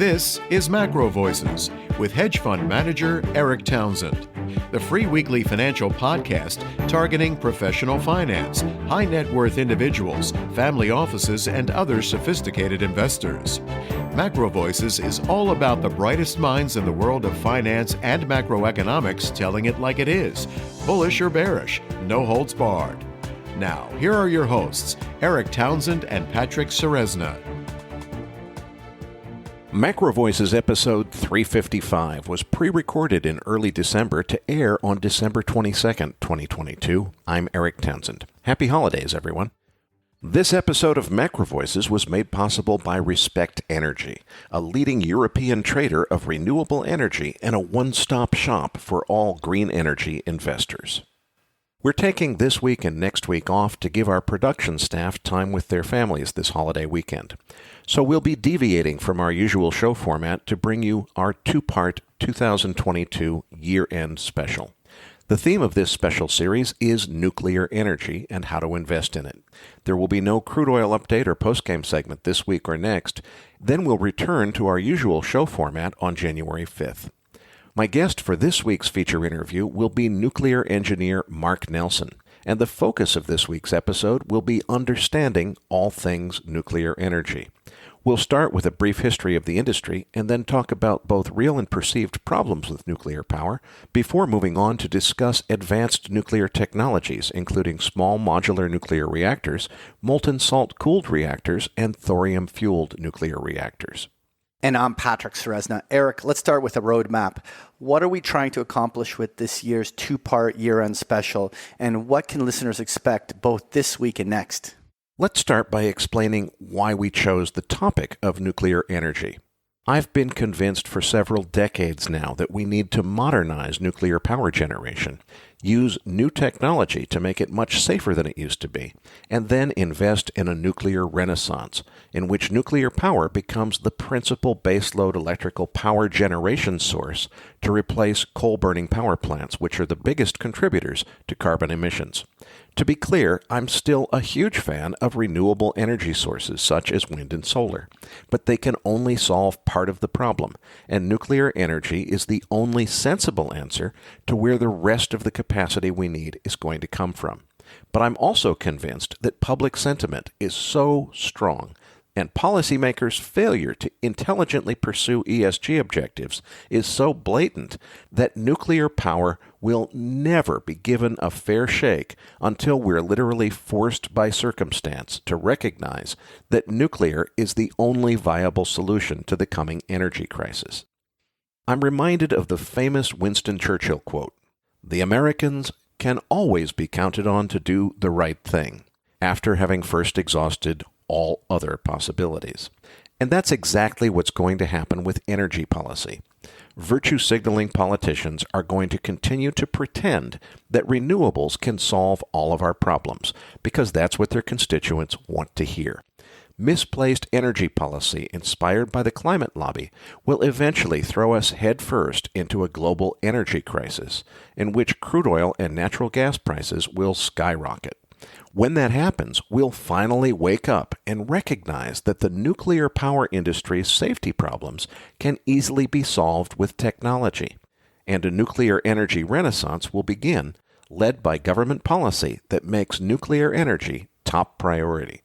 This is MacroVoices with hedge fund manager Eric Townsend, the free weekly financial podcast targeting professional finance, high net worth individuals, family offices, and other sophisticated investors. MacroVoices is all about the brightest minds in the world of finance and macroeconomics telling it like it is, bullish or bearish, no holds barred. Now, here are your hosts, Eric Townsend and Patrick Serezna. MacroVoices episode 355 was pre-recorded in early December to air on December 22nd, 2022. I'm Eric Townsend. Happy holidays, everyone. This episode of MacroVoices was made possible by Respect Energy, a leading European trader of renewable energy and a one-stop shop for all green energy investors. We're taking this week and next week off to give our production staff time with their families this holiday weekend. So we'll be deviating from our usual show format to bring you our two-part 2022 year-end special. The theme of this special series is nuclear energy and how to invest in it. There will be no crude oil update or postgame segment this week or next. Then we'll return to our usual show format on January 5th. My guest for this week's feature interview will be nuclear engineer Mark Nelson, and the focus of this week's episode will be understanding all things nuclear energy. We'll start with a brief history of the industry and then talk about both real and perceived problems with nuclear power before moving on to discuss advanced nuclear technologies, including small modular nuclear reactors, molten salt-cooled reactors, and thorium-fueled nuclear reactors. And I'm Patrick Serezna. Eric, let's start with a roadmap. What are we trying to accomplish with this year's two-part year-end special, and what can listeners expect both this week and next? Let's start by explaining why we chose the topic of nuclear energy. I've been convinced for several decades now that we need to modernize nuclear power generation, use new technology to make it much safer than it used to be, and then invest in a nuclear renaissance, in which nuclear power becomes the principal baseload electrical power generation source to replace coal-burning power plants, which are the biggest contributors to carbon emissions. To be clear, I'm still a huge fan of renewable energy sources such as wind and solar, but they can only solve part of the problem, and nuclear energy is the only sensible answer to where the rest of the capacity we need is going to come from. But I'm also convinced that public sentiment is so strong and policymakers' failure to intelligently pursue ESG objectives is so blatant that nuclear power will never be given a fair shake until we're literally forced by circumstance to recognize that nuclear is the only viable solution to the coming energy crisis. I'm reminded of the famous Winston Churchill quote, "The Americans can always be counted on to do the right thing, after having first exhausted all other possibilities." And that's exactly what's going to happen with energy policy. Virtue-signaling politicians are going to continue to pretend that renewables can solve all of our problems, because that's what their constituents want to hear. Misplaced energy policy inspired by the climate lobby will eventually throw us headfirst into a global energy crisis, in which crude oil and natural gas prices will skyrocket. When that happens, we'll finally wake up and recognize that the nuclear power industry's safety problems can easily be solved with technology, and a nuclear energy renaissance will begin, led by government policy that makes nuclear energy top priority.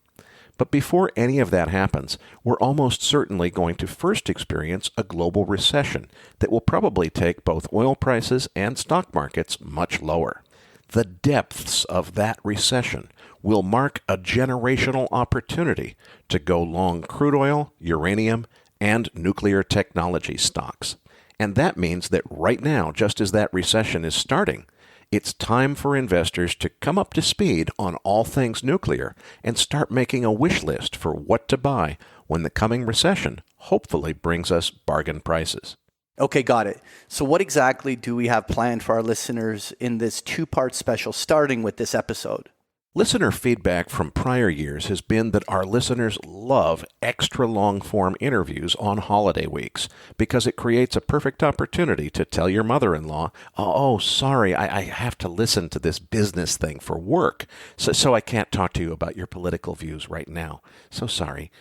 But before any of that happens, we're almost certainly going to first experience a global recession that will probably take both oil prices and stock markets much lower. The depths of that recession will mark a generational opportunity to go long crude oil, uranium, and nuclear technology stocks. And that means that right now, just as that recession is starting, it's time for investors to come up to speed on all things nuclear and start making a wish list for what to buy when the coming recession hopefully brings us bargain prices. Okay, got it. So what exactly do we have planned for our listeners in this two-part special, starting with this episode? Listener feedback from prior years has been that our listeners love extra long-form interviews on holiday weeks because it creates a perfect opportunity to tell your mother-in-law, oh, sorry, I have to listen to this business thing for work, so I can't talk to you about your political views right now. So sorry.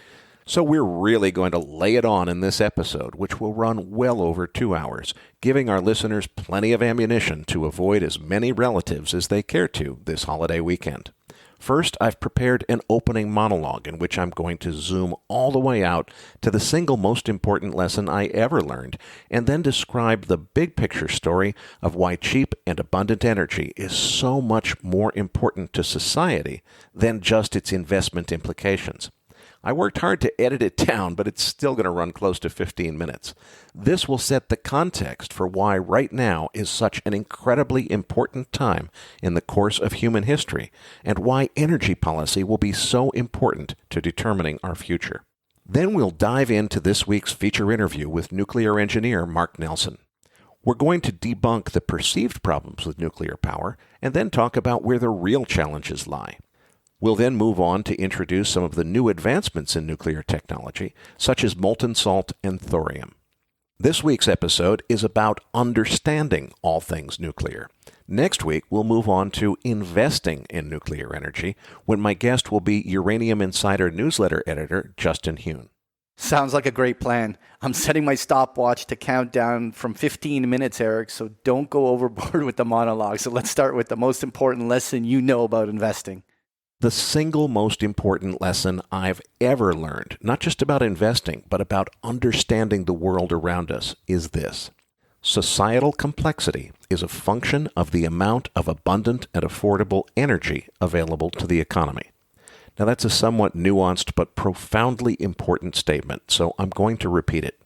So we're really going to lay it on in this episode, which will run well over 2 hours, giving our listeners plenty of ammunition to avoid as many relatives as they care to this holiday weekend. First, I've prepared an opening monologue in which I'm going to zoom all the way out to the single most important lesson I ever learned, and then describe the big picture story of why cheap and abundant energy is so much more important to society than just its investment implications. I worked hard to edit it down, but it's still going to run close to 15 minutes. This will set the context for why right now is such an incredibly important time in the course of human history, and why energy policy will be so important to determining our future. Then we'll dive into this week's feature interview with nuclear engineer Mark Nelson. We're going to debunk the perceived problems with nuclear power, and then talk about where the real challenges lie. We'll then move on to introduce some of the new advancements in nuclear technology, such as molten salt and thorium. This week's episode is about understanding all things nuclear. Next week, we'll move on to investing in nuclear energy, when my guest will be Uranium Insider newsletter editor Justin Hune. Sounds like a great plan. I'm setting my stopwatch to count down from 15 minutes, Eric, so don't go overboard with the monologue. So let's start with the most important lesson you know about investing. The single most important lesson I've ever learned, not just about investing, but about understanding the world around us, is this. Societal complexity is a function of the amount of abundant and affordable energy available to the economy. Now, that's a somewhat nuanced but profoundly important statement, so I'm going to repeat it.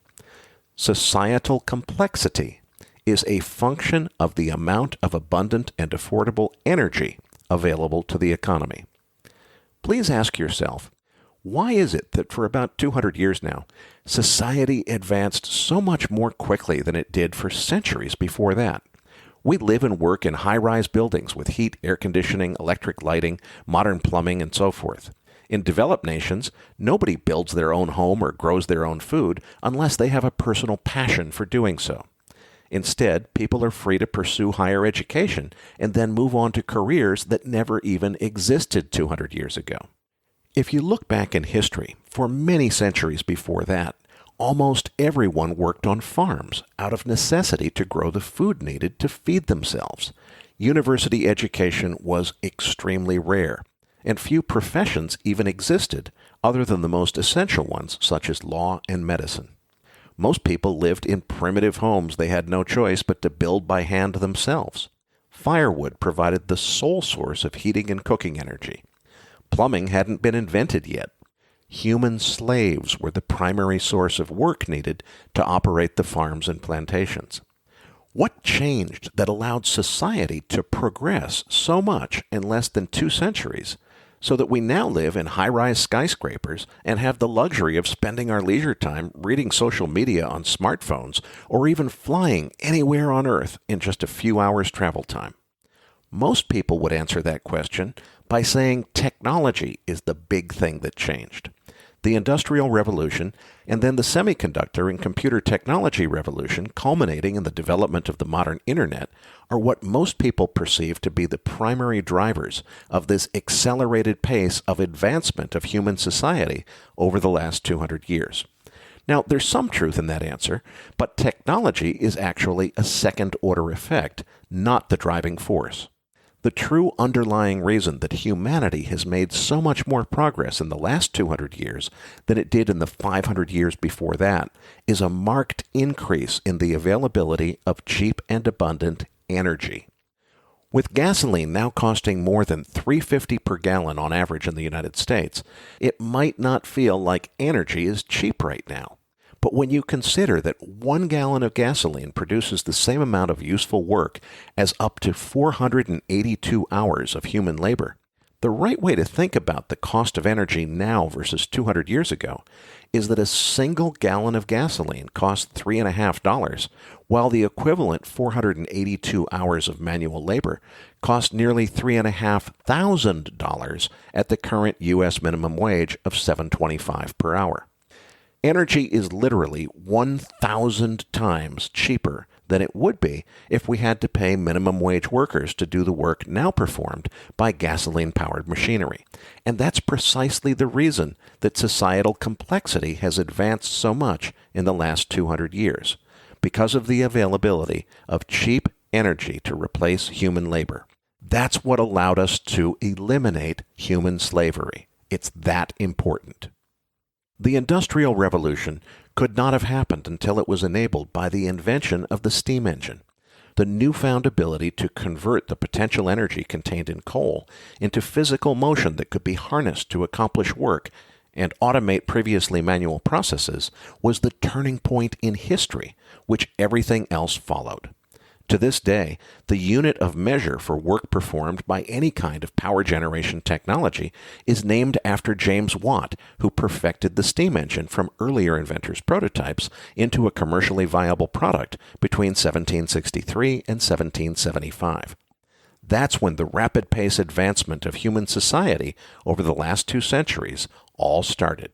Societal complexity is a function of the amount of abundant and affordable energy available to the economy. Please ask yourself, why is it that for about 200 years now, society advanced so much more quickly than it did for centuries before that? We live and work in high-rise buildings with heat, air conditioning, electric lighting, modern plumbing, and so forth. In developed nations, nobody builds their own home or grows their own food unless they have a personal passion for doing so. Instead, people are free to pursue higher education and then move on to careers that never even existed 200 years ago. If you look back in history, for many centuries before that, almost everyone worked on farms out of necessity to grow the food needed to feed themselves. University education was extremely rare, and few professions even existed other than the most essential ones, such as law and medicine. Most people lived in primitive homes they had no choice but to build by hand themselves. Firewood provided the sole source of heating and cooking energy. Plumbing hadn't been invented yet. Human slaves were the primary source of work needed to operate the farms and plantations. What changed that allowed society to progress so much in less than 2 centuries, so that we now live in high-rise skyscrapers and have the luxury of spending our leisure time reading social media on smartphones or even flying anywhere on Earth in just a few hours travel time? Most people would answer that question by saying technology is the big thing that changed. The Industrial Revolution, and then the semiconductor and computer technology revolution culminating in the development of the modern Internet, are what most people perceive to be the primary drivers of this accelerated pace of advancement of human society over the last 200 years. Now, there's some truth in that answer, but technology is actually a second-order effect, not the driving force. The true underlying reason that humanity has made so much more progress in the last 200 years than it did in the 500 years before that is a marked increase in the availability of cheap and abundant energy. With gasoline now costing more than $3.50 per gallon on average in the United States, it might not feel like energy is cheap right now. But when you consider that 1 gallon of gasoline produces the same amount of useful work as up to 482 hours of human labor, the right way to think about the cost of energy now versus 200 years ago is that a single gallon of gasoline costs $3.50, while the equivalent 482 hours of manual labor cost nearly $3,500 at the current U.S. minimum wage of $7.25 per hour. Energy is literally 1,000 times cheaper than it would be if we had to pay minimum wage workers to do the work now performed by gasoline-powered machinery. And that's precisely the reason that societal complexity has advanced so much in the last 200 years, because of the availability of cheap energy to replace human labor. That's what allowed us to eliminate human slavery. It's that important. The Industrial Revolution could not have happened until it was enabled by the invention of the steam engine, the newfound ability to convert the potential energy contained in coal into physical motion that could be harnessed to accomplish work and automate previously manual processes was the turning point in history, which everything else followed. To this day, the unit of measure for work performed by any kind of power generation technology is named after James Watt, who perfected the steam engine from earlier inventors' prototypes into a commercially viable product between 1763 and 1775. That's when the rapid pace advancement of human society over the last 2 centuries all started.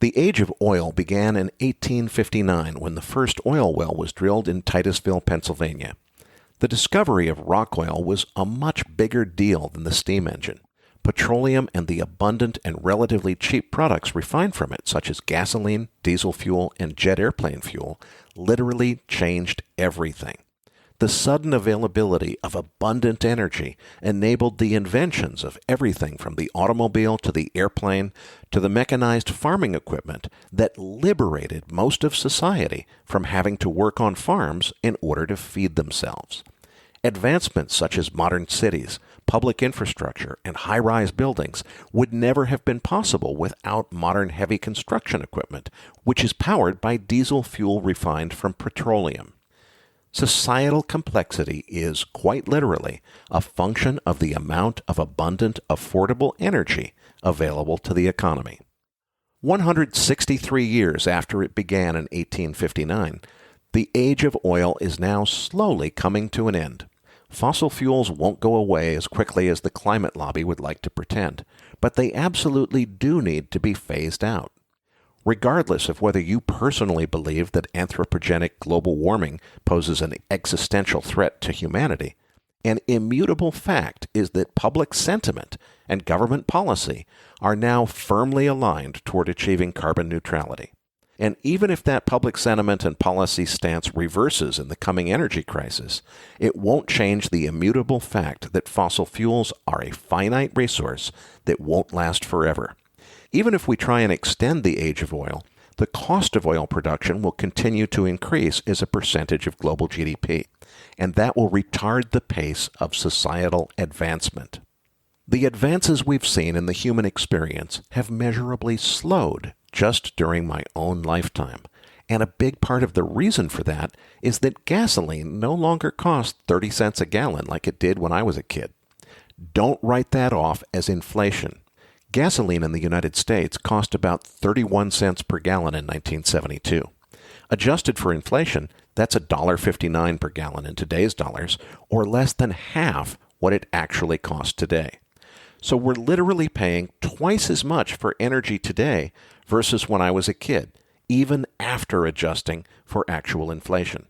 The age of oil began in 1859 when the first oil well was drilled in Titusville, Pennsylvania. The discovery of rock oil was a much bigger deal than the steam engine. Petroleum and the abundant and relatively cheap products refined from it, such as gasoline, diesel fuel, and jet airplane fuel, literally changed everything. The sudden availability of abundant energy enabled the inventions of everything from the automobile to the airplane to the mechanized farming equipment that liberated most of society from having to work on farms in order to feed themselves. Advancements such as modern cities, public infrastructure, and high-rise buildings would never have been possible without modern heavy construction equipment, which is powered by diesel fuel refined from petroleum. Societal complexity is, quite literally, a function of the amount of abundant, affordable energy available to the economy. 163 years after it began in 1859, the age of oil is now slowly coming to an end. Fossil fuels won't go away as quickly as the climate lobby would like to pretend, but they absolutely do need to be phased out. Regardless of whether you personally believe that anthropogenic global warming poses an existential threat to humanity, an immutable fact is that public sentiment and government policy are now firmly aligned toward achieving carbon neutrality. And even if that public sentiment and policy stance reverses in the coming energy crisis, it won't change the immutable fact that fossil fuels are a finite resource that won't last forever. Even if we try and extend the age of oil, the cost of oil production will continue to increase as a percentage of global GDP, and that will retard the pace of societal advancement. The advances we've seen in the human experience have measurably slowed just during my own lifetime, and a big part of the reason for that is that gasoline no longer costs 30 cents a gallon like it did when I was a kid. Don't write that off as inflation. Gasoline in the United States cost about 31 cents per gallon in 1972. Adjusted for inflation, that's $1.59 per gallon in today's dollars, or less than half what it actually costs today. So we're literally paying twice as much for energy today versus when I was a kid, even after adjusting for actual inflation.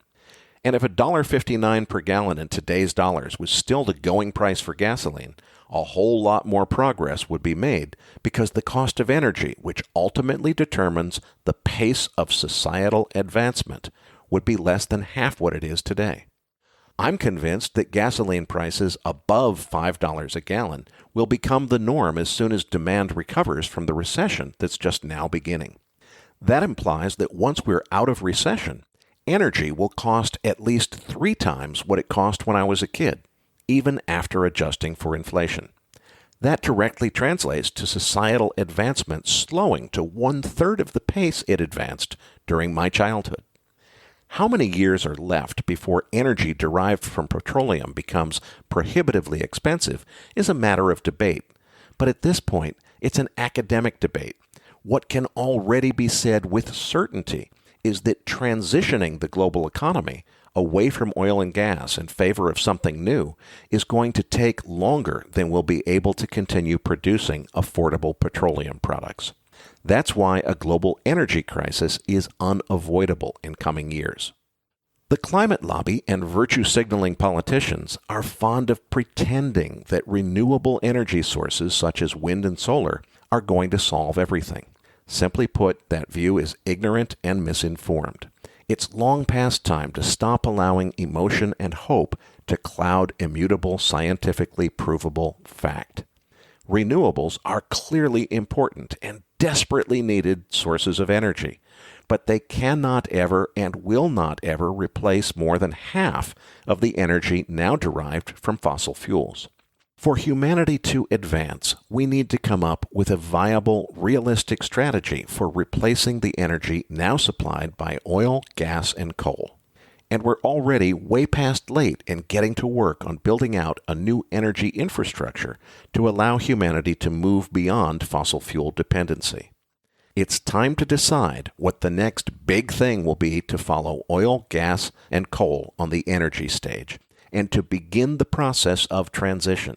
And if $1.59 per gallon in today's dollars was still the going price for gasoline, a whole lot more progress would be made because the cost of energy, which ultimately determines the pace of societal advancement, would be less than half what it is today. I'm convinced that gasoline prices above $5 a gallon will become the norm as soon as demand recovers from the recession that's just now beginning. That implies that once we're out of recession, energy will cost at least 3 times what it cost when I was a kid, even after adjusting for inflation. That directly translates to societal advancement slowing to 1/3 of the pace it advanced during my childhood. How many years are left before energy derived from petroleum becomes prohibitively expensive is a matter of debate, but at this point, it's an academic debate. What can already be said with certainty is that transitioning the global economy away from oil and gas in favor of something new is going to take longer than we'll be able to continue producing affordable petroleum products. That's why a global energy crisis is unavoidable in coming years. The climate lobby and virtue-signaling politicians are fond of pretending that renewable energy sources such as wind and solar are going to solve everything. Simply put, that view is ignorant and misinformed. It's long past time to stop allowing emotion and hope to cloud immutable, scientifically provable fact. Renewables are clearly important and desperately needed sources of energy, but they cannot ever and will not ever replace more than half of the energy now derived from fossil fuels. For humanity to advance, we need to come up with a viable, realistic strategy for replacing the energy now supplied by oil, gas, and coal. And we're already way past late in getting to work on building out a new energy infrastructure to allow humanity to move beyond fossil fuel dependency. It's time to decide what the next big thing will be to follow oil, gas, and coal on the energy stage, and to begin the process of transition.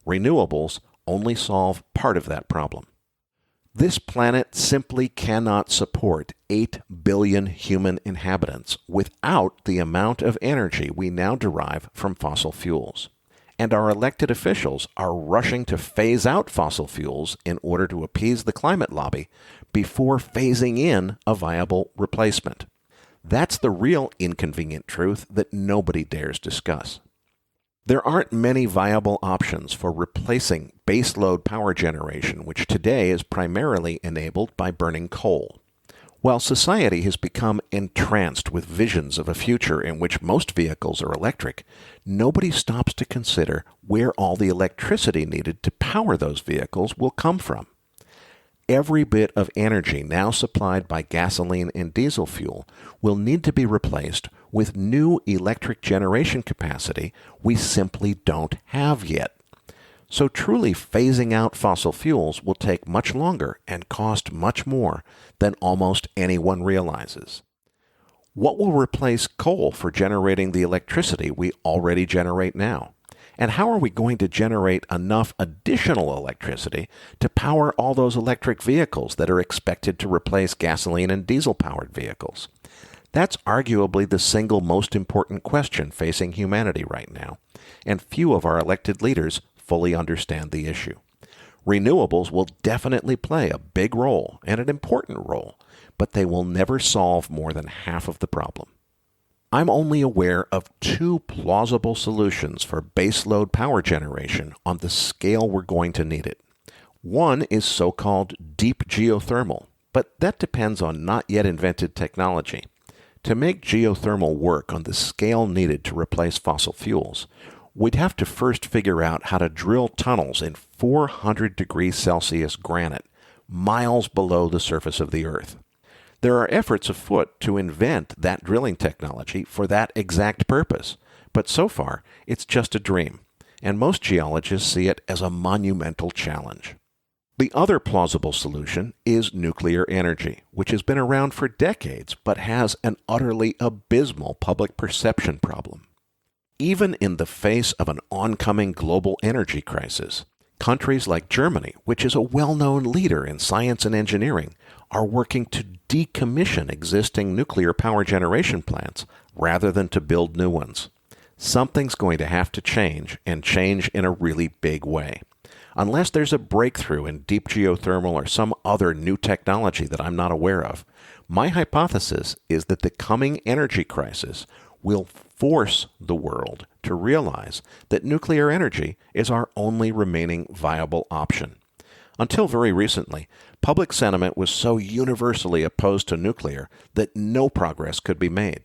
Renewables only solve part of that problem. This planet simply cannot support 8 billion human inhabitants without the amount of energy we now derive from fossil fuels. And our elected officials are rushing to phase out fossil fuels in order to appease the climate lobby before phasing in a viable replacement. That's the real inconvenient truth that nobody dares discuss. There aren't many viable options for replacing baseload power generation, which today is primarily enabled by burning coal. While society has become entranced with visions of a future in which most vehicles are electric, nobody stops to consider where all the electricity needed to power those vehicles will come from. Every bit of energy now supplied by gasoline and diesel fuel will need to be replaced with new electric generation capacity we simply don't have yet. So truly phasing out fossil fuels will take much longer and cost much more than almost anyone realizes. What will replace coal for generating the electricity we already generate now? And how are we going to generate enough additional electricity to power all those electric vehicles that are expected to replace gasoline and diesel-powered vehicles? That's arguably the single most important question facing humanity right now, and few of our elected leaders fully understand the issue. Renewables will definitely play a big role, and an important role, but they will never solve more than half of the problem. I'm only aware of 2 plausible solutions for baseload power generation on the scale we're going to need it. One is so-called deep geothermal, but that depends on not yet invented technology. To make geothermal work on the scale needed to replace fossil fuels, we'd have to first figure out how to drill tunnels in 400 degrees Celsius granite, miles below the surface of the Earth. There are efforts afoot to invent that drilling technology for that exact purpose, but so far it's just a dream, and most geologists see it as a monumental challenge. The other plausible solution is nuclear energy, which has been around for decades but has an utterly abysmal public perception problem. Even in the face of an oncoming global energy crisis, countries like Germany, which is a well-known leader in science and engineering, are working to decommission existing nuclear power generation plants rather than to build new ones. Something's going to have to change, and change in a really big way. Unless there's a breakthrough in deep geothermal or some other new technology that I'm not aware of, my hypothesis is that the coming energy crisis will force the world to realize that nuclear energy is our only remaining viable option. Until very recently, public sentiment was so universally opposed to nuclear that no progress could be made.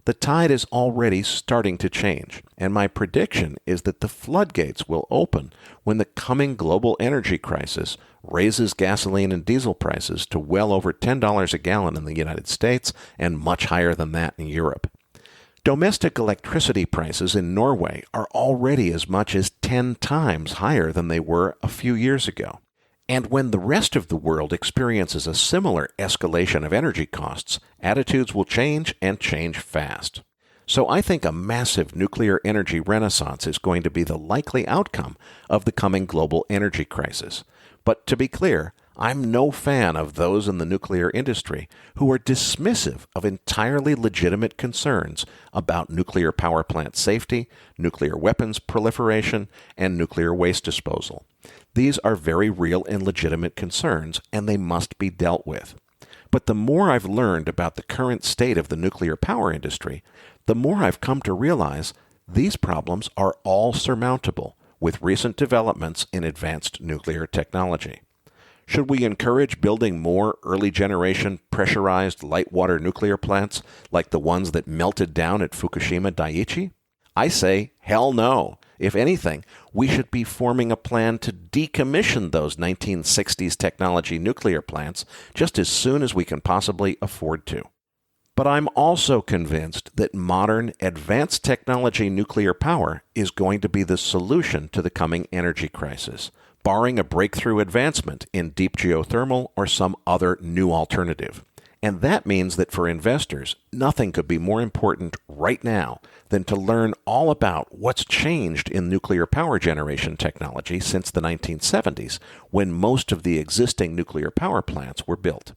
The tide is already starting to change, and my prediction is that the floodgates will open when the coming global energy crisis raises gasoline and diesel prices to well over $10 a gallon in the United States and much higher than that in Europe. Domestic electricity prices in Norway are already as much as 10 times higher than they were a few years ago. And when the rest of the world experiences a similar escalation of energy costs, attitudes will change and change fast. So I think a massive nuclear energy renaissance is going to be the likely outcome of the coming global energy crisis. But to be clear, I'm no fan of those in the nuclear industry who are dismissive of entirely legitimate concerns about nuclear power plant safety, nuclear weapons proliferation, and nuclear waste disposal. These are very real and legitimate concerns, and they must be dealt with. But the more I've learned about the current state of the nuclear power industry, the more I've come to realize these problems are all surmountable with recent developments in advanced nuclear technology. Should we encourage building more early-generation pressurized light-water nuclear plants like the ones that melted down at Fukushima Daiichi? I say, hell no. If anything, we should be forming a plan to decommission those 1960s technology nuclear plants just as soon as we can possibly afford to. But I'm also convinced that modern, advanced technology nuclear power is going to be the solution to the coming energy crisis, barring a breakthrough advancement in deep geothermal or some other new alternative. And that means that for investors, nothing could be more important right now than to learn all about what's changed in nuclear power generation technology since the 1970s, when most of the existing nuclear power plants were built.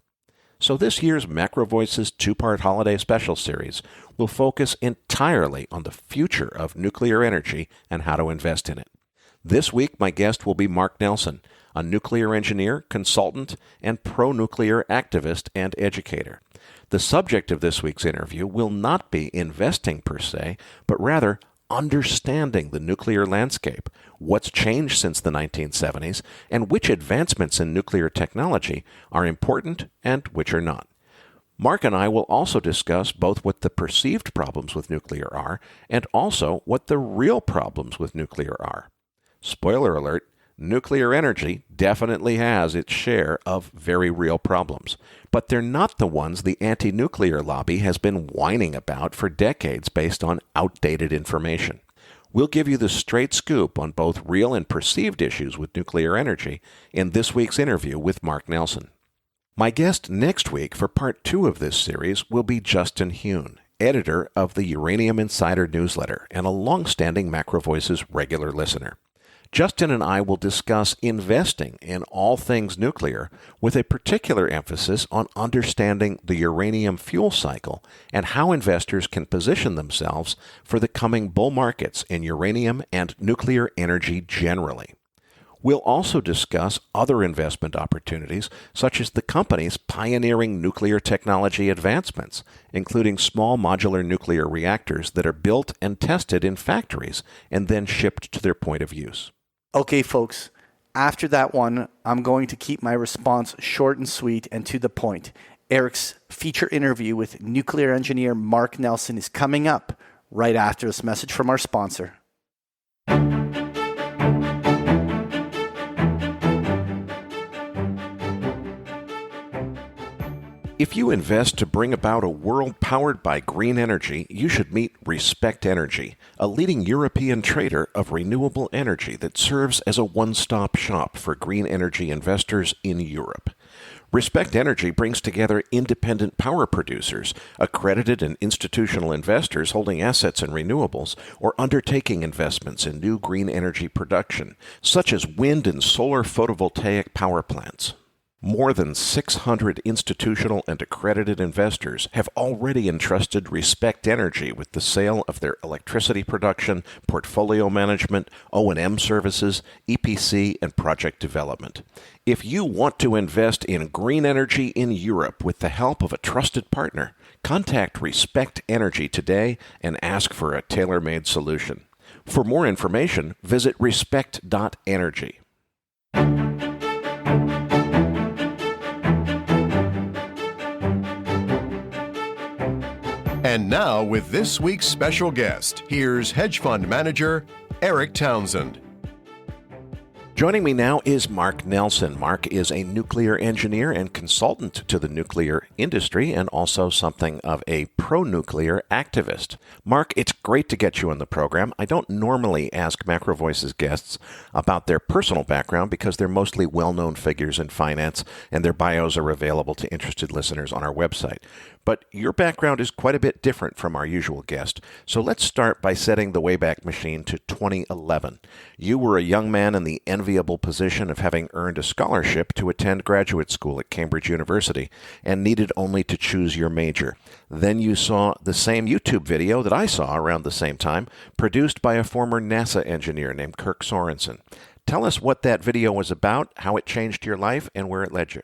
So this year's MacroVoices two-part holiday special series will focus entirely on the future of nuclear energy and how to invest in it. This week, my guest will be Mark Nelson, a nuclear engineer, consultant, and pro-nuclear activist and educator. The subject of this week's interview will not be investing per se, but rather understanding the nuclear landscape, what's changed since the 1970s, and which advancements in nuclear technology are important and which are not. Mark and I will also discuss both what the perceived problems with nuclear are and also what the real problems with nuclear are. Spoiler alert, nuclear energy definitely has its share of very real problems, but they're not the ones the anti-nuclear lobby has been whining about for decades based on outdated information. We'll give you the straight scoop on both real and perceived issues with nuclear energy in this week's interview with Mark Nelson. My guest next week for part 2 of this series will be Justin Hune, editor of the Uranium Insider newsletter and a long-standing MacroVoices regular listener. Justin and I will discuss investing in all things nuclear with a particular emphasis on understanding the uranium fuel cycle and how investors can position themselves for the coming bull markets in uranium and nuclear energy generally. We'll also discuss other investment opportunities, such as the company's pioneering nuclear technology advancements, including small modular nuclear reactors that are built and tested in factories and then shipped to their point of use. Okay, folks, after that one, I'm going to keep my response short and sweet and to the point. Eric's feature interview with nuclear engineer Mark Nelson is coming up right after this message from our sponsor. If you invest to bring about a world powered by green energy, you should meet Respect Energy, a leading European trader of renewable energy that serves as a one-stop shop for green energy investors in Europe. Respect Energy brings together independent power producers, accredited and institutional investors holding assets in renewables, or undertaking investments in new green energy production, such as wind and solar photovoltaic power plants. More than 600 institutional and accredited investors have already entrusted Respect Energy with the sale of their electricity production, portfolio management, O&M services, EPC, and project development. If you want to invest in green energy in Europe with the help of a trusted partner, contact Respect Energy today and ask for a tailor-made solution. For more information, visit respect.energy. And now, with this week's special guest, here's hedge fund manager Eric Townsend. Joining me now is Mark Nelson. Mark is a nuclear engineer and consultant to the nuclear industry and also something of a pro-nuclear activist. Mark, it's great to get you on the program. I don't normally ask MacroVoices guests about their personal background because they're mostly well-known figures in finance and their bios are available to interested listeners on our website. But your background is quite a bit different from our usual guest. So let's start by setting the Wayback Machine to 2011. You were a young man in the enviable enviable position of having earned a scholarship to attend graduate school at Cambridge University and needed only to choose your major. Then you saw the same YouTube video that I saw around the same time, produced by a former NASA engineer named Kirk Sorensen. Tell us what that video was about, how it changed your life, and where it led you.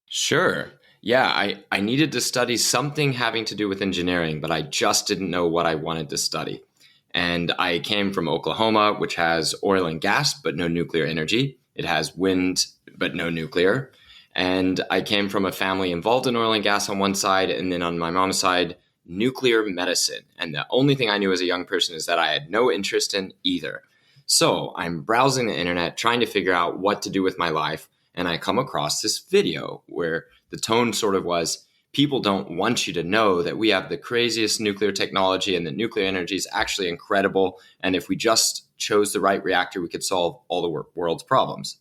Sure. Yeah, I needed to study something having to do with engineering, but I just didn't know what I wanted to study. And I came from Oklahoma, which has oil and gas, but no nuclear energy. It has wind, but no nuclear. And I came from a family involved in oil and gas on one side, and then on my mom's side, nuclear medicine. And the only thing I knew as a young person is that I had no interest in either. So I'm browsing the internet, trying to figure out what to do with my life. And I come across this video where the tone sort of was, people don't want you to know that we have the craziest nuclear technology and that nuclear energy is actually incredible. And if we just chose the right reactor, we could solve all the world's problems.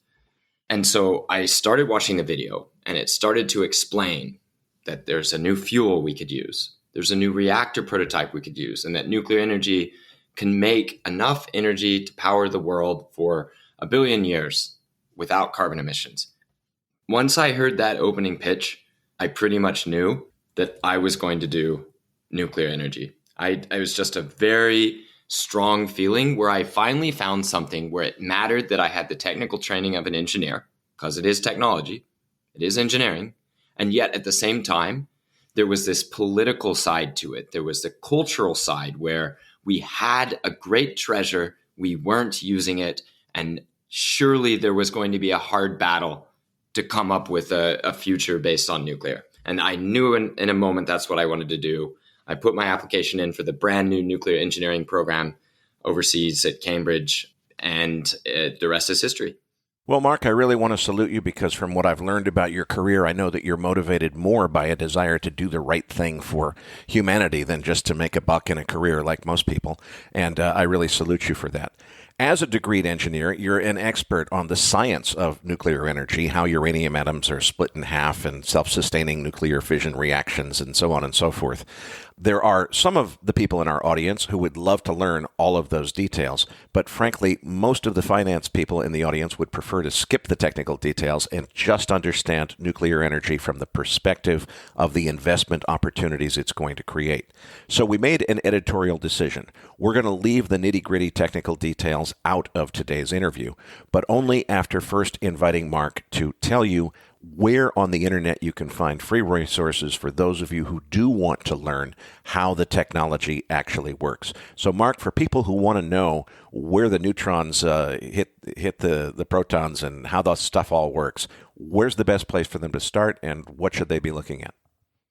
And so I started watching the video, and it started to explain that there's a new fuel we could use. There's a new reactor prototype we could use, and that nuclear energy can make enough energy to power the world for 1 billion years without carbon emissions. Once I heard that opening pitch, I pretty much knew that I was going to do nuclear energy. I was just a very strong feeling where I finally found something where it mattered that I had the technical training of an engineer, because it is technology, it is engineering, and yet at the same time, there was this political side to it. There was the cultural side where we had a great treasure, we weren't using it, and surely there was going to be a hard battle to come up with a future based on nuclear. And I knew in a moment that's what I wanted to do. I put my application in for the brand new nuclear engineering program overseas at Cambridge, and the rest is history. Well, Mark, I really want to salute you because from what I've learned about your career, I know that you're motivated more by a desire to do the right thing for humanity than just to make a buck in a career like most people. And I really salute you for that. As a degreed engineer, you're an expert on the science of nuclear energy, how uranium atoms are split in half and self-sustaining nuclear fission reactions and so on and so forth. There are some of the people in our audience who would love to learn all of those details, but frankly, most of the finance people in the audience would prefer to skip the technical details and just understand nuclear energy from the perspective of the investment opportunities it's going to create. So we made an editorial decision. We're going to leave the nitty-gritty technical details out of today's interview, but only after first inviting Mark to tell you where on the internet you can find free resources for those of you who do want to learn how the technology actually works. So, Mark, for people who want to know where the neutrons hit the protons and how that stuff all works, where's the best place for them to start, and what should they be looking at?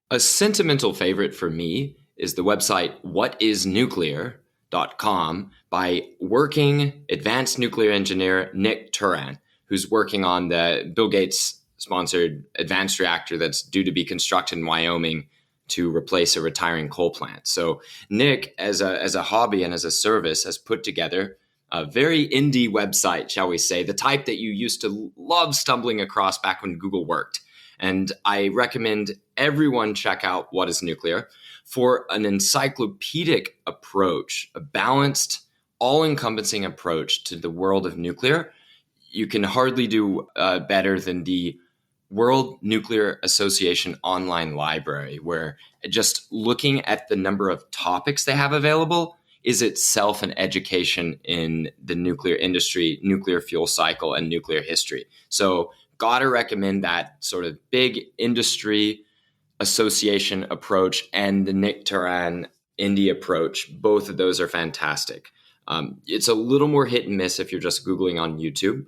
A sentimental favorite for me is the website whatisnuclear.com by working advanced nuclear engineer Nick Turan, who's working on the Bill Gates sponsored advanced reactor that's due to be constructed in Wyoming to replace a retiring coal plant. So Nick, as a hobby and as a service, has put together a very indie website, shall we say, the type that you used to love stumbling across back when Google worked. And I recommend everyone check out What is Nuclear for an encyclopedic approach, a balanced, all-encompassing approach to the world of nuclear. You can hardly do better than the World Nuclear Association online library, where just looking at the number of topics they have available is itself an education in the nuclear industry, nuclear fuel cycle, and nuclear history. So gotta recommend that sort of big industry association approach and the Nick Turan indie approach. Both of those are fantastic. It's a little more hit and miss if you're just Googling on YouTube.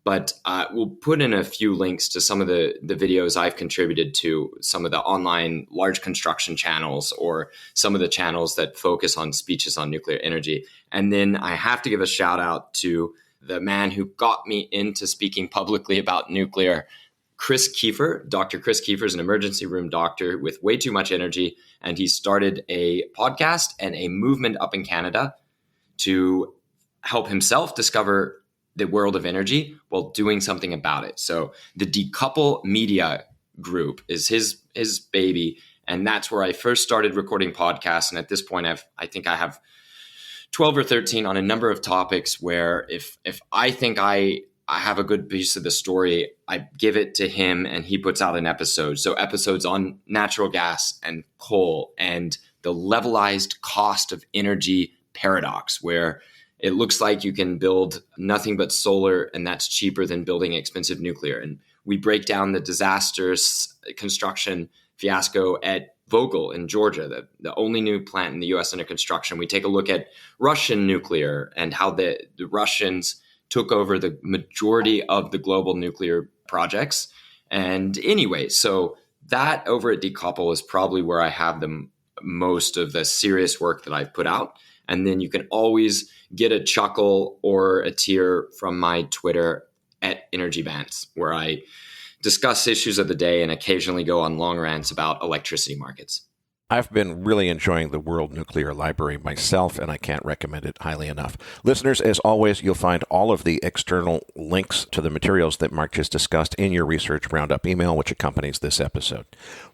But we'll put in a few links to some of the videos I've contributed to, some of the online large construction channels or some of the channels that focus on speeches on nuclear energy. And then I have to give a shout out to the man who got me into speaking publicly about nuclear, Chris Kiefer. Dr. Chris Kiefer is an emergency room doctor with way too much energy. And he started a podcast and a movement up in Canada to help himself discover the world of energy while doing something about it. So the Decouple Media Group is his baby. And that's where I first started recording podcasts. And at this point, I think I have 12 or 13 on a number of topics where if I think I I have a good piece of the story, I give it to him and he puts out an episode. So episodes on natural gas and coal and the levelized cost of energy paradox, where it looks like you can build nothing but solar and that's cheaper than building expensive nuclear. And we break down the disastrous construction fiasco at Vogtle in Georgia, the only new plant in the U.S. under construction. We take a look at Russian nuclear and how the Russians took over the majority of the global nuclear projects. And anyway, so that over at Decouple is probably where I have the most of the serious work that I've put out. And then you can always get a chuckle or a tear from my Twitter at Energy Bants, where I discuss issues of the day and occasionally go on long rants about electricity markets. I've been really enjoying the World Nuclear Library myself, and I can't recommend it highly enough. Listeners, as always, you'll find all of the external links to the materials that Mark just discussed in your Research Roundup email, which accompanies this episode.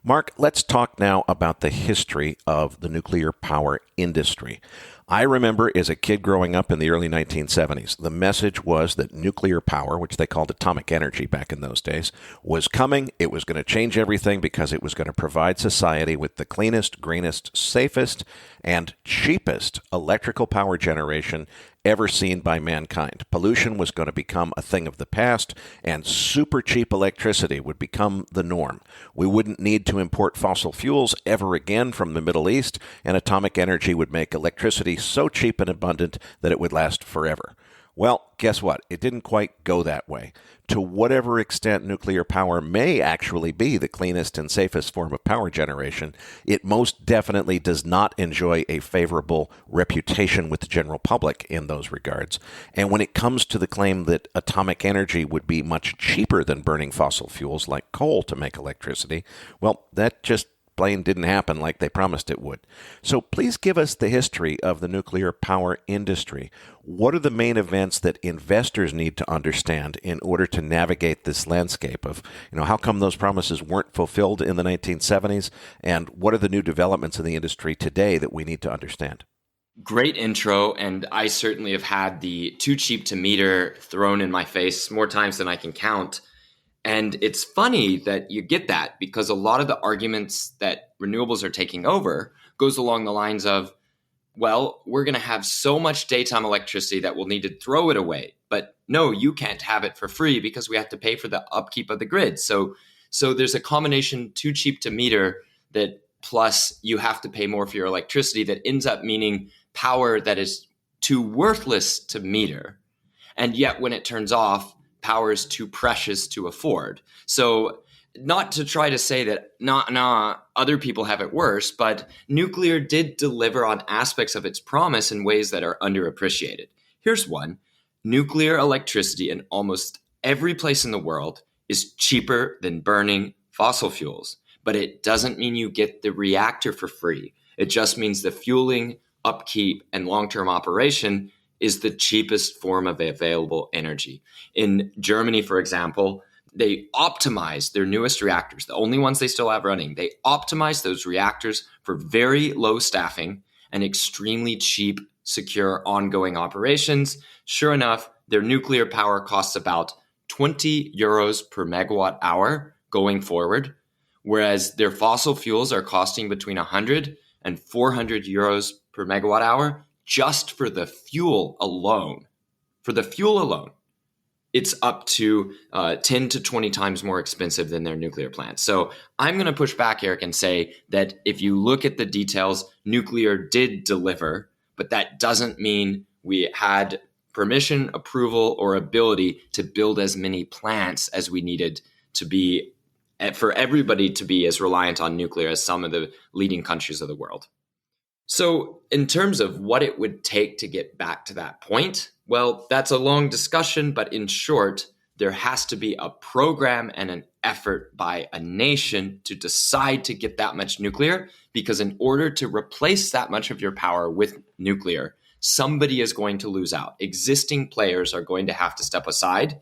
Mark, let's talk now about the history of the nuclear power industry. I remember as a kid growing up in the early 1970s, the message was that nuclear power, which they called atomic energy back in those days, was coming. It was going to change everything because it was going to provide society with the cleanest, greenest, safest, and cheapest electrical power generation ever seen by mankind. Pollution was going to become a thing of the past, and super cheap electricity would become the norm. We wouldn't need to import fossil fuels ever again from the Middle East, and atomic energy would make electricity so cheap and abundant that it would last forever. Well, guess what? It didn't quite go that way. To whatever extent nuclear power may actually be the cleanest and safest form of power generation, it most definitely does not enjoy a favorable reputation with the general public in those regards. And when it comes to the claim that atomic energy would be much cheaper than burning fossil fuels like coal to make electricity, well, that just plain didn't happen like they promised it would. So please give us the history of the nuclear power industry. What are the main events that investors need to understand in order to navigate this landscape of, how come those promises weren't fulfilled in the 1970s, and what are the new developments in the industry today that we need to understand? Great intro, and I certainly have had the too cheap to meter thrown in my face more times than I can count. And it's funny that you get that, because a lot of the arguments that renewables are taking over goes along the lines of, well, we're going to have so much daytime electricity that we'll need to throw it away. But no, you can't have it for free because we have to pay for the upkeep of the grid. So there's a combination too cheap to meter that plus you have to pay more for your electricity that ends up meaning power that is too worthless to meter. And yet when it turns off, power is too precious to afford. So not to try to say that other people have it worse, but nuclear did deliver on aspects of its promise in ways that are underappreciated. Here's one. Nuclear electricity in almost every place in the world is cheaper than burning fossil fuels, but it doesn't mean you get the reactor for free. It just means the fueling, upkeep, and long-term operation is the cheapest form of available energy. In Germany, for example, they optimize their newest reactors, the only ones they still have running. They optimize those reactors for very low staffing and extremely cheap, secure, ongoing operations. Sure enough, their nuclear power costs about 20 euros per megawatt hour going forward, whereas their fossil fuels are costing between 100 and 400 euros per megawatt hour just for the fuel alone. For the fuel alone, it's up to 10 to 20 times more expensive than their nuclear plants. So I'm going to push back, Eric, and say that if you look at the details, nuclear did deliver, but that doesn't mean we had permission, approval, or ability to build as many plants as we needed to be, for everybody to be as reliant on nuclear as some of the leading countries of the world. So in terms of what it would take to get back to that point, well, that's a long discussion, but in short, there has to be a program and an effort by a nation to decide to get that much nuclear, because in order to replace that much of your power with nuclear, somebody is going to lose out. Existing players are going to have to step aside,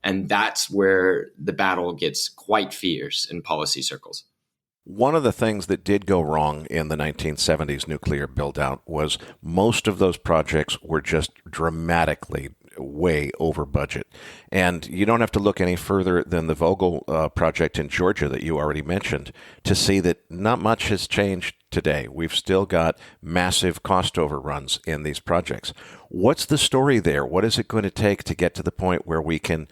and that's where the battle gets quite fierce in policy circles. One of the things that did go wrong in the 1970s nuclear build-out was most of those projects were just dramatically way over budget. And you don't have to look any further than the Vogtle project in Georgia that you already mentioned to see that not much has changed today. We've still got massive cost overruns in these projects. What's the story there? What is it going to take to get to the point where we can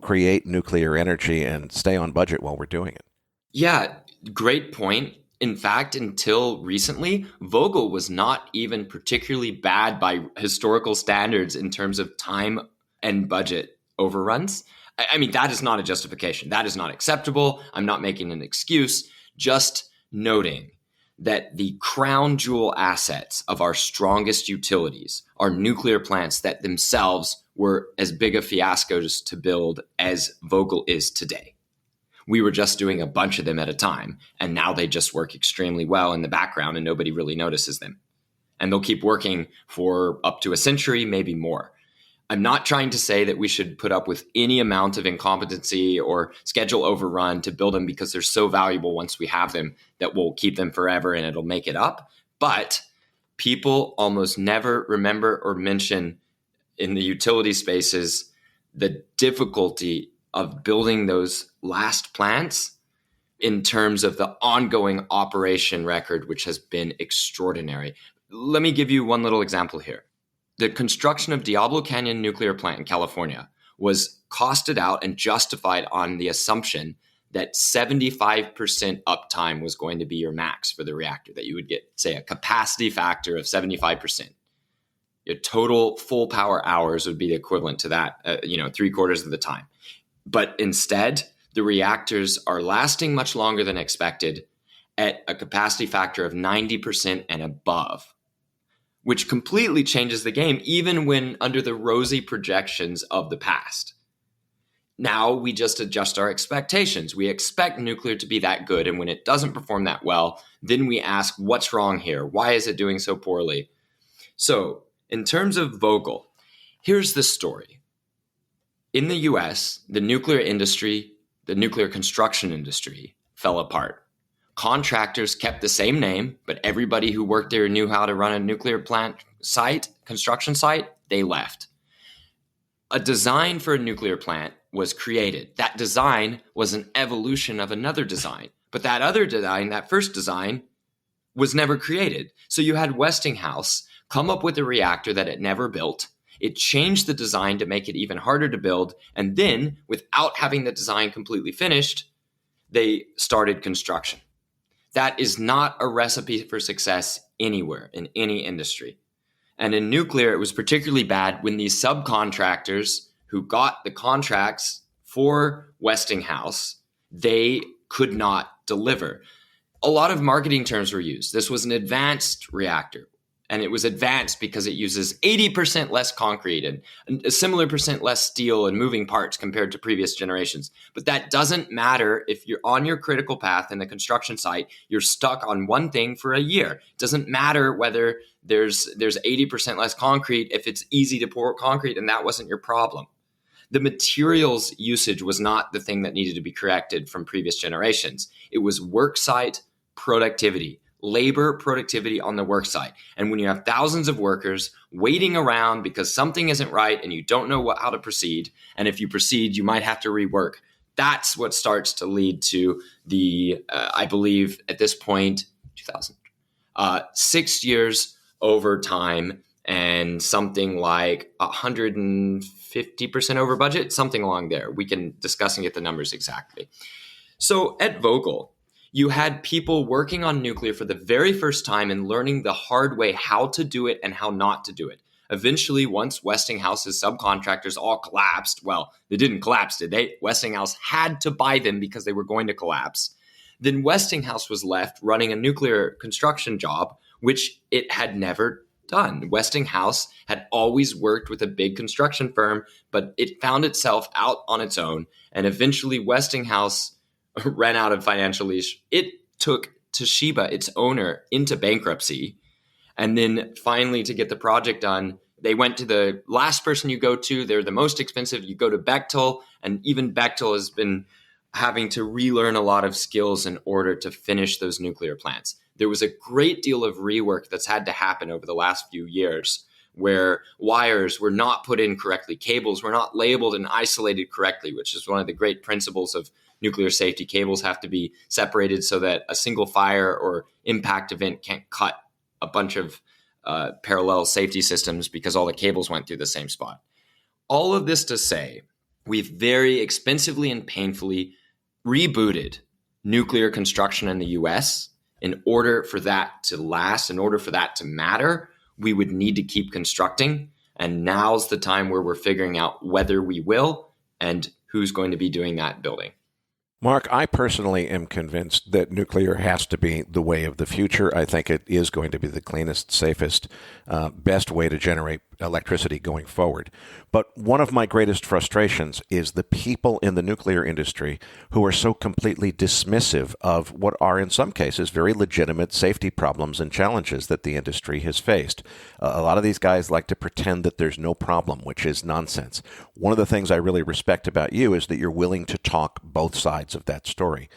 create nuclear energy and stay on budget while we're doing it? Yeah, great point. In fact, until recently, Vogtle was not even particularly bad by historical standards in terms of time and budget overruns. I mean, that is not a justification. That is not acceptable. I'm not making an excuse, just noting that the crown jewel assets of our strongest utilities are nuclear plants that themselves were as big a fiascos to build as Vogtle is today. We were just doing a bunch of them at a time, and now they just work extremely well in the background and nobody really notices them. And they'll keep working for up to a century, maybe more. I'm not trying to say that we should put up with any amount of incompetency or schedule overrun to build them because they're so valuable once we have them that we'll keep them forever and it'll make it up. But people almost never remember or mention in the utility spaces the difficulty of building those last plants in terms of the ongoing operation record, which has been extraordinary. Let me give you one little example here. The construction of Diablo Canyon Nuclear Plant in California was costed out and justified on the assumption that 75% uptime was going to be your max for the reactor, that you would get, say, a capacity factor of 75%. Your total full power hours would be the equivalent to that, 3/4 of the time. But instead, the reactors are lasting much longer than expected at a capacity factor of 90% and above, which completely changes the game, even when under the rosy projections of the past. Now we just adjust our expectations. We expect nuclear to be that good, and when it doesn't perform that well, then we ask, what's wrong here? Why is it doing so poorly? So, in terms of Vogtle, here's the story. In the US, the nuclear industry, the nuclear construction industry, fell apart. Contractors kept the same name, but everybody who worked there knew how to run a nuclear plant site, construction site, they left. A design for a nuclear plant was created. That design was an evolution of another design, but that other design, that first design, was never created. So you had Westinghouse come up with a reactor that it never built. It changed the design to make it even harder to build. And then, without having the design completely finished, they started construction. That is not a recipe for success anywhere in any industry. And in nuclear, it was particularly bad when these subcontractors who got the contracts for Westinghouse, they could not deliver. A lot of marketing terms were used. This was an advanced reactor. And it was advanced because it uses 80% less concrete and a similar percent less steel and moving parts compared to previous generations. But that doesn't matter if you're on your critical path in the construction site, you're stuck on one thing for a year. It doesn't matter whether there's 80% less concrete if it's easy to pour concrete and that wasn't your problem. The materials usage was not the thing that needed to be corrected from previous generations. It was worksite productivity. Labor productivity on the work site. And when you have thousands of workers waiting around because something isn't right and you don't know how to proceed, and if you proceed, you might have to rework. That's what starts to lead to the, I believe at this point, 6 years over time and something like 150% over budget, something along there. We can discuss and get the numbers exactly. So at Vogtle, you had people working on nuclear for the very first time and learning the hard way how to do it and how not to do it. Eventually, once Westinghouse's subcontractors all collapsed, well, they didn't collapse, did they? Westinghouse had to buy them because they were going to collapse. Then Westinghouse was left running a nuclear construction job, which it had never done. Westinghouse had always worked with a big construction firm, but it found itself out on its own. And eventually, Westinghouse ran out of financial leash. It took Toshiba, its owner, into bankruptcy. And then finally, to get the project done, they went to the last person you go to. They're the most expensive. You go to Bechtel, and even Bechtel has been having to relearn a lot of skills in order to finish those nuclear plants. There was a great deal of rework that's had to happen over the last few years where wires were not put in correctly, cables were not labeled and isolated correctly, which is one of the great principles of nuclear safety. Cables have to be separated so that a single fire or impact event can't cut a bunch of parallel safety systems because all the cables went through the same spot. All of this to say, we've very expensively and painfully rebooted nuclear construction in the US. In order for that to last, in order for that to matter, we would need to keep constructing. And now's the time where we're figuring out whether we will and who's going to be doing that building. Mark, I personally am convinced that nuclear has to be the way of the future. I think it is going to be the cleanest, safest, best way to generate electricity going forward. But one of my greatest frustrations is the people in the nuclear industry who are so completely dismissive of what are, in some cases, very legitimate safety problems and challenges that the industry has faced. A lot of these guys like to pretend that there's no problem, which is nonsense. One of the things I really respect about you is that you're willing to talk both sides of that story.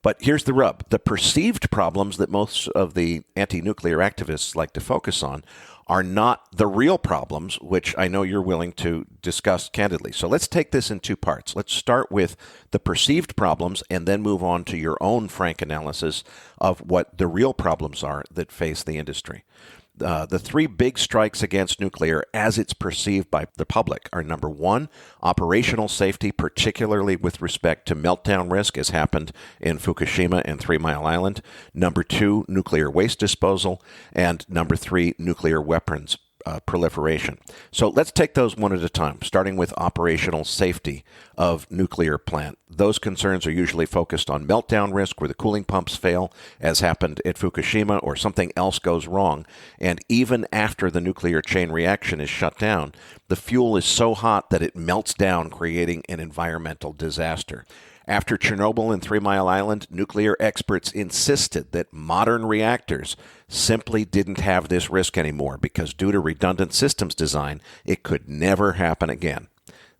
But here's the rub. The perceived problems that most of the anti-nuclear activists like to focus on are not the real problems, which I know you're willing to discuss candidly. So let's take this in two parts. Let's start with the perceived problems and then move on to your own frank analysis of what the real problems are that face the industry. The three big strikes against nuclear as it's perceived by the public are, number one, operational safety, particularly with respect to meltdown risk, as happened in Fukushima and 3 Mile Island. Number two, nuclear waste disposal. And number three, nuclear weapons proliferation. So let's take those one at a time, starting with operational safety of nuclear plant. Those concerns are usually focused on meltdown risk, where the cooling pumps fail, as happened at Fukushima, or something else goes wrong. And even after the nuclear chain reaction is shut down, the fuel is so hot that it melts down, creating an environmental disaster. After Chernobyl and 3 Mile Island, nuclear experts insisted that modern reactors simply didn't have this risk anymore because due to redundant systems design, it could never happen again.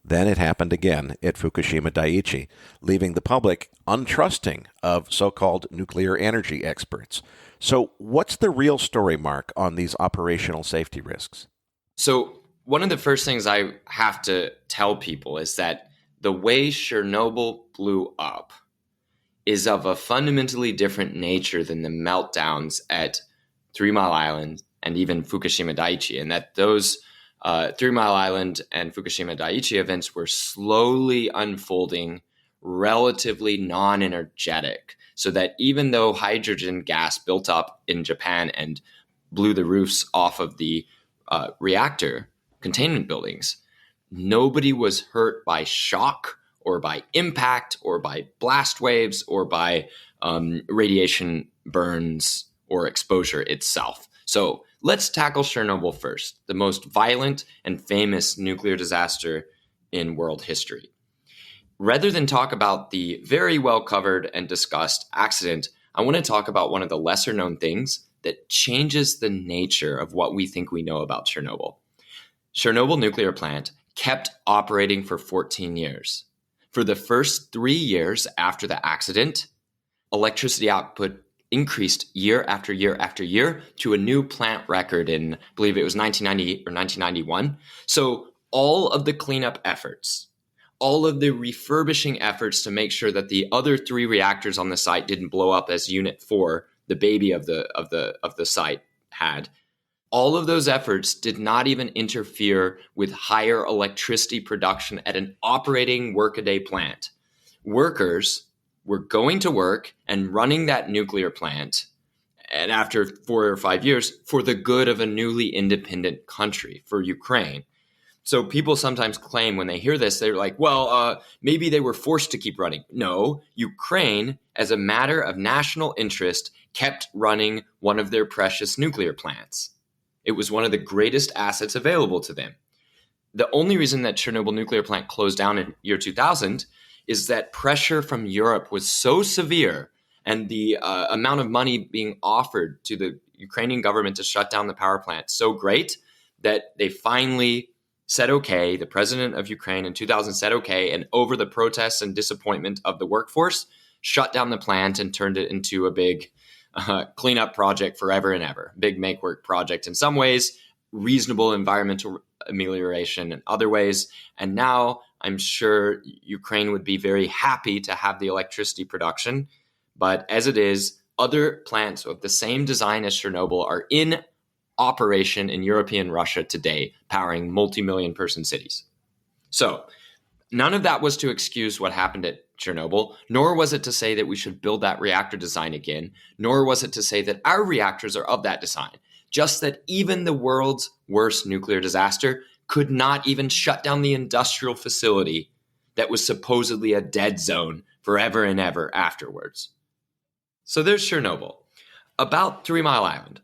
Then it happened again at Fukushima Daiichi, leaving the public untrusting of so-called nuclear energy experts. So what's the real story, Mark, on these operational safety risks? So one of the first things I have to tell people is that the way Chernobyl blew up is of a fundamentally different nature than the meltdowns at 3 Mile Island and even Fukushima Daiichi, and that those 3 Mile Island and Fukushima Daiichi events were slowly unfolding, relatively non-energetic, so that even though hydrogen gas built up in Japan and blew the roofs off of the reactor containment buildings, nobody was hurt by shock or by impact or by blast waves or by radiation burns or exposure itself. So let's tackle Chernobyl first, the most violent and famous nuclear disaster in world history. Rather than talk about the very well covered and discussed accident, I want to talk about one of the lesser known things that changes the nature of what we think we know about Chernobyl. Chernobyl nuclear plant kept operating for 14 years. For the first 3 years after the accident, electricity output increased year after year after year to a new plant record in, I believe it was 1998 or 1991. So all of the cleanup efforts, all of the refurbishing efforts to make sure that the other 3 reactors on the site didn't blow up as Unit 4, the baby of the site, had. All of those efforts did not even interfere with higher electricity production at an operating workaday plant. Workers were going to work and running that nuclear plant, and after 4 or 5 years, for the good of a newly independent country, for Ukraine. So people sometimes claim when they hear this, they're like, well, maybe they were forced to keep running. No, Ukraine, as a matter of national interest, kept running one of their precious nuclear plants. It was one of the greatest assets available to them. The only reason that Chernobyl nuclear plant closed down in year 2000 is that pressure from Europe was so severe, and the amount of money being offered to the Ukrainian government to shut down the power plant so great that they finally said okay. The president of Ukraine in 2000 said okay, and over the protests and disappointment of the workforce, shut down the plant and turned it into a big cleanup project forever and ever. Big make work project in some ways, reasonable environmental amelioration in other ways. And now I'm sure Ukraine would be very happy to have the electricity production. But as it is, other plants of the same design as Chernobyl are in operation in European Russia today, powering multi-million person cities. So none of that was to excuse what happened at Chernobyl, nor was it to say that we should build that reactor design again, nor was it to say that our reactors are of that design. Just that even the world's worst nuclear disaster could not even shut down the industrial facility that was supposedly a dead zone forever and ever afterwards. So there's Chernobyl. About 3 Mile Island.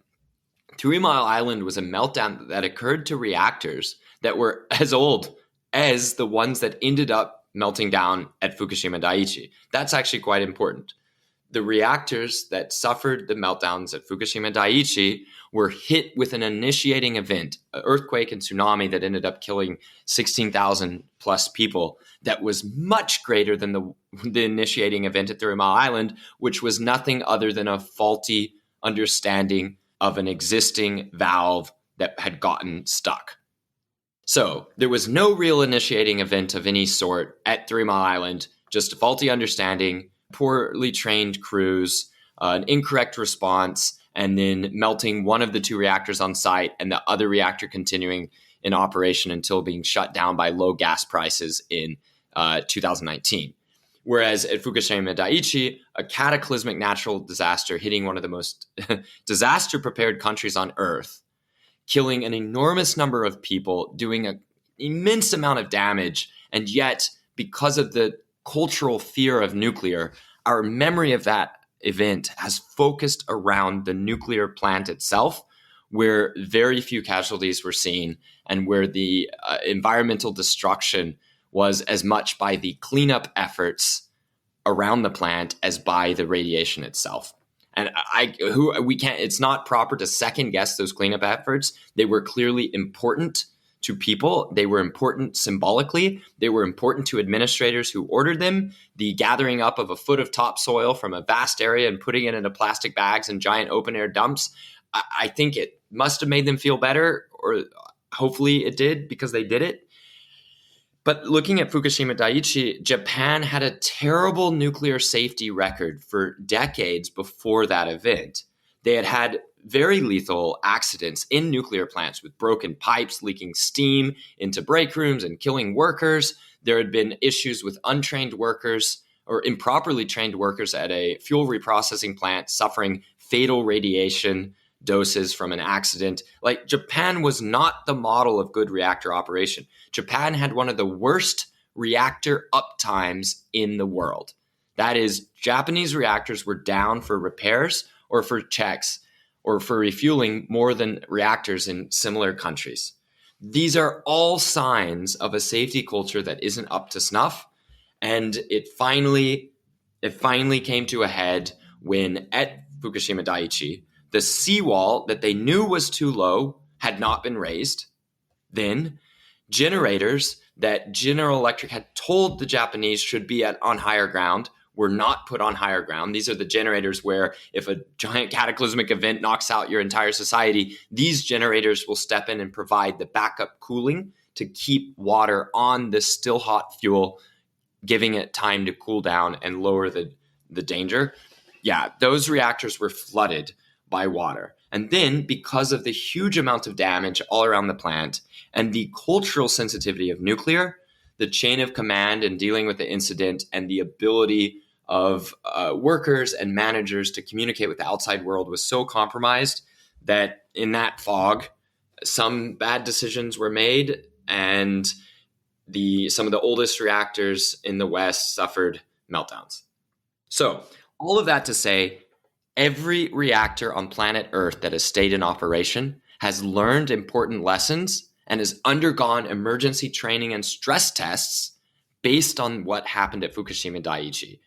3 Mile Island was a meltdown that occurred to reactors that were as old as the ones that ended up melting down at Fukushima Daiichi. That's actually quite important. The reactors that suffered the meltdowns at Fukushima Daiichi were hit with an initiating event, an earthquake and tsunami that ended up killing 16,000 plus people. That was much greater than the initiating event at 3 Mile Island, which was nothing other than a faulty understanding of an existing valve that had gotten stuck. So there was no real initiating event of any sort at 3 Mile Island, just a faulty understanding, poorly trained crews, an incorrect response, and then melting one of the two reactors on site and the other reactor continuing in operation until being shut down by low gas prices in 2019. Whereas at Fukushima Daiichi, a cataclysmic natural disaster hitting one of the most disaster-prepared countries on Earth, killing an enormous number of people, doing an immense amount of damage, and yet, because of the cultural fear of nuclear, our memory of that event has focused around the nuclear plant itself, where very few casualties were seen and where the environmental destruction was as much by the cleanup efforts around the plant as by the radiation itself. And it's not proper to second guess those cleanup efforts. They were clearly important to people. They were important symbolically. They were important to administrators who ordered them. The gathering up of a foot of topsoil from a vast area and putting it into plastic bags and giant open air dumps, I think it must have made them feel better, or hopefully it did because they did it. But looking at Fukushima Daiichi, Japan had a terrible nuclear safety record for decades before that event. They had had very lethal accidents in nuclear plants with broken pipes leaking steam into break rooms and killing workers. There had been issues with untrained workers or improperly trained workers at a fuel reprocessing plant suffering fatal radiation doses from an accident. Like, Japan was not the model of good reactor operation. Japan had one of the worst reactor uptimes in the world. That is, Japanese reactors were down for repairs or for checks or for refueling more than reactors in similar countries. These are all signs of a safety culture that isn't up to snuff. And it finally came to a head when at Fukushima Daiichi, the seawall that they knew was too low had not been raised. Then generators that General Electric had told the Japanese should be on higher ground were not put on higher ground. These are the generators where if a giant cataclysmic event knocks out your entire society, these generators will step in and provide the backup cooling to keep water on the still hot fuel, giving it time to cool down and lower the danger. Yeah, those reactors were flooded by water. And then, because of the huge amount of damage all around the plant and the cultural sensitivity of nuclear, the chain of command in dealing with the incident and the ability of workers and managers to communicate with the outside world was so compromised that in that fog, some bad decisions were made, and some of the oldest reactors in the West suffered meltdowns. So all of that to say, every reactor on planet Earth that has stayed in operation has learned important lessons and has undergone emergency training and stress tests based on what happened at Fukushima Daiichi.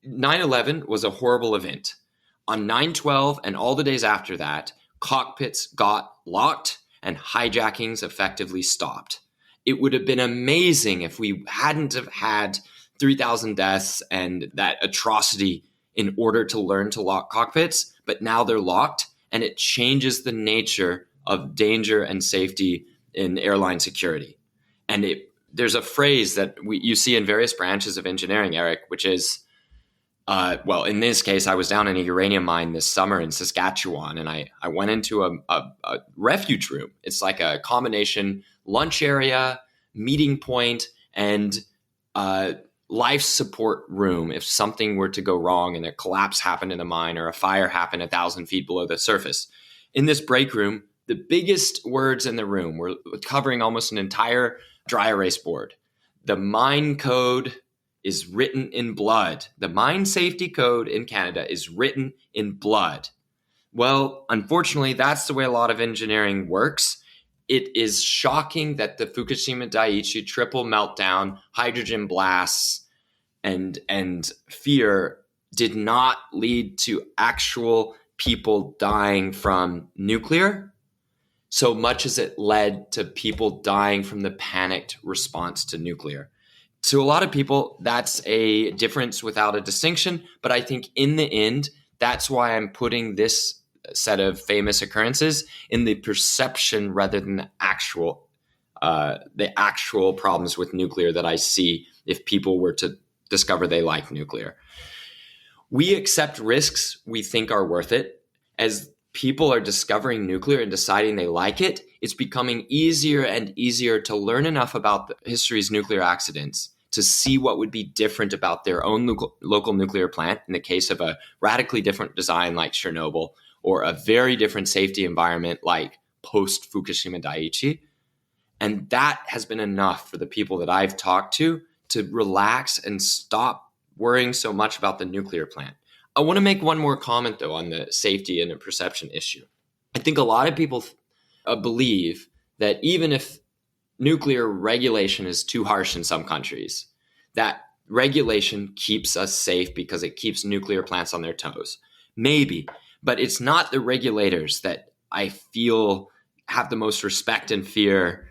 9/11 was a horrible event. On 9/12 and all the days after that, cockpits got locked and hijackings effectively stopped. It would have been amazing if we hadn't have had 3,000 deaths and that atrocity in order to learn to lock cockpits, but now they're locked, and it changes the nature of danger and safety in airline security. And there's a phrase that you see in various branches of engineering, Eric, which is, in this case, I was down in a uranium mine this summer in Saskatchewan, and I went into a refuge room. It's like a combination lunch area, meeting point, and life support room if something were to go wrong and a collapse happened in the mine or a fire happened 1,000 feet below the surface. In this break room, the biggest words in the room were covering almost an entire dry erase board. The mine code is written in blood. The mine safety code in Canada is written in blood. Well, unfortunately, that's the way a lot of engineering works. It is shocking that the Fukushima Daiichi triple meltdown, hydrogen blasts, and fear did not lead to actual people dying from nuclear, so much as it led to people dying from the panicked response to nuclear. To a lot of people, that's a difference without a distinction, but I think in the end, that's why I'm putting this set of famous occurrences in the perception rather than the actual problems with nuclear that I see if people were to discover they like nuclear. We accept risks we think are worth it. As people are discovering nuclear and deciding they like it, it's becoming easier and easier to learn enough about history's nuclear accidents to see what would be different about their own local nuclear plant in the case of a radically different design like Chernobyl, or a very different safety environment like post-Fukushima Daiichi. And that has been enough for the people that I've talked to relax and stop worrying so much about the nuclear plant. I want to make one more comment, though, on the safety and the perception issue. I think a lot of people believe that even if nuclear regulation is too harsh in some countries, that regulation keeps us safe because it keeps nuclear plants on their toes. Maybe, but it's not the regulators that I feel have the most respect and fear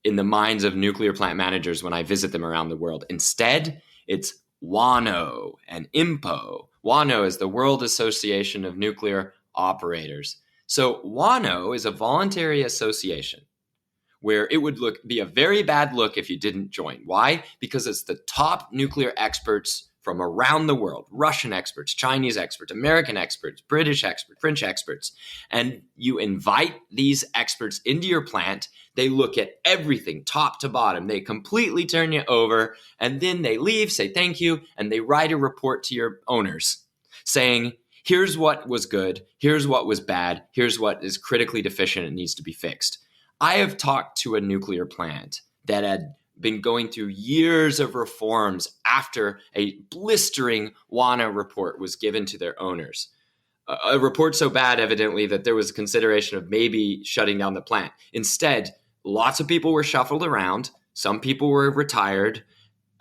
in the minds of nuclear plant managers when I visit them around the world. Instead, it's WANO and IMPO. WANO is the World Association of Nuclear Operators. So WANO is a voluntary association where it would be a very bad look if you didn't join. Why? Because it's the top nuclear experts from around the world, Russian experts, Chinese experts, American experts, British experts, French experts. And you invite these experts into your plant. They look at everything top to bottom. They completely turn you over, and then they leave, say thank you, and they write a report to your owners saying, here's what was good, here's what was bad, here's what is critically deficient and needs to be fixed. I have talked to a nuclear plant that had been going through years of reforms after a blistering WANA report was given to their owners. A report so bad, evidently, that there was consideration of maybe shutting down the plant. Instead, lots of people were shuffled around. Some people were retired.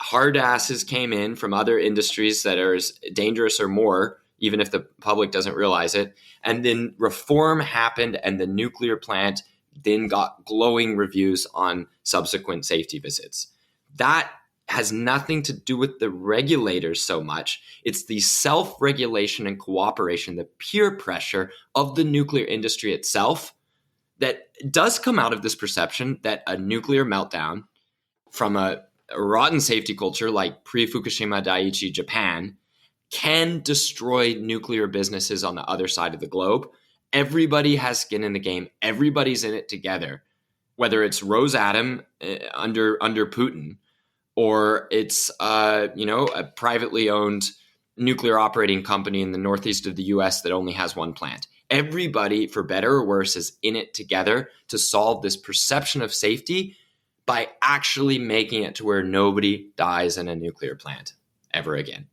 Hard asses came in from other industries that are as dangerous or more, even if the public doesn't realize it. And then reform happened, and the nuclear plant then got glowing reviews on subsequent safety visits. That has nothing to do with the regulators so much. It's the self-regulation and cooperation, the peer pressure of the nuclear industry itself that does come out of this perception that a nuclear meltdown from a rotten safety culture like pre-Fukushima Daiichi Japan can destroy nuclear businesses on the other side of the globe. Everybody has skin in the game. Everybody's in it together, whether it's Rosatom under Putin, or it's a privately owned nuclear operating company in the northeast of the U.S. that only has one plant. Everybody, for better or worse, is in it together to solve this perception of safety by actually making it to where nobody dies in a nuclear plant ever again.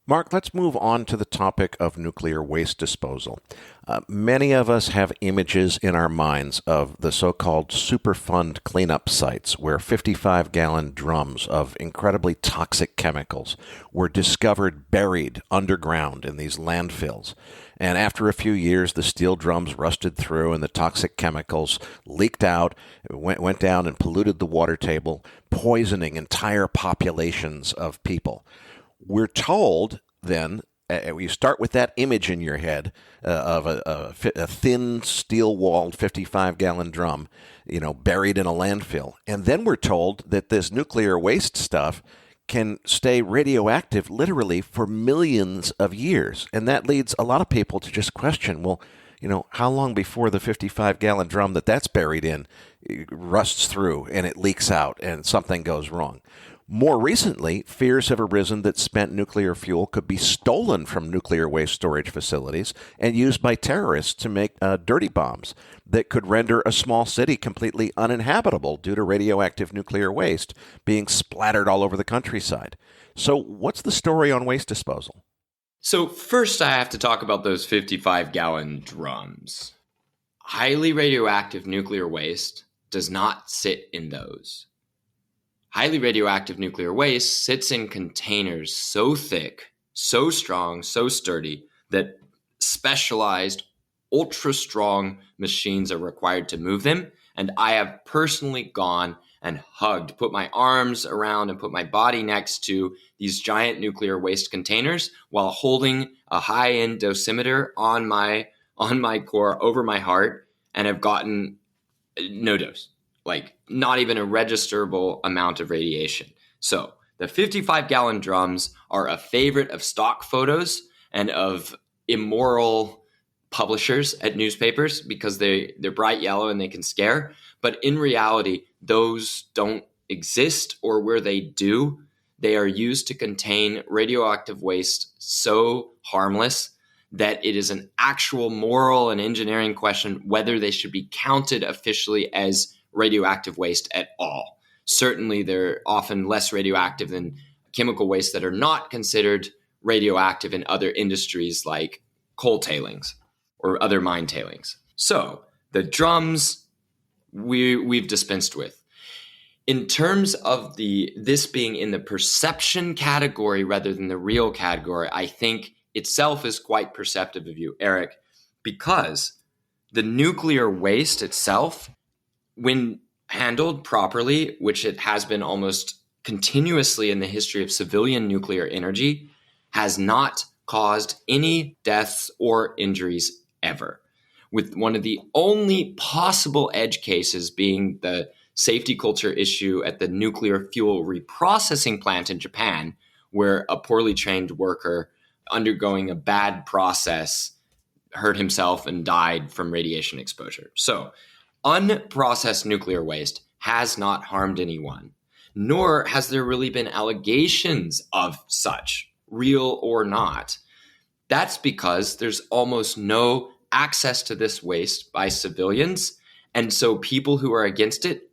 Mark, let's move on to the topic of nuclear waste disposal. Many of us have images in our minds of the so-called Superfund cleanup sites where 55-gallon drums of incredibly toxic chemicals were discovered buried underground in these landfills. And after a few years, the steel drums rusted through and the toxic chemicals leaked out, went down and polluted the water table, poisoning entire populations of people. We're told then you start with that image in your head of a thin, steel-walled 55-gallon drum, buried in a landfill. And then we're told that this nuclear waste stuff can stay radioactive literally for millions of years. And that leads a lot of people to just question, well, how long before the 55-gallon drum that's buried in rusts through and it leaks out and something goes wrong? More recently, fears have arisen that spent nuclear fuel could be stolen from nuclear waste storage facilities and used by terrorists to make dirty bombs that could render a small city completely uninhabitable due to radioactive nuclear waste being splattered all over the countryside. So what's the story on waste disposal? So first I have to talk about those 55-gallon drums. Highly radioactive nuclear waste does not sit in those. Highly radioactive nuclear waste sits in containers so thick, so strong, so sturdy that specialized, ultra-strong machines are required to move them. And I have personally gone and hugged, put my arms around and put my body next to these giant nuclear waste containers while holding a high-end dosimeter on my core over my heart, and have gotten no dose. Like not even a registerable amount of radiation. So the 55-gallon drums are a favorite of stock photos and of immoral publishers at newspapers because they're bright yellow and they can scare. But in reality, those don't exist, or where they do, they are used to contain radioactive waste so harmless that it is an actual moral and engineering question whether they should be counted officially as radioactive waste at all. Certainly, they're often less radioactive than chemical waste that are not considered radioactive in other industries like coal tailings or other mine tailings. So the drums we've dispensed with. In terms of this being in the perception category rather than the real category, I think itself is quite perceptive of you, Eric, because the nuclear waste itself, when handled properly, which it has been almost continuously in the history of civilian nuclear energy, has not caused any deaths or injuries ever. With one of the only possible edge cases being the safety culture issue at the nuclear fuel reprocessing plant in Japan, where a poorly trained worker undergoing a bad process hurt himself and died from radiation exposure. So unprocessed nuclear waste has not harmed anyone, nor has there really been allegations of such, real or not. That's because there's almost no access to this waste by civilians, and so people who are against it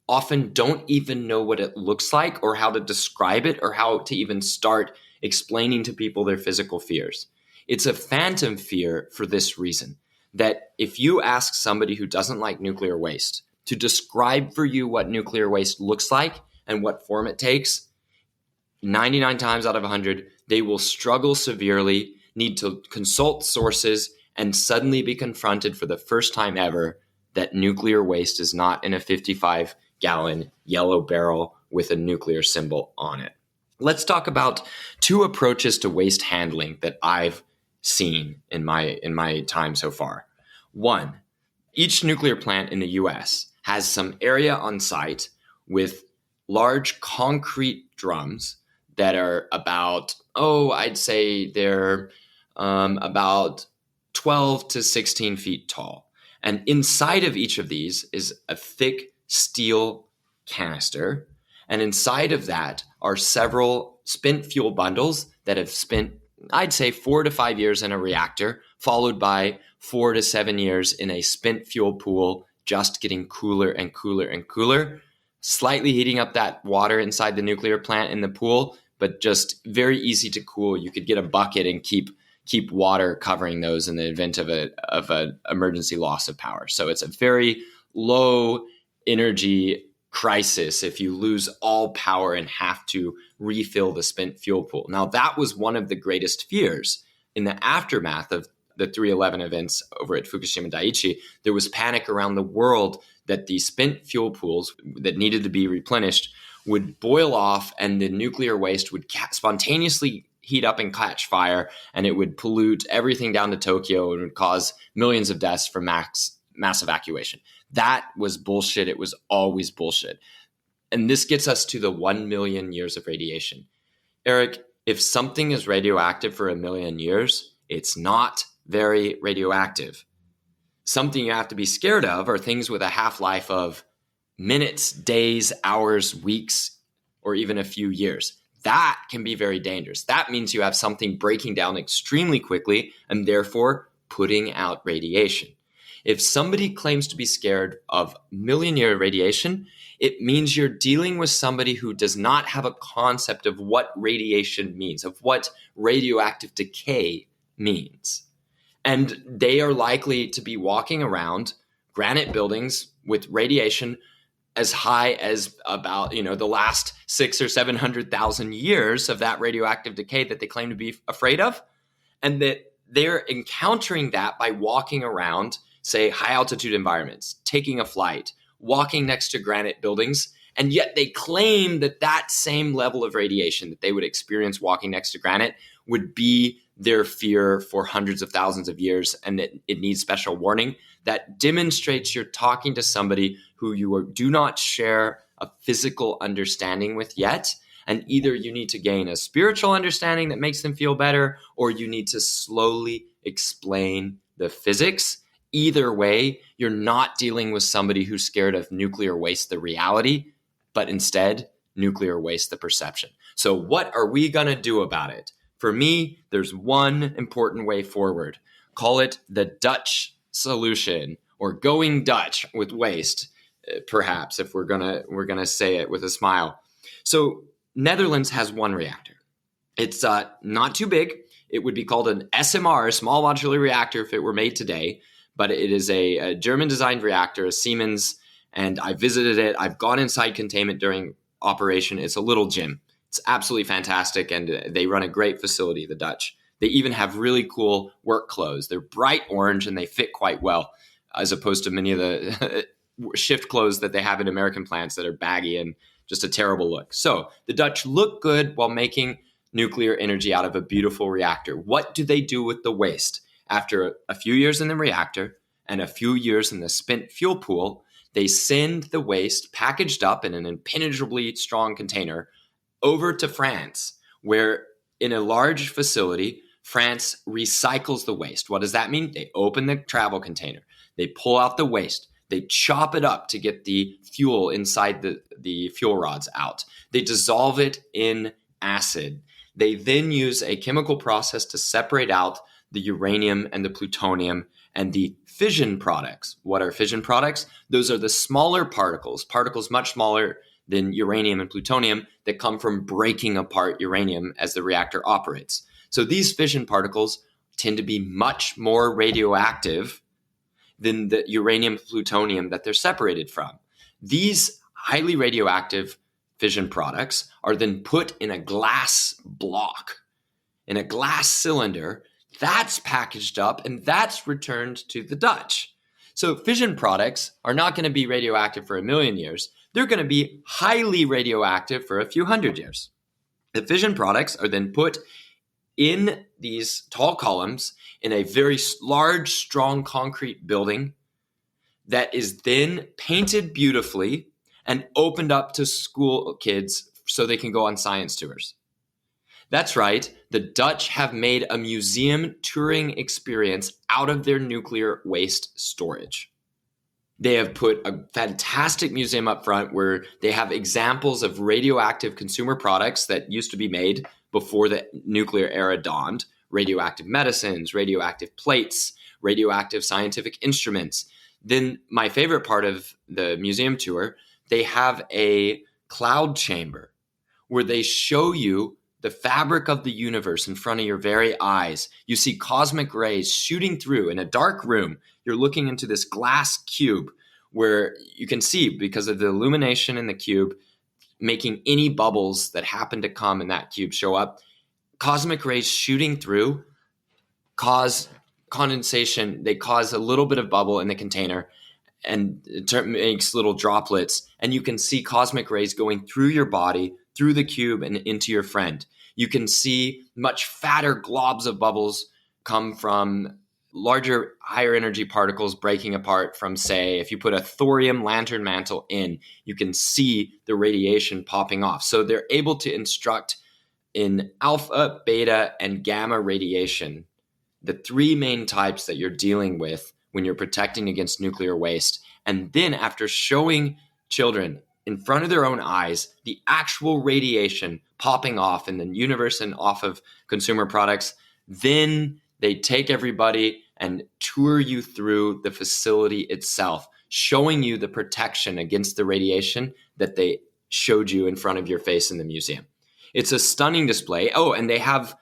often don't even know what it looks like or how to describe it or how to even start explaining to people their physical fears. It's a phantom fear for this reason, that if you ask somebody who doesn't like nuclear waste to describe for you what nuclear waste looks like and what form it takes, 99 times out of 100, they will struggle severely, need to consult sources, and suddenly be confronted for the first time ever that nuclear waste is not in a 55-gallon yellow barrel with a nuclear symbol on it. Let's talk about two approaches to waste handling that I've seen in my time so far. One, each nuclear plant in the US has some area on site with large concrete drums that are about, I'd say they're about 12 to 16 feet tall. And inside of each of these is a thick steel canister. And inside of that are several spent fuel bundles that have spent, I'd say, 4 to 5 years in a reactor, followed by 4 to 7 years in a spent fuel pool, just getting cooler and cooler and cooler, slightly heating up that water inside the nuclear plant in the pool, but just very easy to cool. You could get a bucket and keep water covering those in the event of an emergency loss of power. So it's a very low energy crisis if you lose all power and have to refill the spent fuel pool. Now, that was one of the greatest fears in the aftermath of the 3/11 events over at Fukushima Daiichi. There was panic around the world that the spent fuel pools that needed to be replenished would boil off and the nuclear waste would spontaneously heat up and catch fire, and it would pollute everything down to Tokyo and would cause millions of deaths from mass evacuation. That was bullshit. It was always bullshit. And this gets us to the 1 million years of radiation. Eric, if something is radioactive for 1 million years, it's not very radioactive. Something you have to be scared of are things with a half-life of minutes, days, hours, weeks, or even a few years. That can be very dangerous. That means you have something breaking down extremely quickly and therefore putting out radiation. If somebody claims to be scared of million-year radiation, it means you're dealing with somebody who does not have a concept of what radiation means, of what radioactive decay means. And they are likely to be walking around granite buildings with radiation as high as about, the last 600,000 or 700,000 years of that radioactive decay that they claim to be afraid of. And that they're encountering that by walking around, say, high altitude environments, taking a flight, walking next to granite buildings. And yet they claim that that same level of radiation that they would experience walking next to granite would be their fear for hundreds of thousands of years, and that it needs special warning. That demonstrates you're talking to somebody who you do not share a physical understanding with yet. And either you need to gain a spiritual understanding that makes them feel better, or you need to slowly explain the physics. Either way, you're not dealing with somebody who's scared of nuclear waste, the reality, but instead nuclear waste, the perception. So what are we going to do about it? For me, there's one important way forward. Call it the Dutch solution, or going Dutch with waste, perhaps, if we're gonna say it with a smile. So Netherlands has one reactor. It's not too big. It would be called an SMR, a small modular reactor, if it were made today. But it is a German-designed reactor, a Siemens, and I visited it. I've gone inside containment during operation. It's a little gym. It's absolutely fantastic, and they run a great facility, the Dutch. They even have really cool work clothes. They're bright orange, and they fit quite well, as opposed to many of the shift clothes that they have in American plants that are baggy and just a terrible look. So the Dutch look good while making nuclear energy out of a beautiful reactor. What do they do with the waste? After a few years in the reactor and a few years in the spent fuel pool, they send the waste packaged up in an impenetrably strong container over to France, where in a large facility, France recycles the waste. What does that mean? They open the travel container, they pull out the waste, they chop it up to get the fuel inside the fuel rods out. They dissolve it in acid. They then use a chemical process to separate out the uranium and the plutonium and the fission products. What are fission products? Those are the smaller particles much smaller than uranium and plutonium that come from breaking apart uranium as the reactor operates. So these fission particles tend to be much more radioactive than the uranium and plutonium that they're separated from. These highly radioactive fission products are then put in a glass block, in a glass cylinder. That's packaged up and that's returned to the Dutch. So fission products are not going to be radioactive for 1 million years. They're going to be highly radioactive for a few hundred years. The fission products are then put in these tall columns in a very large, strong concrete building that is then painted beautifully and opened up to school kids so they can go on science tours. That's right, the Dutch have made a museum touring experience out of their nuclear waste storage. They have put a fantastic museum up front where they have examples of radioactive consumer products that used to be made before the nuclear era dawned. Radioactive medicines, radioactive plates, radioactive scientific instruments. Then my favorite part of the museum tour, they have a cloud chamber where they show you the fabric of the universe in front of your very eyes. You see cosmic rays shooting through in a dark room. You're looking into this glass cube where you can see, because of the illumination in the cube, making any bubbles that happen to come in that cube show up. Cosmic rays shooting through cause condensation. They cause a little bit of bubble in the container, and it makes little droplets. And you can see cosmic rays going through your body, through the cube, and into your friend. You can see much fatter globs of bubbles come from larger, higher energy particles breaking apart from, say, if you put a thorium lantern mantle in, you can see the radiation popping off. So they're able to instruct in alpha, beta, and gamma radiation, the three main types that you're dealing with when you're protecting against nuclear waste. And then after showing children in front of their own eyes the actual radiation popping off in the universe and off of consumer products, then they take everybody and tour you through the facility itself, showing you the protection against the radiation that they showed you in front of your face in the museum. It's a stunning display. Oh, and they have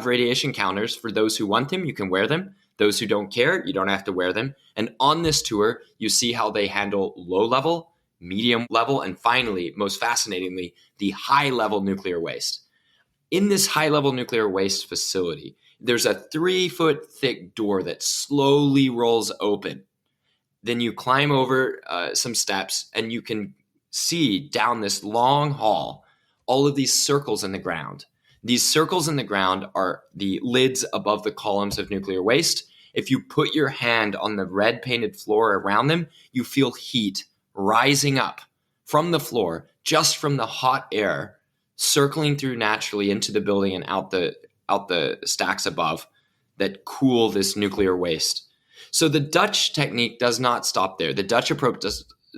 radiation counters for those who want them. You can wear them. Those who don't care, you don't have to wear them. And on this tour, you see how they handle low level, medium level, and finally, most fascinatingly, the high level nuclear waste. In this high level nuclear waste facility, there's a 3-foot thick door that slowly rolls open. Then you climb over some steps and you can see down this long hall all of these circles in the ground. These circles in the ground are the lids above the columns of nuclear waste. If you put your hand on the red painted floor around them, you feel heat rising up from the floor, just from the hot air circling through naturally into the building and out the stacks above that cool this nuclear waste. So the Dutch technique does not stop there. The Dutch approach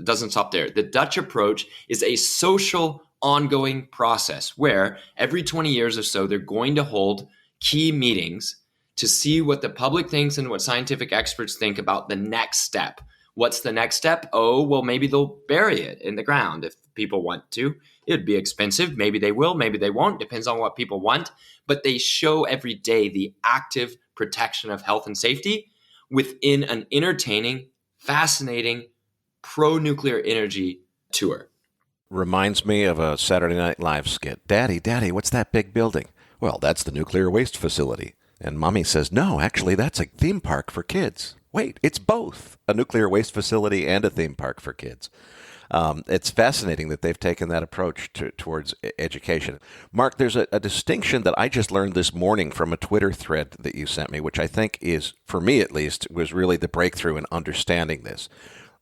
doesn't stop there. The Dutch approach is a social ongoing process where every 20 years or so, they're going to hold key meetings to see what the public thinks and what scientific experts think about the next step. What's the next step? Oh, well, maybe they'll bury it in the ground if people want to. It'd be expensive. Maybe they will, maybe they won't. Depends on what people want. But they show every day the active protection of health and safety within an entertaining, fascinating, pro-nuclear energy tour. Reminds me of a Saturday Night Live skit. Daddy, what's that big building? Well, that's the nuclear waste facility. And Mommy says, no, actually, that's a theme park for kids. Wait, it's both a nuclear waste facility and a theme park for kids. It's fascinating that they've taken that approach towards education. Mark, there's a distinction that I just learned this morning from a Twitter thread that you sent me, which I think is, for me at least, was really the breakthrough in understanding this.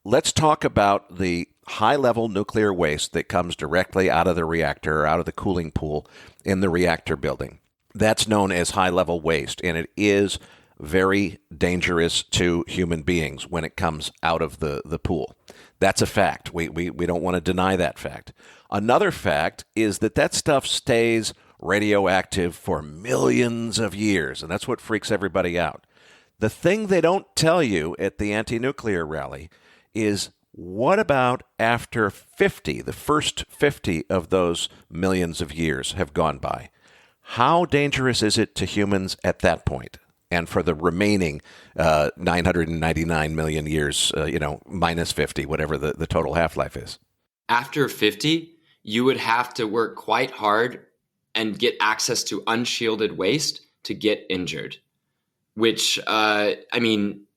Let's talk about the high-level nuclear waste that comes directly out of the reactor or out of the cooling pool in the reactor building. That's known as high-level waste, and it is very dangerous to human beings when it comes out of the pool. That's a fact. We don't want to deny that fact. Another fact is that stuff stays radioactive for millions of years, and that's what freaks everybody out. The thing they don't tell you at the anti-nuclear rally is, what about after 50, the first 50 of those millions of years have gone by? How dangerous is it to humans at that point? And for the remaining 999 million years, minus 50, whatever the total half-life is. After 50, you would have to work quite hard and get access to unshielded waste to get injured, which,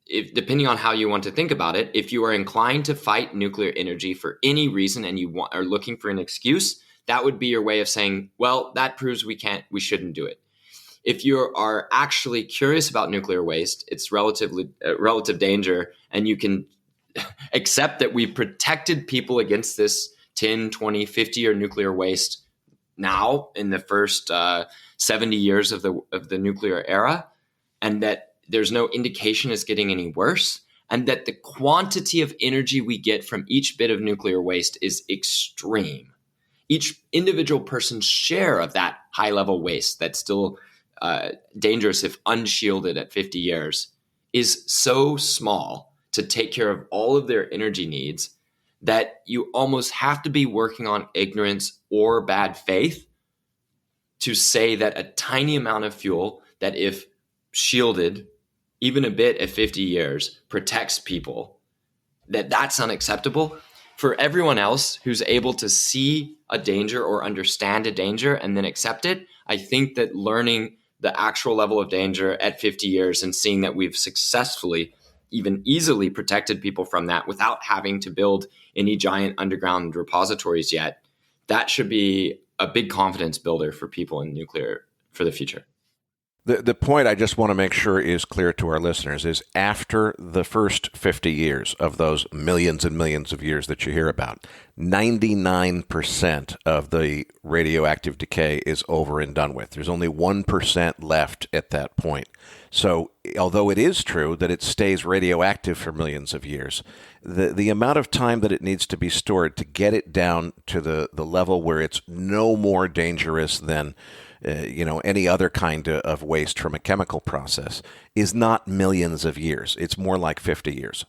if depending on how you want to think about it, if you are inclined to fight nuclear energy for any reason and you are looking for an excuse, that would be your way of saying, well, that proves we shouldn't do it. If you are actually curious about nuclear waste, it's relative danger, and you can accept that we've protected people against this 10, 20, 50-year nuclear waste now in the first 70 years of the nuclear era, and that there's no indication it's getting any worse, and that the quantity of energy we get from each bit of nuclear waste is extreme. Each individual person's share of that high-level waste that's still dangerous if unshielded at 50 years is so small to take care of all of their energy needs that you almost have to be working on ignorance or bad faith to say that a tiny amount of fuel that, if shielded even a bit at 50 years, protects people, that's unacceptable. For everyone else who's able to see a danger or understand a danger and then accept it, I think that learning the actual level of danger at 50 years and seeing that we've successfully, even easily protected people from that without having to build any giant underground repositories yet, that should be a big confidence builder for people in nuclear for the future. The point I just want to make sure is clear to our listeners is after the first 50 years of those millions and millions of years that you hear about, 99% of the radioactive decay is over and done with. There's only 1% left at that point. So although it is true that it stays radioactive for millions of years, the amount of time that it needs to be stored to get it down to the level where it's no more dangerous than any other kind of waste from a chemical process is not millions of years. It's more like 50 years.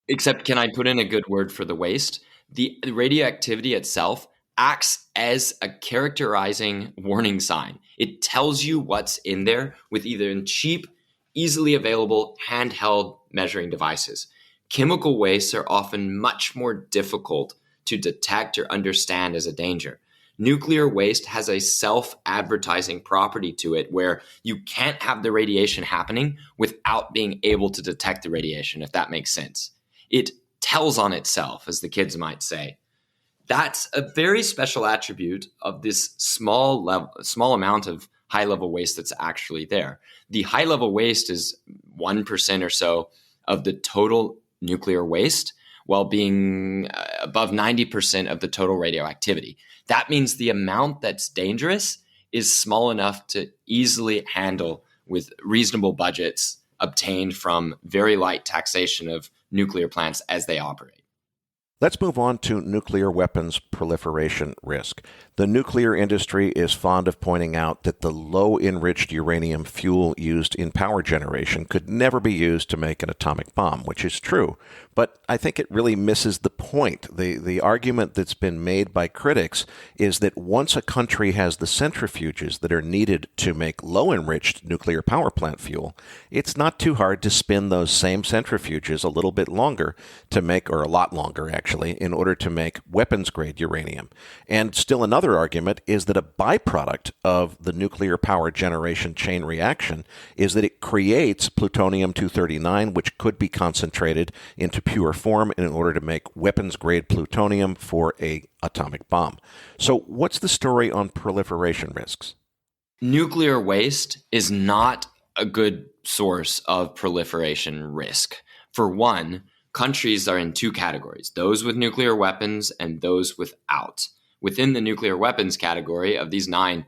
Except, can I put in a good word for the waste? The radioactivity itself acts as a characterizing warning sign. It tells you what's in there with either cheap, easily available handheld measuring devices. Chemical wastes are often much more difficult to detect or understand as a danger. Nuclear waste has a self-advertising property to it where you can't have the radiation happening without being able to detect the radiation, if that makes sense. It tells on itself, as the kids might say. That's a very special attribute of this small amount of high-level waste that's actually there. The high-level waste is 1% or so of the total nuclear waste, while being above 90% of the total radioactivity. That means the amount that's dangerous is small enough to easily handle with reasonable budgets obtained from very light taxation of nuclear plants as they operate. Let's move on to nuclear weapons proliferation risk. The nuclear industry is fond of pointing out that the low-enriched uranium fuel used in power generation could never be used to make an atomic bomb, which is true. But I think it really misses the point. The argument that's been made by critics is that once a country has the centrifuges that are needed to make low-enriched nuclear power plant fuel, it's not too hard to spin those same centrifuges a little bit longer to make, or a lot longer actually, in order to make weapons-grade uranium. And still another argument is that a byproduct of the nuclear power generation chain reaction is that it creates plutonium-239, which could be concentrated into pure form in order to make weapons-grade plutonium for an atomic bomb. So what's the story on proliferation risks? Nuclear waste is not a good source of proliferation risk. For one, countries are in two categories, those with nuclear weapons and those without. Within the nuclear weapons category of these 9,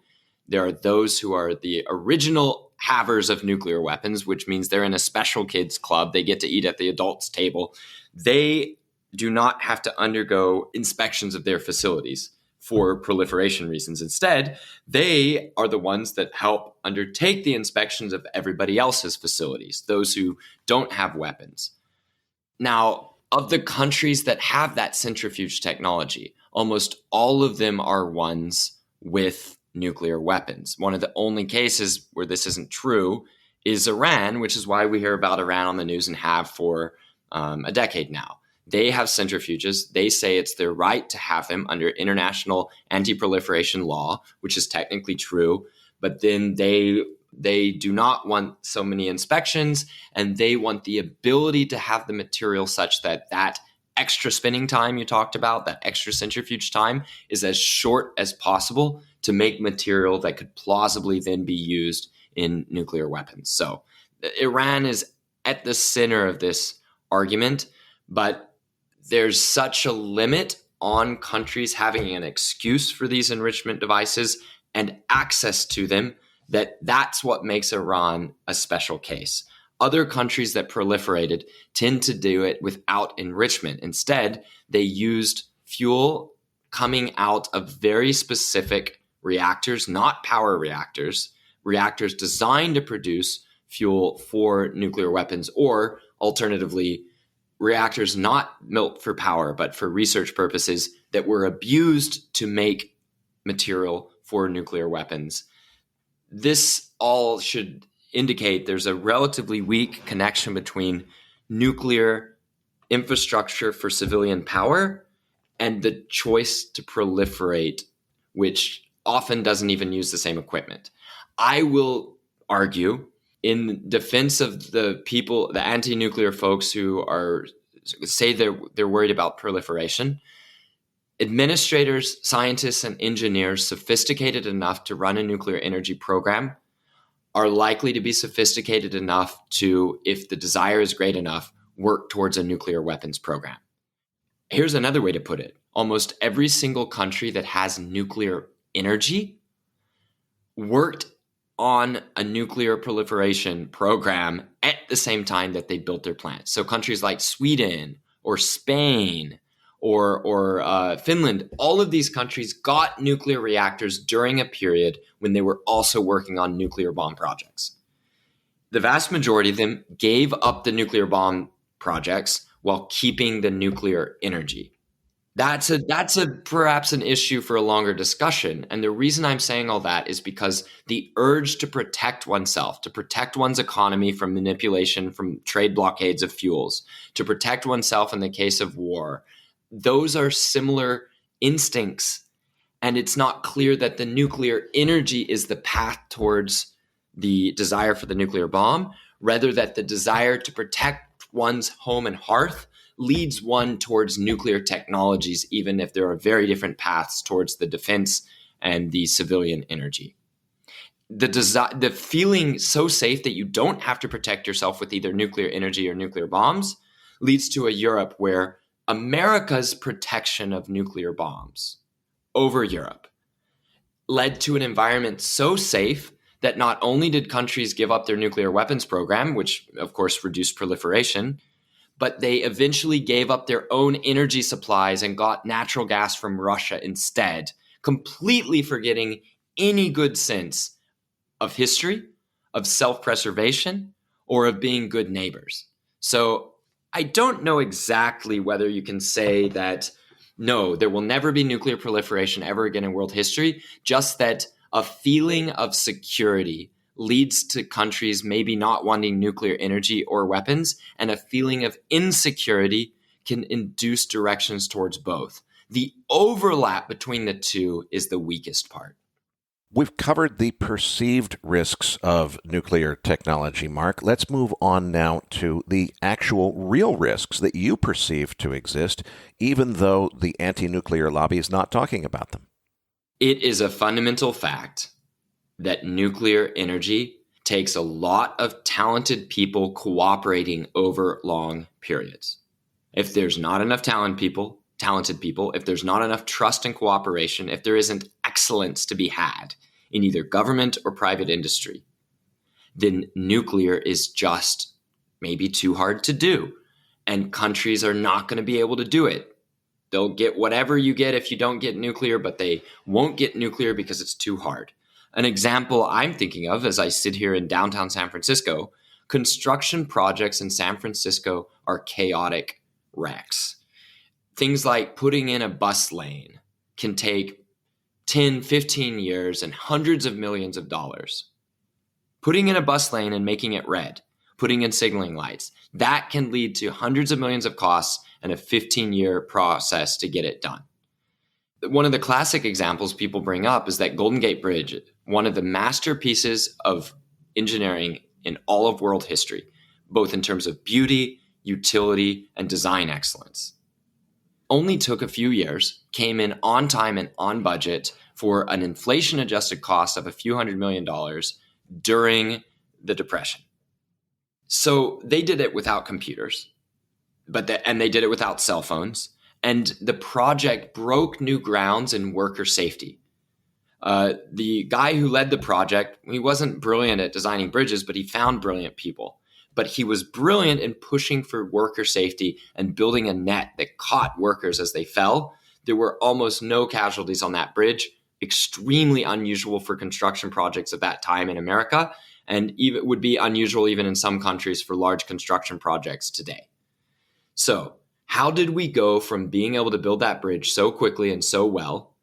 there are those who are the original havers of nuclear weapons, which means they're in a special kids club. They get to eat at the adults' table. They do not have to undergo inspections of their facilities for proliferation reasons. Instead, they are the ones that help undertake the inspections of everybody else's facilities, those who don't have weapons. Now, of the countries that have that centrifuge technology, almost all of them are ones with nuclear weapons. One of the only cases where this isn't true is Iran, which is why we hear about Iran on the news and have for a decade now. They have centrifuges. They say it's their right to have them under international anti-proliferation law, which is technically true. But then they do not want so many inspections, and they want the ability to have the material such that that extra spinning time you talked about, that extra centrifuge time, is as short as possible to make material that could plausibly then be used in nuclear weapons. So Iran is at the center of this argument, but there's such a limit on countries having an excuse for these enrichment devices and access to them that's what makes Iran a special case. Other countries that proliferated tend to do it without enrichment. Instead, they used fuel coming out of very specific reactors, not power reactors, reactors designed to produce fuel for nuclear weapons, or alternatively, reactors not built for power, but for research purposes that were abused to make material for nuclear weapons. This all should indicate there's a relatively weak connection between nuclear infrastructure for civilian power and the choice to proliferate, which often doesn't even use the same equipment. I will argue in defense of the people, the anti-nuclear folks who say they're worried about proliferation. Administrators, scientists, and engineers sophisticated enough to run a nuclear energy program are likely to be sophisticated enough to, if the desire is great enough, work towards a nuclear weapons program. Here's another way to put it. Almost every single country that has nuclear energy worked on a nuclear proliferation program at the same time that they built their plants. So countries like Sweden or Spain or Finland, all of these countries got nuclear reactors during a period when they were also working on nuclear bomb projects. The vast majority of them gave up the nuclear bomb projects while keeping the nuclear energy. That's perhaps an issue for a longer discussion. And the reason I'm saying all that is because the urge to protect oneself, to protect one's economy from manipulation, from trade blockades of fuels, to protect oneself in the case of war, those are similar instincts. And it's not clear that the nuclear energy is the path towards the desire for the nuclear bomb, rather that the desire to protect one's home and hearth leads one towards nuclear technologies, even if there are very different paths towards the defense and the civilian energy. The feeling so safe that you don't have to protect yourself with either nuclear energy or nuclear bombs leads to a Europe where America's protection of nuclear bombs over Europe led to an environment so safe that not only did countries give up their nuclear weapons program, which of course reduced proliferation, but they eventually gave up their own energy supplies and got natural gas from Russia instead, completely forgetting any good sense of history, of self-preservation, or of being good neighbors. So I don't know exactly whether you can say that, no, there will never be nuclear proliferation ever again in world history, just that a feeling of security leads to countries maybe not wanting nuclear energy or weapons, and a feeling of insecurity can induce directions towards both. The overlap between the two is the weakest part. We've covered the perceived risks of nuclear technology, Mark. Let's move on now to the actual real risks that you perceive to exist, even though the anti-nuclear lobby is not talking about them. It is a fundamental fact that nuclear energy takes a lot of talented people cooperating over long periods. If there's not enough talented people, if there's not enough trust and cooperation, if there isn't excellence to be had in either government or private industry, then nuclear is just maybe too hard to do. And countries are not going to be able to do it. They'll get whatever you get if you don't get nuclear, but they won't get nuclear because it's too hard. An example I'm thinking of as I sit here in downtown San Francisco, construction projects in San Francisco are chaotic wrecks. Things like putting in a bus lane can take 10, 15 years and hundreds of millions of dollars. Putting in a bus lane and making it red, putting in signaling lights, that can lead to hundreds of millions of costs and a 15-year process to get it done. One of the classic examples people bring up is that Golden Gate Bridge, one of the masterpieces of engineering in all of world history, both in terms of beauty, utility, and design excellence. Only took a few years, came in on time and on budget for an inflation-adjusted cost of a few $100 million during the Depression. So they did it without computers, and they did it without cell phones. And the project broke new grounds in worker safety. The guy who led the project, he wasn't brilliant at designing bridges, but he found brilliant people. But he was brilliant in pushing for worker safety and building a net that caught workers as they fell. There were almost no casualties on that bridge, extremely unusual for construction projects at that time in America, and even would be unusual even in some countries for large construction projects today. So, how did we go from being able to build that bridge so quickly and so well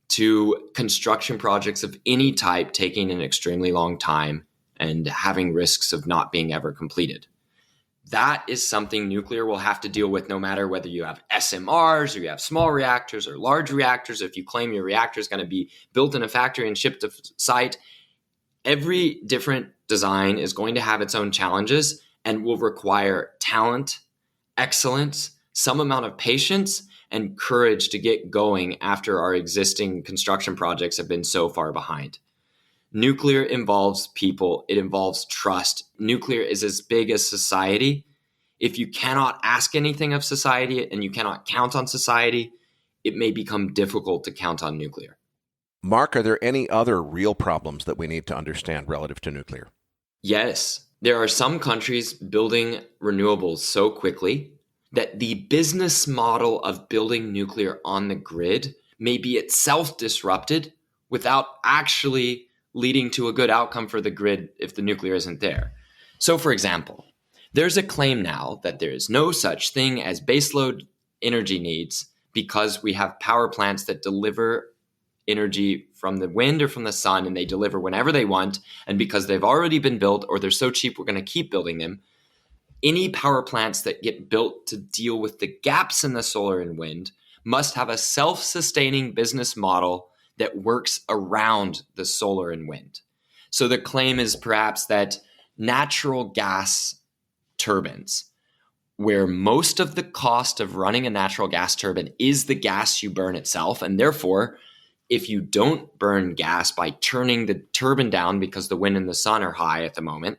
to construction projects of any type taking an extremely long time and having risks of not being ever completed? That is something nuclear will have to deal with no matter whether you have SMRs or you have small reactors or large reactors. If you claim your reactor is going to be built in a factory and shipped to site, every different design is going to have its own challenges and will require talent, excellence, some amount of patience, and courage to get going after our existing construction projects have been so far behind. Nuclear involves people. It involves trust. Nuclear is as big as society. If you cannot ask anything of society and you cannot count on society, it may become difficult to count on nuclear. Mark, are there any other real problems that we need to understand relative to nuclear? Yes. There are some countries building renewables so quickly that the business model of building nuclear on the grid may be itself disrupted without actually leading to a good outcome for the grid if the nuclear isn't there. So, for example, there's a claim now that there is no such thing as baseload energy needs because we have power plants that deliver energy from the wind or from the sun, and they deliver whenever they want. And because they've already been built or they're so cheap, we're going to keep building them. Any power plants that get built to deal with the gaps in the solar and wind must have a self-sustaining business model that works around the solar and wind. So the claim is perhaps that natural gas turbines, where most of the cost of running a natural gas turbine is the gas you burn itself, and therefore, if you don't burn gas by turning the turbine down because the wind and the sun are high at the moment,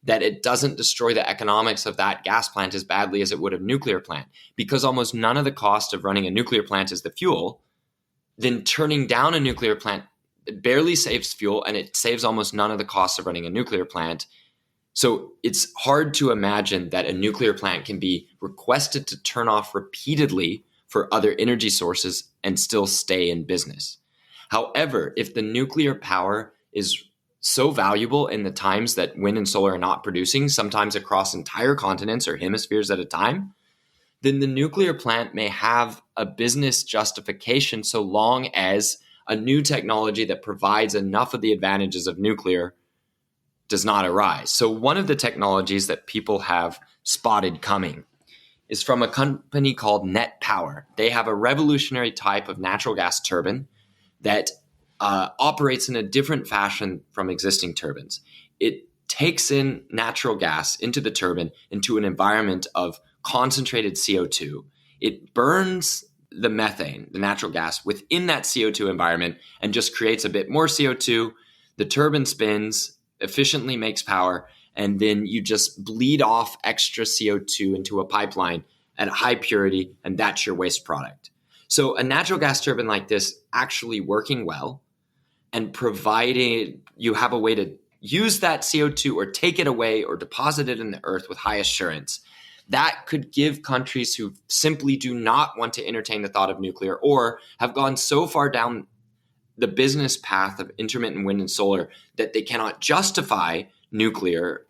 that it doesn't destroy the economics of that gas plant as badly as it would a nuclear plant. Because almost none of the cost of running a nuclear plant is the fuel, then turning down a nuclear plant barely saves fuel, and it saves almost none of the cost of running a nuclear plant. So it's hard to imagine that a nuclear plant can be requested to turn off repeatedly for other energy sources and still stay in business. However, if the nuclear power is so valuable in the times that wind and solar are not producing, sometimes across entire continents or hemispheres at a time, then the nuclear plant may have a business justification so long as a new technology that provides enough of the advantages of nuclear does not arise. So one of the technologies that people have spotted coming is from a company called Net Power. They have a revolutionary type of natural gas turbine that operates in a different fashion from existing turbines. It takes in natural gas into the turbine into an environment of concentrated CO2. It burns the methane, the natural gas, within that CO2 environment and just creates a bit more CO2. The turbine spins, efficiently makes power, and then you just bleed off extra CO2 into a pipeline at high purity, and that's your waste product. So a natural gas turbine like this actually working well and providing you have a way to use that CO2 or take it away or deposit it in the earth with high assurance, that could give countries who simply do not want to entertain the thought of nuclear or have gone so far down the business path of intermittent wind and solar that they cannot justify nuclear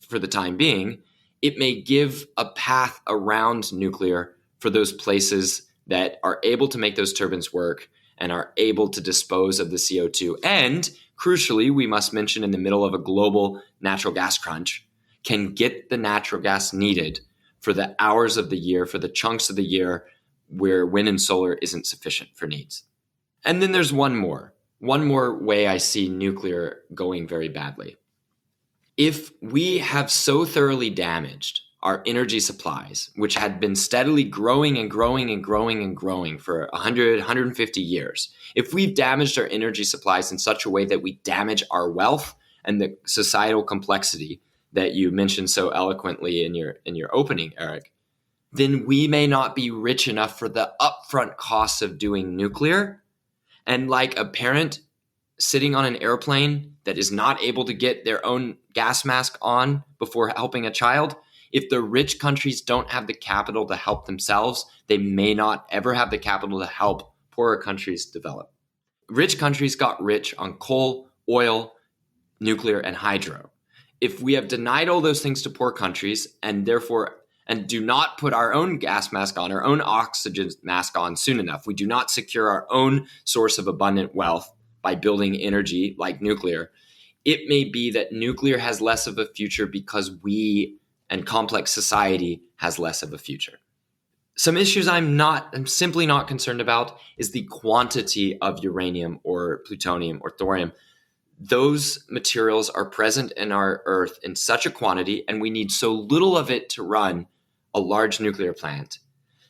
for the time being, it may give a path around nuclear for those places that are able to make those turbines work and are able to dispose of the CO2. And crucially, we must mention in the middle of a global natural gas crunch, can get the natural gas needed for the hours of the year, for the chunks of the year where wind and solar isn't sufficient for needs. And then there's one more way I see nuclear going very badly. If we have so thoroughly damaged our energy supplies, which had been steadily growing and growing and growing and growing for 100, 150 years, if we've damaged our energy supplies in such a way that we damage our wealth and the societal complexity that you mentioned so eloquently in your opening, Eric, then we may not be rich enough for the upfront costs of doing nuclear. And like a parent sitting on an airplane that is not able to get their own gas mask on before helping a child, if the rich countries don't have the capital to help themselves, they may not ever have the capital to help poorer countries develop. Rich countries got rich on coal, oil, nuclear, and hydro. If we have denied all those things to poor countries and do not put our own gas mask on, our own oxygen mask on soon enough, we do not secure our own source of abundant wealth by building energy like nuclear, it may be that nuclear has less of a future because we and complex society has less of a future. Some issues I'm simply not concerned about is the quantity of uranium or plutonium or thorium. Those materials are present in our Earth in such a quantity, and we need so little of it to run a large nuclear plant,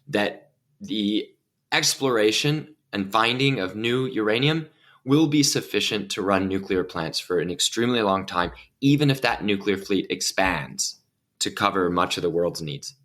that the exploration and finding of new uranium will be sufficient to run nuclear plants for an extremely long time, even if that nuclear fleet expands to cover much of the world's needs.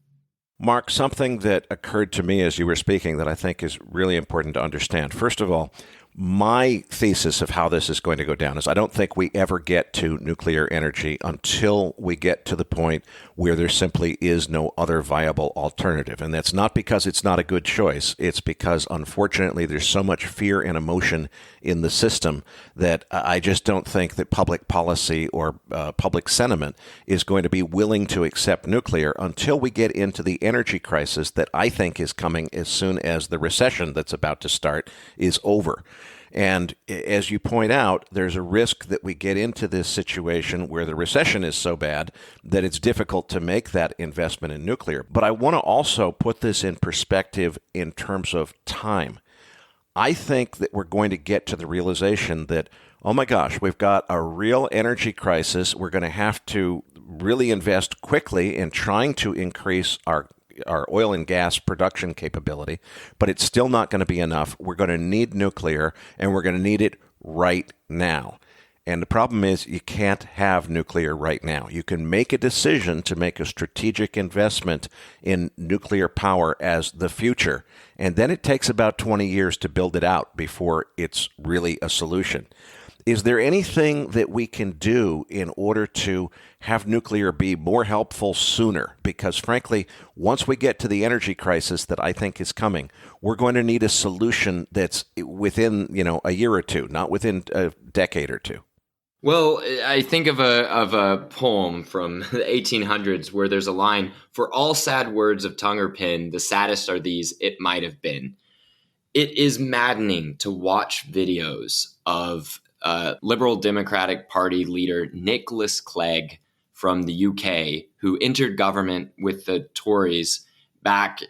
Mark, something that occurred to me as you were speaking that I think is really important to understand. First of all, my thesis of how this is going to go down is I don't think we ever get to nuclear energy until we get to the point where there simply is no other viable alternative. And that's not because it's not a good choice. It's because, unfortunately, there's so much fear and emotion in the system that I just don't think that public policy or public sentiment is going to be willing to accept nuclear until we get into the energy crisis that I think is coming as soon as the recession that's about to start is over. And as you point out, there's a risk that we get into this situation where the recession is so bad that it's difficult to make that investment in nuclear. But I want to also put this in perspective in terms of time. I think that we're going to get to the realization that, oh my gosh, we've got a real energy crisis. We're going to have to really invest quickly in trying to increase our oil and gas production capability, but it's still not going to be enough. We're going to need nuclear, and we're going to need it right now. And the problem is you can't have nuclear right now. You can make a decision to make a strategic investment in nuclear power as the future, and then it takes about 20 years to build it out before it's really a solution. Is there anything that we can do in order to have nuclear be more helpful sooner? Because frankly, once we get to the energy crisis that I think is coming, we're going to need a solution that's within, a year or two, not within a decade or two. Well, I think of a poem from the 1800s where there's a line, "For all sad words of tongue or pen, the saddest are these, it might have been." It is maddening to watch videos of Liberal Democratic Party leader Nicholas Clegg from the UK, who entered government with the Tories back,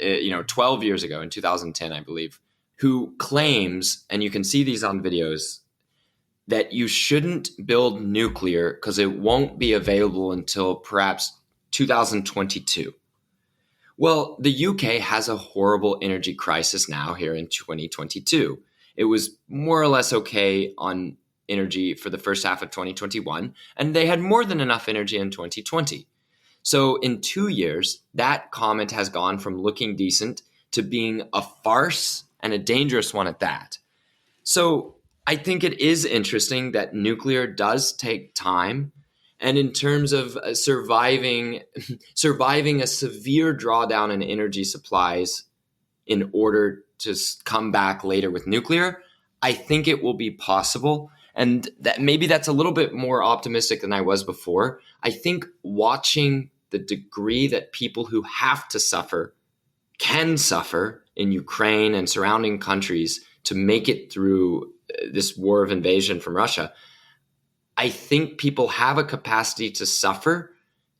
12 years ago in 2010, I believe, who claims, and you can see these on videos, that you shouldn't build nuclear because it won't be available until perhaps 2022. Well, the UK has a horrible energy crisis now here in 2022. It was more or less okay on energy for the first half of 2021, and they had more than enough energy in 2020. So in 2 years, that comment has gone from looking decent to being a farce and a dangerous one at that. So I think it is interesting that nuclear does take time. And in terms of surviving a severe drawdown in energy supplies in order to come back later with nuclear, I think it will be possible. And that maybe that's a little bit more optimistic than I was before. I think watching the degree that people who have to suffer can suffer in Ukraine and surrounding countries to make it through this war of invasion from Russia, I think people have a capacity to suffer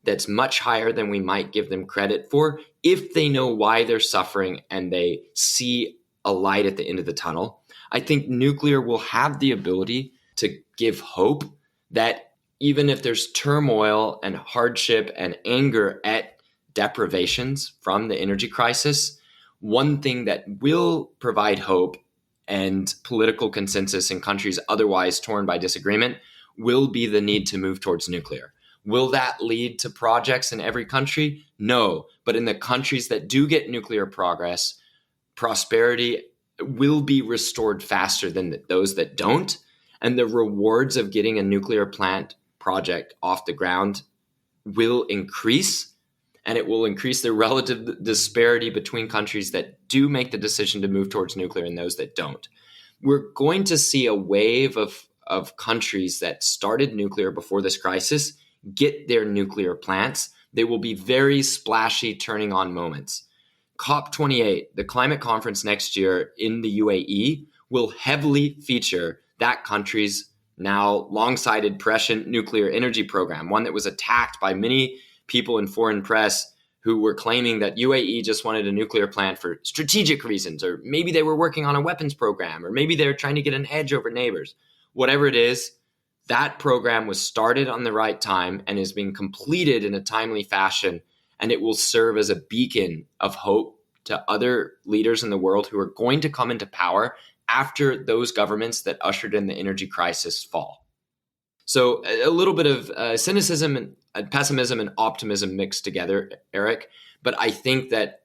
that's much higher than we might give them credit for if they know why they're suffering and they see a light at the end of the tunnel. I think nuclear will have the ability to give hope that even if there's turmoil and hardship and anger at deprivations from the energy crisis, one thing that will provide hope and political consensus in countries otherwise torn by disagreement will be the need to move towards nuclear. Will that lead to projects in every country? No. But in the countries that do get nuclear progress, prosperity will be restored faster than those that don't. And the rewards of getting a nuclear plant project off the ground will increase. And it will increase the relative disparity between countries that do make the decision to move towards nuclear and those that don't. We're going to see a wave of countries that started nuclear before this crisis get their nuclear plants. They will be very splashy turning on moments. COP28, the climate conference next year in the UAE, will heavily feature that country's now long-sighted prescient nuclear energy program, one that was attacked by many people in foreign press who were claiming that UAE just wanted a nuclear plant for strategic reasons, or maybe they were working on a weapons program, or maybe they're trying to get an edge over neighbors. Whatever it is, that program was started on the right time and is being completed in a timely fashion, and it will serve as a beacon of hope to other leaders in the world who are going to come into power after those governments that ushered in the energy crisis fall. So a little bit of cynicism and pessimism and optimism mixed together, Eric. But I think that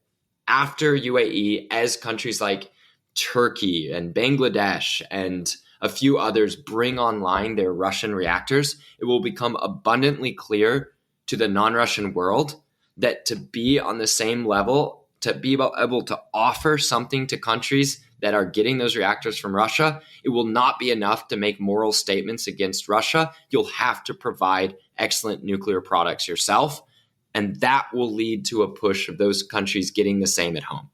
after UAE, as countries like Turkey and Bangladesh and a few others bring online their Russian reactors, it will become abundantly clear to the non-Russian world that to be on the same level, to be able to offer something to countries that are getting those reactors from Russia, it will not be enough to make moral statements against Russia. You'll have to provide excellent nuclear products yourself, and that will lead to a push of those countries getting the same at home.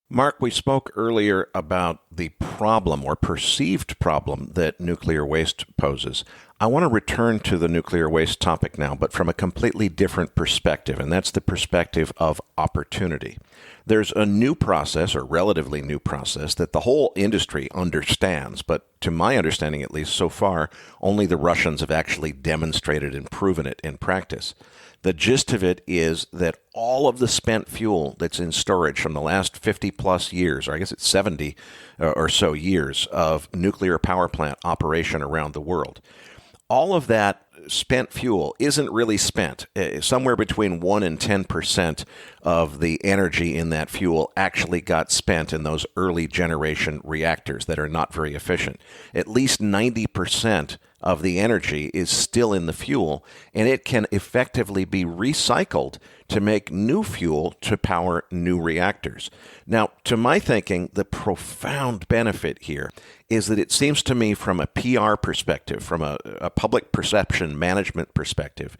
Mark, we spoke earlier about the problem or perceived problem that nuclear waste poses. I want to return to the nuclear waste topic now, but from a completely different perspective, and that's the perspective of opportunity. There's a new process, or relatively new process, that the whole industry understands, but to my understanding at least so far, only the Russians have actually demonstrated and proven it in practice. The gist of it is that all of the spent fuel that's in storage from the last 50 plus years, or I guess it's 70 or so years of nuclear power plant operation around the world, all of that spent fuel isn't really spent. Somewhere between 1 and 10% of the energy in that fuel actually got spent in those early generation reactors that are not very efficient. At least 90% of the energy is still in the fuel, and it can effectively be recycled to make new fuel to power new reactors. Now, to my thinking, the profound benefit here is that it seems to me from a PR perspective, from a public perception management perspective,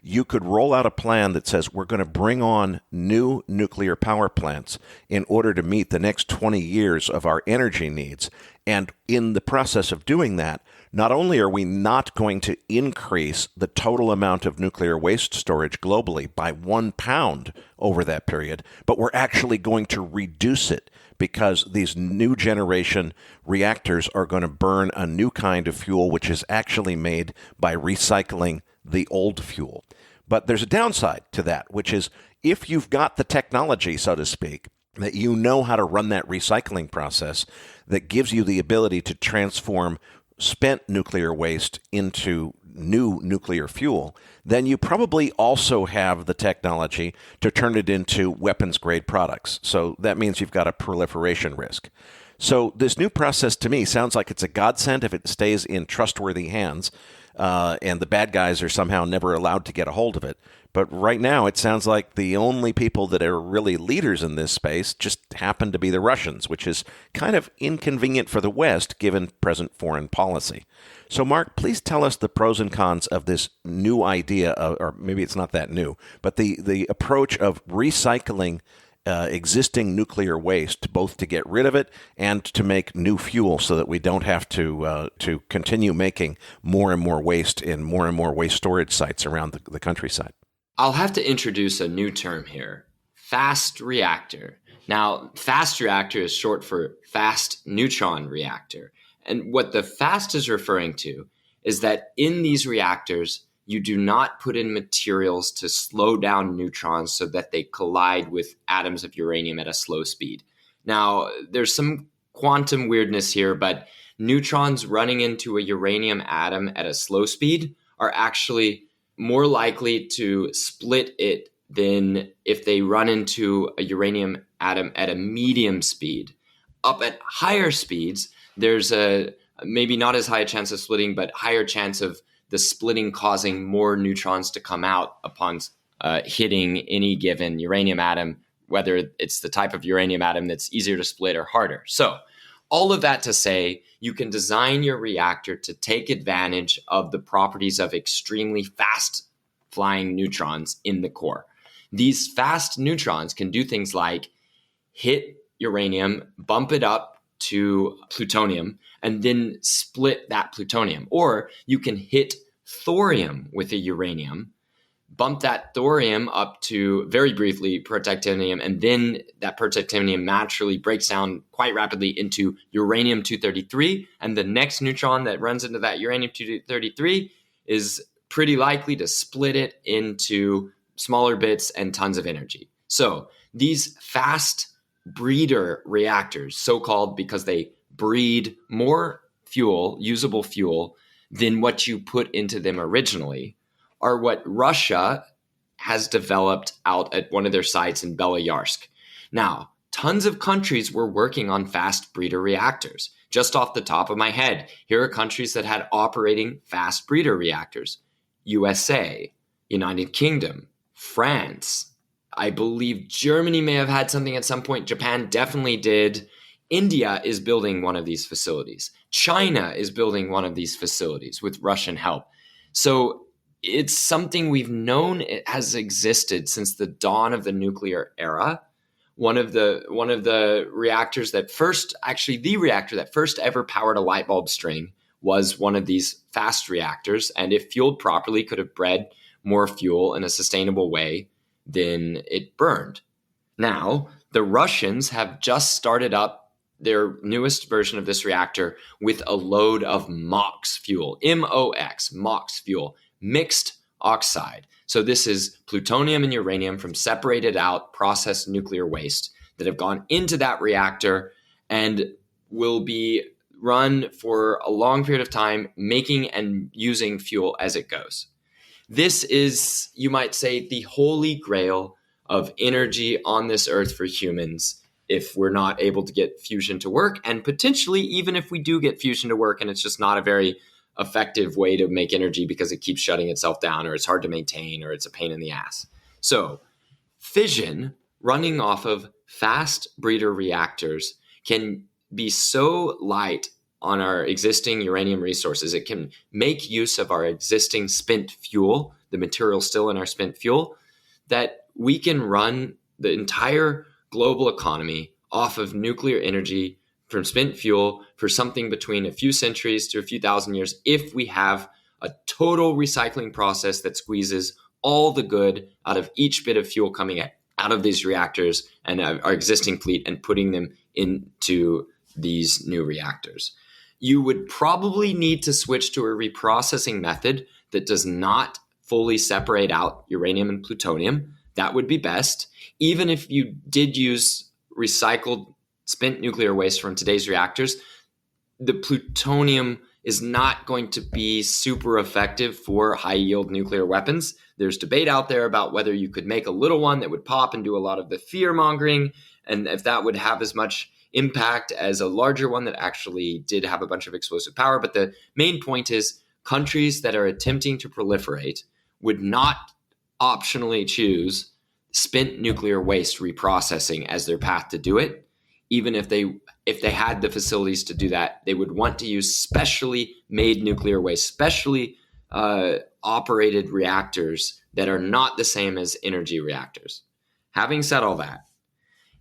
you could roll out a plan that says we're going to bring on new nuclear power plants in order to meet the next 20 years of our energy needs. And in the process of doing that, not only are we not going to increase the total amount of nuclear waste storage globally by 1 pound over that period, but we're actually going to reduce it because these new generation reactors are going to burn a new kind of fuel, which is actually made by recycling the old fuel. But there's a downside to that, which is if you've got the technology, so to speak, that you know how to run that recycling process that gives you the ability to transform spent nuclear waste into new nuclear fuel, then you probably also have the technology to turn it into weapons-grade products. So that means you've got a proliferation risk. So this new process to me sounds like it's a godsend if it stays in trustworthy hands, and the bad guys are somehow never allowed to get a hold of it. But right now, it sounds like the only people that are really leaders in this space just happen to be the Russians, which is kind of inconvenient for the West given present foreign policy. So, Mark, please tell us the pros and cons of this new idea, or maybe it's not that new, but the approach of recycling existing nuclear waste, both to get rid of it and to make new fuel so that we don't have to continue making more and more waste in more and more waste storage sites around the countryside. I'll have to introduce a new term here, fast reactor. Now, fast reactor is short for fast neutron reactor. And what the fast is referring to is that in these reactors, you do not put in materials to slow down neutrons so that they collide with atoms of uranium at a slow speed. Now, there's some quantum weirdness here, but neutrons running into a uranium atom at a slow speed are actually more likely to split it than if they run into a uranium atom at a medium speed. Up at higher speeds, there's a maybe not as high a chance of splitting, but higher chance of the splitting causing more neutrons to come out upon hitting any given uranium atom, whether it's the type of uranium atom that's easier to split or harder. So all of that to say, you can design your reactor to take advantage of the properties of extremely fast flying neutrons in the core. These fast neutrons can do things like hit uranium, bump it up to plutonium, and then split that plutonium. Or you can hit thorium with a uranium, bump that thorium up to, very briefly, protactinium, and then that protactinium naturally breaks down quite rapidly into uranium-233, and the next neutron that runs into that uranium-233 is pretty likely to split it into smaller bits and tons of energy. So these fast breeder reactors, so-called because they breed more fuel, usable fuel, than what you put into them originally, are what Russia has developed out at one of their sites in Beloyarsk. Now, tons of countries were working on fast breeder reactors. Just off the top of my head, here are countries that had operating fast breeder reactors: USA, United Kingdom, France. I believe Germany may have had something at some point. Japan definitely did. India is building one of these facilities. China is building one of these facilities with Russian help. So it's something we've known it has existed since the dawn of the nuclear era. One of the reactors that first, actually the reactor that first ever powered a light bulb string was one of these fast reactors, and if fueled properly could have bred more fuel in a sustainable way than it burned. Now, the Russians have just started up their newest version of this reactor with a load of MOX fuel, MOX, MOX fuel, mixed oxide. So this is plutonium and uranium from separated out processed nuclear waste that have gone into that reactor and will be run for a long period of time, making and using fuel as it goes. This is, you might say, the holy grail of energy on this earth for humans if we're not able to get fusion to work, and potentially even if we do get fusion to work and it's just not a very effective way to make energy because it keeps shutting itself down, or it's hard to maintain, or it's a pain in the ass. So fission running off of fast breeder reactors can be so light on our existing uranium resources. It can make use of our existing spent fuel, the material still in our spent fuel, that we can run the entire global economy off of nuclear energy from spent fuel for something between a few centuries to a few thousand years if we have a total recycling process that squeezes all the good out of each bit of fuel coming out of these reactors and our existing fleet and putting them into these new reactors. You would probably need to switch to a reprocessing method that does not fully separate out uranium and plutonium. That would be best. Even if you did use recycled spent nuclear waste from today's reactors, the plutonium is not going to be super effective for high yield nuclear weapons. There's debate out there about whether you could make a little one that would pop and do a lot of the fear mongering, and if that would have as much impact as a larger one that actually did have a bunch of explosive power. But the main point is countries that are attempting to proliferate would not optionally choose spent nuclear waste reprocessing as their path to do it. Even if they had the facilities to do that, they would want to use specially made nuclear waste, specially operated reactors that are not the same as energy reactors. Having said all that,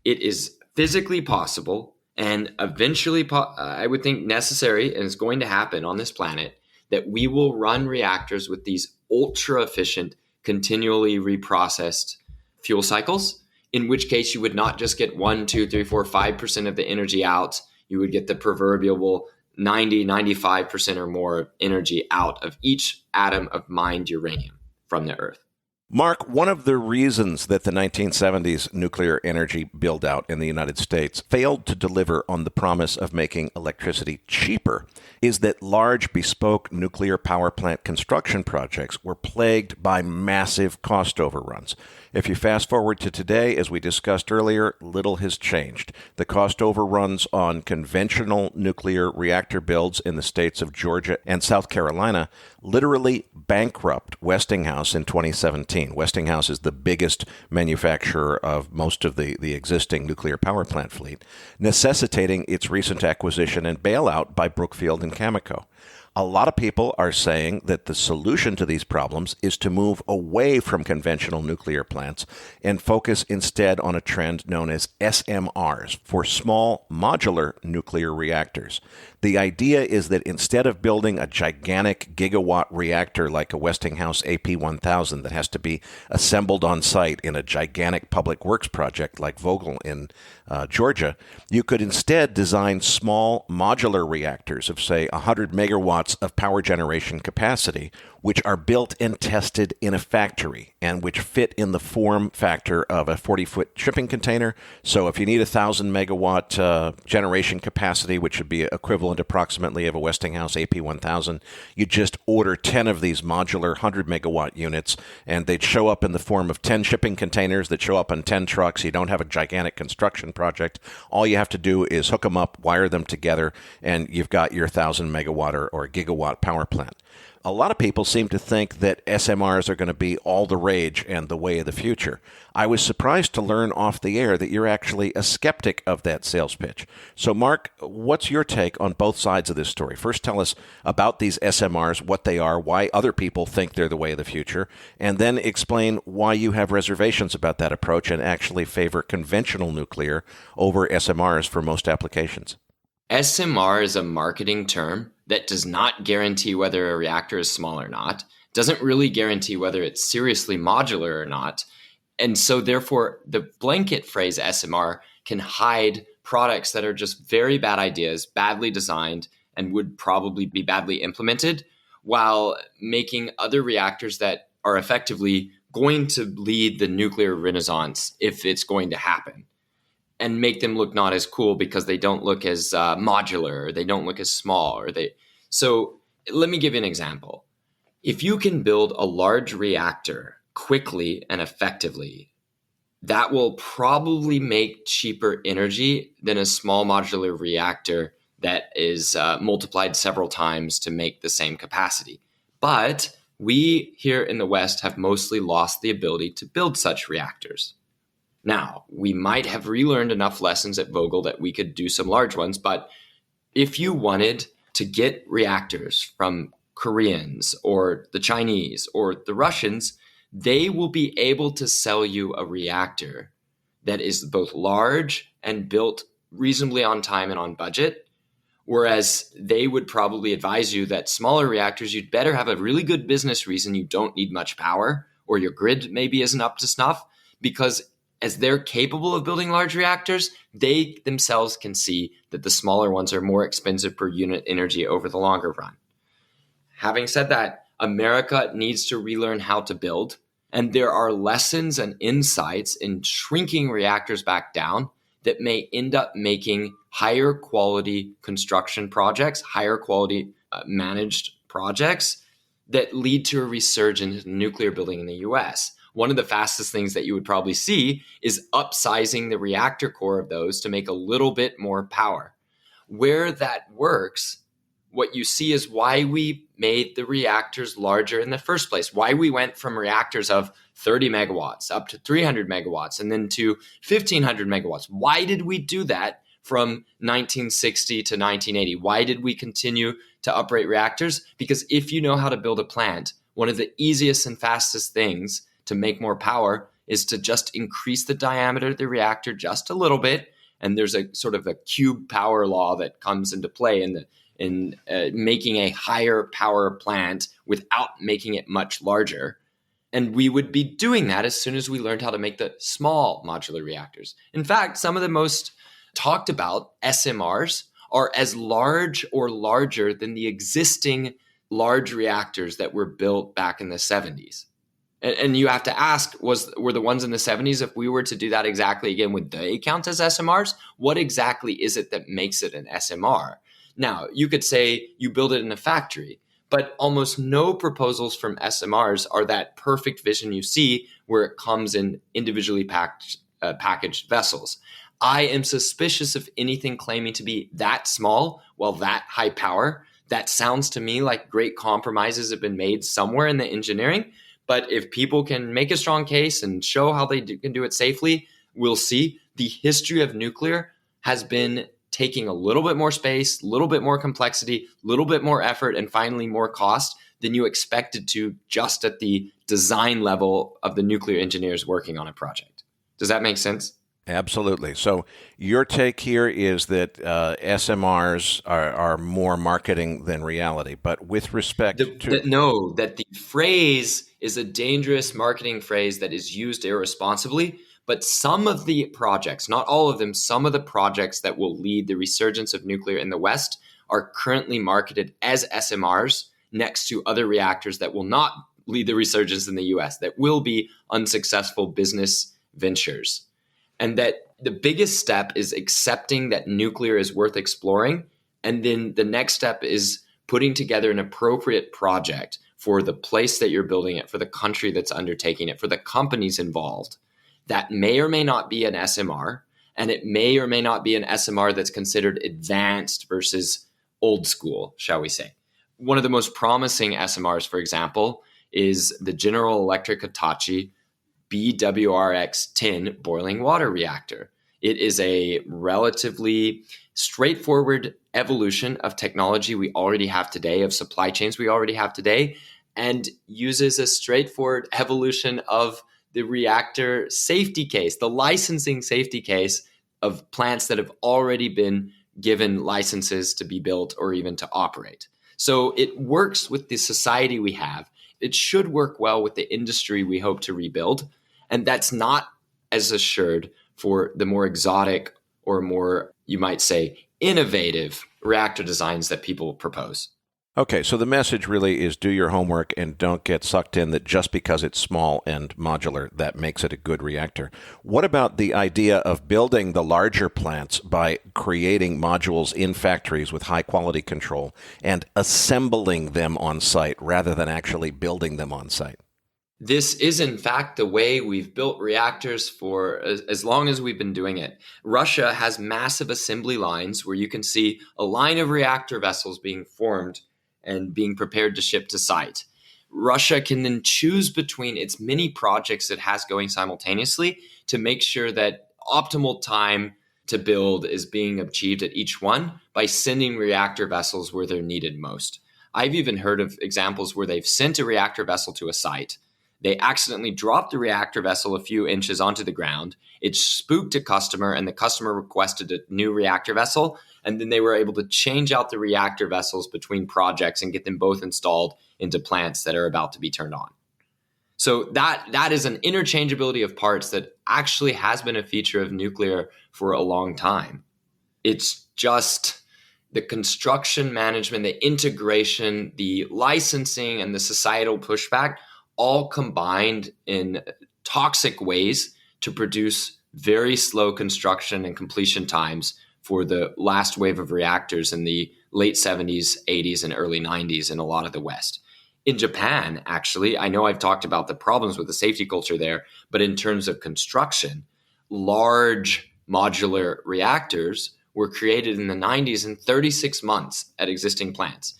it is physically possible and eventually, I would think necessary, and it's going to happen on this planet, that we will run reactors with these ultra efficient, continually reprocessed fuel cycles, in which case you would not just get 1, 2, 3, 4, 5% of the energy out. You would get the proverbial 90, 95% or more energy out of each atom of mined uranium from the Earth. Mark, one of the reasons that the 1970s nuclear energy build-out in the United States failed to deliver on the promise of making electricity cheaper is that large bespoke nuclear power plant construction projects were plagued by massive cost overruns. If you fast forward to today, as we discussed earlier, little has changed. The cost overruns on conventional nuclear reactor builds in the states of Georgia and South Carolina literally bankrupt Westinghouse in 2017. Westinghouse is the biggest manufacturer of most of the existing nuclear power plant fleet, necessitating its recent acquisition and bailout by Brookfield and Cameco. A lot of people are saying that the solution to these problems is to move away from conventional nuclear plants and focus instead on a trend known as SMRs, for small modular nuclear reactors. The idea is that instead of building a gigantic gigawatt reactor like a Westinghouse AP1000 that has to be assembled on site in a gigantic public works project like Vogtle in Georgia, you could instead design small modular reactors of, say, 100 megawatt megawatts of power generation capacity, which are built and tested in a factory and which fit in the form factor of a 40-foot shipping container. So if you need 1,000 megawatt generation capacity, which would be equivalent approximately of a Westinghouse AP1000, you just order 10 of these modular 100 megawatt units, and they'd show up in the form of 10 shipping containers that show up on 10 trucks. You don't have a gigantic construction project. All you have to do is hook them up, wire them together, and you've got your 1,000 megawatt or gigawatt power plant. A lot of people seem to think that SMRs are going to be all the rage and the way of the future. I was surprised to learn off the air that you're actually a skeptic of that sales pitch. So, Mark, what's your take on both sides of this story? First, tell us about these SMRs, what they are, why other people think they're the way of the future, and then explain why you have reservations about that approach and actually favor conventional nuclear over SMRs for most applications. SMR is a marketing term that does not guarantee whether a reactor is small or not, doesn't really guarantee whether it's seriously modular or not. And so therefore, the blanket phrase SMR can hide products that are just very bad ideas, badly designed, and would probably be badly implemented, while making other reactors that are effectively going to lead the nuclear renaissance if it's going to happen, and make them look not as cool because they don't look as modular, or they don't look as small, or they. So let me give you an example. If you can build a large reactor quickly and effectively, that will probably make cheaper energy than a small modular reactor that is multiplied several times to make the same capacity. But we here in the West have mostly lost the ability to build such reactors. Now, we might have relearned enough lessons at Vogtle that we could do some large ones, but if you wanted to get reactors from Koreans or the Chinese or the Russians, they will be able to sell you a reactor that is both large and built reasonably on time and on budget, whereas they would probably advise you that smaller reactors, you'd better have a really good business reason you don't need much power, or your grid maybe isn't up to snuff, because as they're capable of building large reactors, they themselves can see that the smaller ones are more expensive per unit energy over the longer run. Having said that, America needs to relearn how to build, and there are lessons and insights in shrinking reactors back down that may end up making higher quality construction projects, higher quality managed projects that lead to a resurgence in nuclear building in the US. One of the fastest things that you would probably see is upsizing the reactor core of those to make a little bit more power. Where that works, what you see is why we made the reactors larger in the first place, why we went from reactors of 30 megawatts up to 300 megawatts and then to 1,500 megawatts. Why did we do that from 1960 to 1980? Why did we continue to uprate reactors? Because if you know how to build a plant, one of the easiest and fastest things to make more power is to just increase the diameter of the reactor just a little bit. And there's a sort of a cube power law that comes into play in making a higher power plant without making it much larger. And we would be doing that as soon as we learned how to make the small modular reactors. In fact, some of the most talked about SMRs are as large or larger than the existing large reactors that were built back in the 70s. And you have to ask, were the ones in the 70s, if we were to do that exactly again, would they count as SMRs? What exactly is it that makes it an SMR? Now, you could say you build it in a factory, but almost no proposals from SMRs are that perfect vision you see where it comes in individually packaged vessels. I am suspicious of anything claiming to be that small while that high power. That sounds to me like great compromises have been made somewhere in the engineering. But if people can make a strong case and show how they can do it safely, we'll see. The history of nuclear has been taking a little bit more space, a little bit more complexity, a little bit more effort, and finally more cost than you expected to just at the design level of the nuclear engineers working on a project. Does that make sense? Absolutely. So your take here is that SMRs are more marketing than reality. But with respect to... that the phrase is a dangerous marketing phrase that is used irresponsibly. But some of the projects, not all of them, some of the projects that will lead the resurgence of nuclear in the West are currently marketed as SMRs next to other reactors that will not lead the resurgence in the US, that will be unsuccessful business ventures. And that the biggest step is accepting that nuclear is worth exploring. And then the next step is putting together an appropriate project for the place that you're building it, for the country that's undertaking it, for the companies involved. That may or may not be an SMR, and it may or may not be an SMR that's considered advanced versus old school, shall we say. One of the most promising SMRs, for example, is the General Electric Hitachi BWRX-10 boiling water reactor. It is a relatively straightforward evolution of technology we already have today, of supply chains we already have today, and uses a straightforward evolution of the reactor safety case, the licensing safety case of plants that have already been given licenses to be built or even to operate. So it works with the society we have. It should work well with the industry we hope to rebuild. And that's not as assured for the more exotic or more, you might say, innovative reactor designs that people propose. Okay, so the message really is do your homework and don't get sucked in that just because it's small and modular, that makes it a good reactor. What about the idea of building the larger plants by creating modules in factories with high quality control and assembling them on site rather than actually building them on site? This is, in fact, the way we've built reactors for as long as we've been doing it. Russia has massive assembly lines where you can see a line of reactor vessels being formed and being prepared to ship to site. Russia can then choose between its many projects it has going simultaneously to make sure that optimal time to build is being achieved at each one by sending reactor vessels where they're needed most. I've even heard of examples where they've sent a reactor vessel to a site. They accidentally dropped the reactor vessel a few inches onto the ground. It spooked a customer, and the customer requested a new reactor vessel. And then they were able to change out the reactor vessels between projects and get them both installed into plants that are about to be turned on. So that is an interchangeability of parts that actually has been a feature of nuclear for a long time. It's just the construction management, the integration, the licensing, and the societal pushback all combined in toxic ways to produce very slow construction and completion times for the last wave of reactors in the late 70s, 80s, and early 90s in a lot of the West. In Japan, actually, I know I've talked about the problems with the safety culture there, but in terms of construction, large modular reactors were created in the 90s in 36 months at existing plants.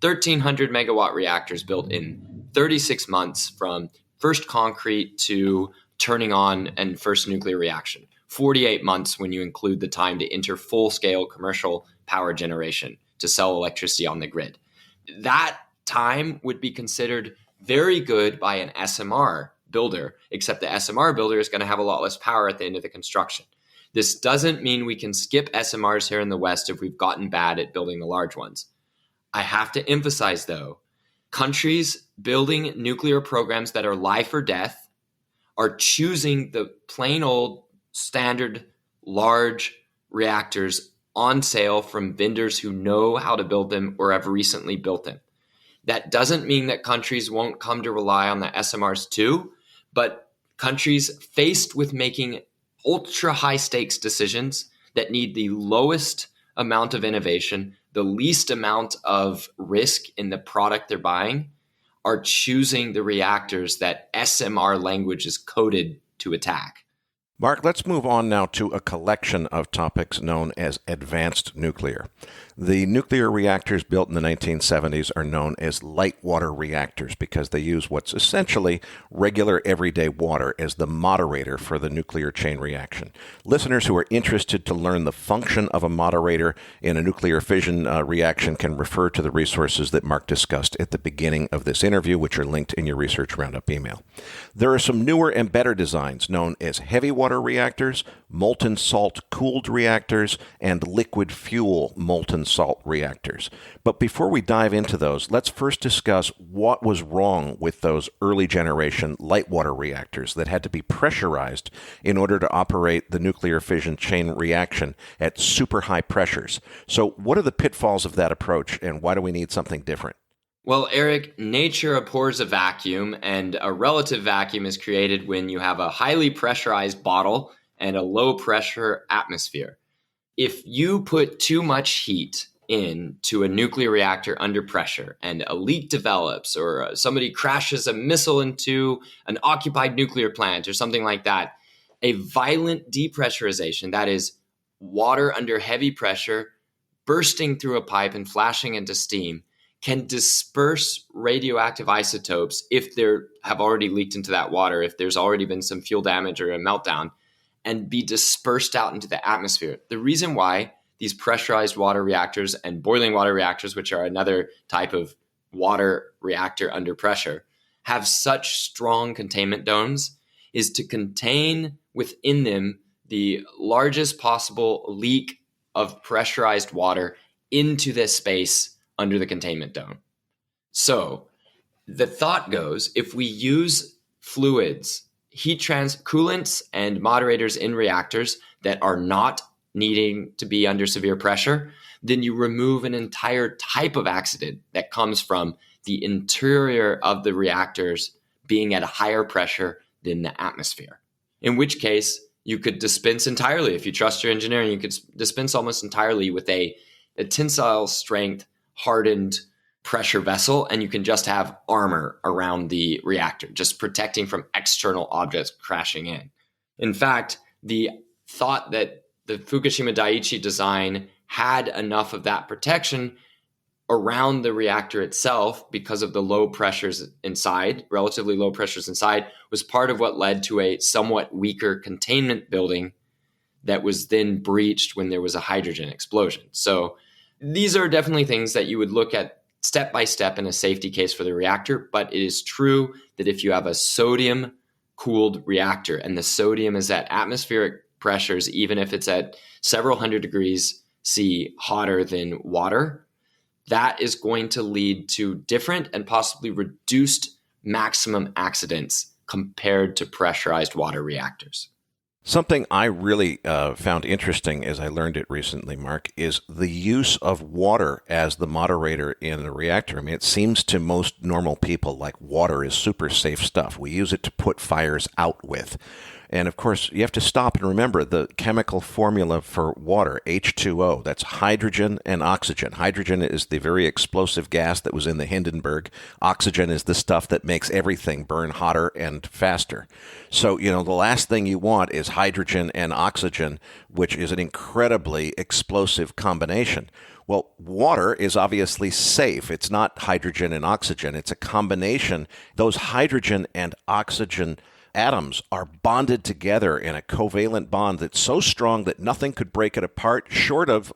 1,300 megawatt reactors built in 36 months from first concrete to turning on and first nuclear reaction. 48 months when you include the time to enter full-scale commercial power generation to sell electricity on the grid. That time would be considered very good by an SMR builder, except the SMR builder is going to have a lot less power at the end of the construction. This doesn't mean we can skip SMRs here in the West if we've gotten bad at building the large ones. I have to emphasize, though, countries building nuclear programs that are life or death are choosing the plain old standard large reactors on sale from vendors who know how to build them or have recently built them. That doesn't mean that countries won't come to rely on the SMRs too, but countries faced with making ultra high stakes decisions that need the lowest amount of innovation, the least amount of risk in the product they're buying, are choosing the reactors that SMR language is coded to attack. Mark, let's move on now to a collection of topics known as advanced nuclear. The nuclear reactors built in the 1970s are known as light water reactors because they use what's essentially regular everyday water as the moderator for the nuclear chain reaction. Listeners who are interested to learn the function of a moderator in a nuclear fission reaction can refer to the resources that Mark discussed at the beginning of this interview, which are linked in your Research Roundup email. There are some newer and better designs known as heavy water water reactors, molten salt cooled reactors, and liquid fuel molten salt reactors. But before we dive into those, let's first discuss what was wrong with those early generation light water reactors that had to be pressurized in order to operate the nuclear fission chain reaction at super high pressures. So what are the pitfalls of that approach, and why do we need something different? Well, Eric, nature abhors a vacuum, and a relative vacuum is created when you have a highly pressurized bottle and a low pressure atmosphere. If you put too much heat into a nuclear reactor under pressure and a leak develops, or somebody crashes a missile into an occupied nuclear plant or something like that, a violent depressurization, that is water under heavy pressure bursting through a pipe and flashing into steam, can disperse radioactive isotopes if they have already leaked into that water, if there's already been some fuel damage or a meltdown, and be dispersed out into the atmosphere. The reason why these pressurized water reactors and boiling water reactors, which are another type of water reactor under pressure, have such strong containment domes is to contain within them the largest possible leak of pressurized water into this space under the containment dome. So the thought goes, if we use fluids, coolants and moderators in reactors that are not needing to be under severe pressure, then you remove an entire type of accident that comes from the interior of the reactors being at a higher pressure than the atmosphere. In which case, you could dispense entirely. If you trust your engineering, you could dispense almost entirely with a tensile strength hardened pressure vessel, and you can just have armor around the reactor, just protecting from external objects crashing in. In fact, the thought that the Fukushima Daiichi design had enough of that protection around the reactor itself because of the low pressures inside, relatively low pressures inside, was part of what led to a somewhat weaker containment building that was then breached when there was a hydrogen explosion. So these are definitely things that you would look at step by step in a safety case for the reactor, but it is true that if you have a sodium cooled reactor and the sodium is at atmospheric pressures, even if it's at several hundred degrees C hotter than water, that is going to lead to different and possibly reduced maximum accidents compared to pressurized water reactors. Something I really found interesting as I learned it recently, Mark, is the use of water as the moderator in a reactor. I mean, it seems to most normal people like water is super safe stuff. We use it to put fires out with. And of course, you have to stop and remember the chemical formula for water, H2O. That's hydrogen and oxygen. Hydrogen is the very explosive gas that was in the Hindenburg. Oxygen is the stuff that makes everything burn hotter and faster. So, the last thing you want is hydrogen and oxygen, which is an incredibly explosive combination. Well, water is obviously safe. It's not hydrogen and oxygen. It's a combination. Those hydrogen and oxygen atoms are bonded together in a covalent bond that's so strong that nothing could break it apart short of,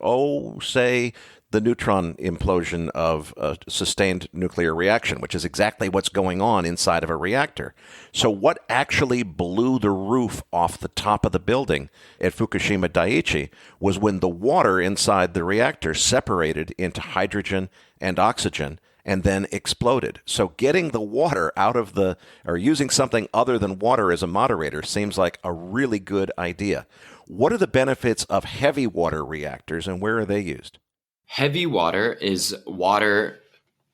say, the neutron implosion of a sustained nuclear reaction, which is exactly what's going on inside of a reactor. So what actually blew the roof off the top of the building at Fukushima Daiichi was when the water inside the reactor separated into hydrogen and oxygen and then exploded. So getting the water out of or using something other than water as a moderator seems like a really good idea. What are the benefits of heavy water reactors and where are they used? Heavy water is water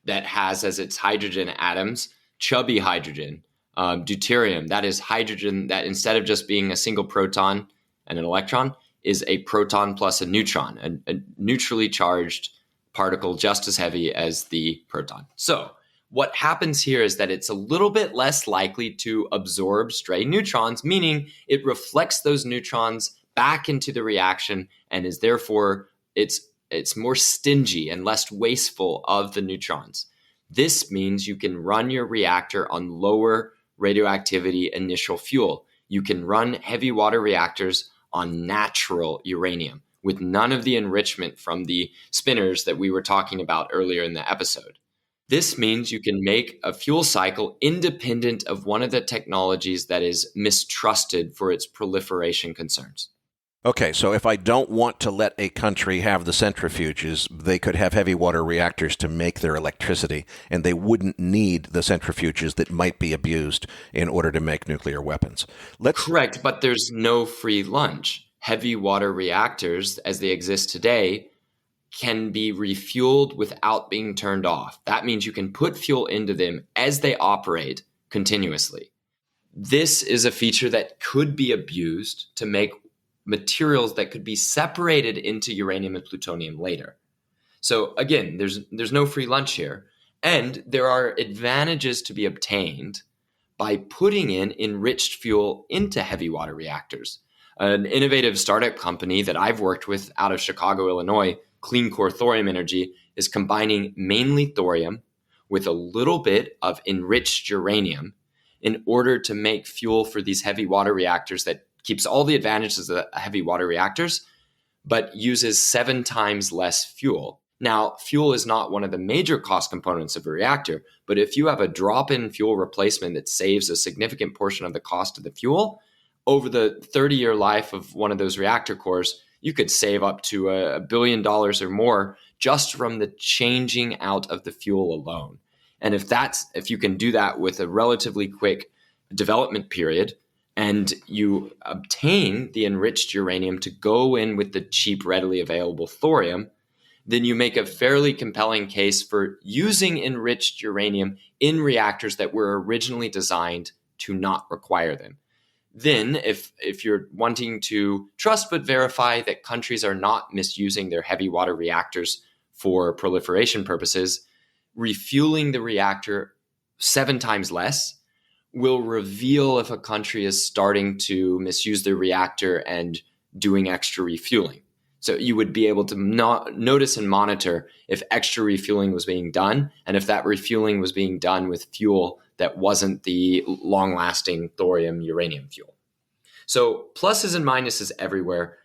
that has as its hydrogen atoms, chubby hydrogen, deuterium. That is hydrogen that instead of just being a single proton and an electron is a proton plus a neutron, a neutrally charged particle just as heavy as the proton. So what happens here is that it's a little bit less likely to absorb stray neutrons, meaning it reflects those neutrons back into the reaction and is therefore it's more stingy and less wasteful of the neutrons. This means you can run your reactor on lower radioactivity initial fuel. You can run heavy water reactors on natural uranium with none of the enrichment from the spinners that we were talking about earlier in the episode. This means you can make a fuel cycle independent of one of the technologies that is mistrusted for its proliferation concerns. Okay, so if I don't want to let a country have the centrifuges, they could have heavy water reactors to make their electricity, and they wouldn't need the centrifuges that might be abused in order to make nuclear weapons. Correct, but there's no free lunch. Heavy water reactors, as they exist today, can be refueled without being turned off. That means you can put fuel into them as they operate continuously. This is a feature that could be abused to make materials that could be separated into uranium and plutonium later. So again, there's no free lunch here. And there are advantages to be obtained by putting in enriched fuel into heavy water reactors. An innovative startup company that I've worked with out of Chicago, Illinois, Clean Core Thorium Energy, is combining mainly thorium with a little bit of enriched uranium in order to make fuel for these heavy water reactors that keeps all the advantages of heavy water reactors, but uses 7 times less fuel. Now, fuel is not one of the major cost components of a reactor, but if you have a drop-in fuel replacement that saves a significant portion of the cost of the fuel, over the 30-year life of one of those reactor cores, you could save up to $1 billion or more just from the changing out of the fuel alone. And if you can do that with a relatively quick development period, and you obtain the enriched uranium to go in with the cheap, readily available thorium, then you make a fairly compelling case for using enriched uranium in reactors that were originally designed to not require them. Then, if you're wanting to trust but verify that countries are not misusing their heavy water reactors for proliferation purposes, refueling the reactor 7 times less will reveal if a country is starting to misuse their reactor and doing extra refueling. So you would be able to notice and monitor if extra refueling was being done, and if that refueling was being done with fuel that wasn't the long-lasting thorium-uranium fuel. So pluses and minuses everywhere.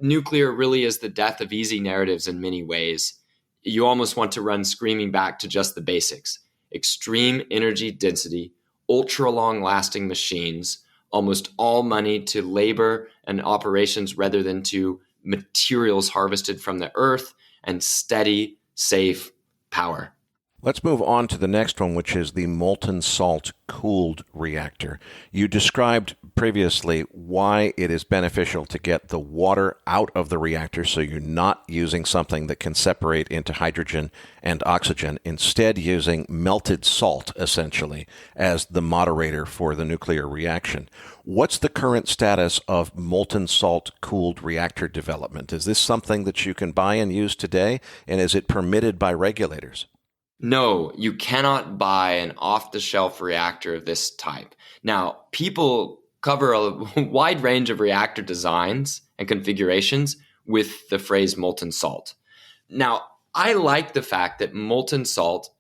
Nuclear really is the death of easy narratives in many ways. You almost want to run screaming back to just the basics. Extreme energy density, ultra long lasting machines, almost all money to labor and operations rather than to materials harvested from the earth, and steady, safe power. Let's move on to the next one, which is the molten salt cooled reactor. You described previously why it is beneficial to get the water out of the reactor so you're not using something that can separate into hydrogen and oxygen, instead using melted salt, essentially, as the moderator for the nuclear reaction. What's the current status of molten salt cooled reactor development? Is this something that you can buy and use today, and is it permitted by regulators? No, you cannot buy an off-the-shelf reactor of this type. Now, people cover a wide range of reactor designs and configurations with the phrase molten salt. Now, I like the fact that molten salt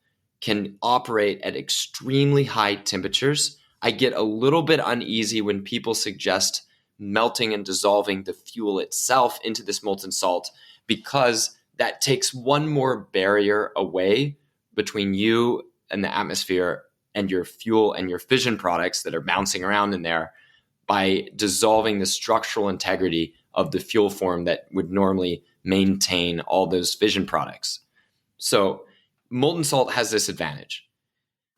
can operate at extremely high temperatures. I get a little bit uneasy when people suggest melting and dissolving the fuel itself into this molten salt, because that takes one more barrier away between you and the atmosphere and your fuel and your fission products that are bouncing around in there by dissolving the structural integrity of the fuel form that would normally maintain all those fission products. So molten salt has this advantage.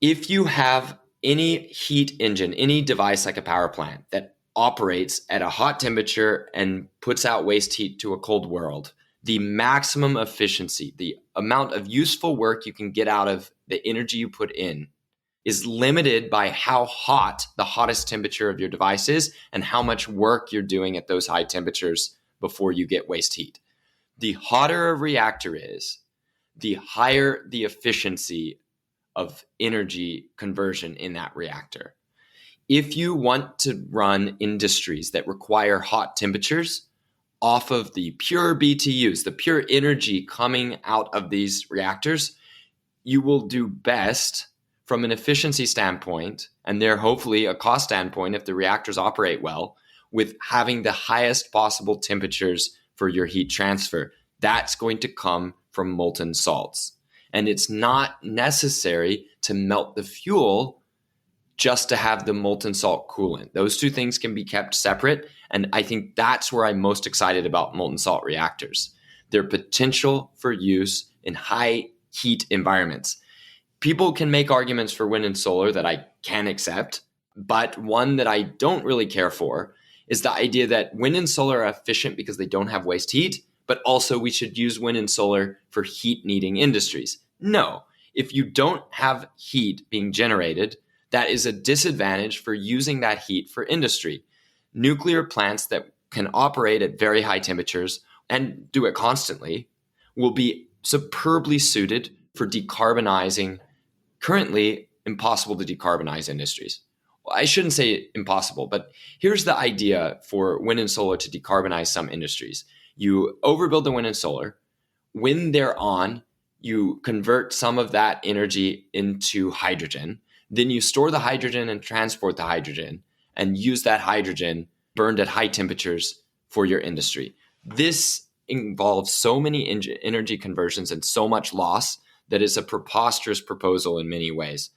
If you have any heat engine, any device like a power plant that operates at a hot temperature and puts out waste heat to a cold world, the maximum efficiency, the amount of useful work you can get out of the energy you put in, is limited by how hot the hottest temperature of your device is and how much work you're doing at those high temperatures before you get waste heat. The hotter a reactor is, the higher the efficiency of energy conversion in that reactor. If you want to run industries that require hot temperatures, off of the pure BTUs, the pure energy coming out of these reactors, you will do best from an efficiency standpoint, and there hopefully a cost standpoint if the reactors operate well, with having the highest possible temperatures for your heat transfer. That's going to come from molten salts. And it's not necessary to melt the fuel just to have the molten salt coolant. Those two things can be kept separate. And I think that's where I'm most excited about molten salt reactors. Their potential for use in high heat environments. People can make arguments for wind and solar that I can accept, but one that I don't really care for is the idea that wind and solar are efficient because they don't have waste heat, but also we should use wind and solar for heat needing industries. No, if you don't have heat being generated, that is a disadvantage for using that heat for industry. Nuclear plants that can operate at very high temperatures and do it constantly will be superbly suited for decarbonizing currently impossible to decarbonize industries. Well, I shouldn't say impossible, but here's the idea for wind and solar to decarbonize some industries. You overbuild the wind and solar. When they're on, you convert some of that energy into hydrogen. Then you store the hydrogen and transport the hydrogen and use that hydrogen burned at high temperatures for your industry. This involves so many energy conversions and so much loss that is a preposterous proposal in many ways.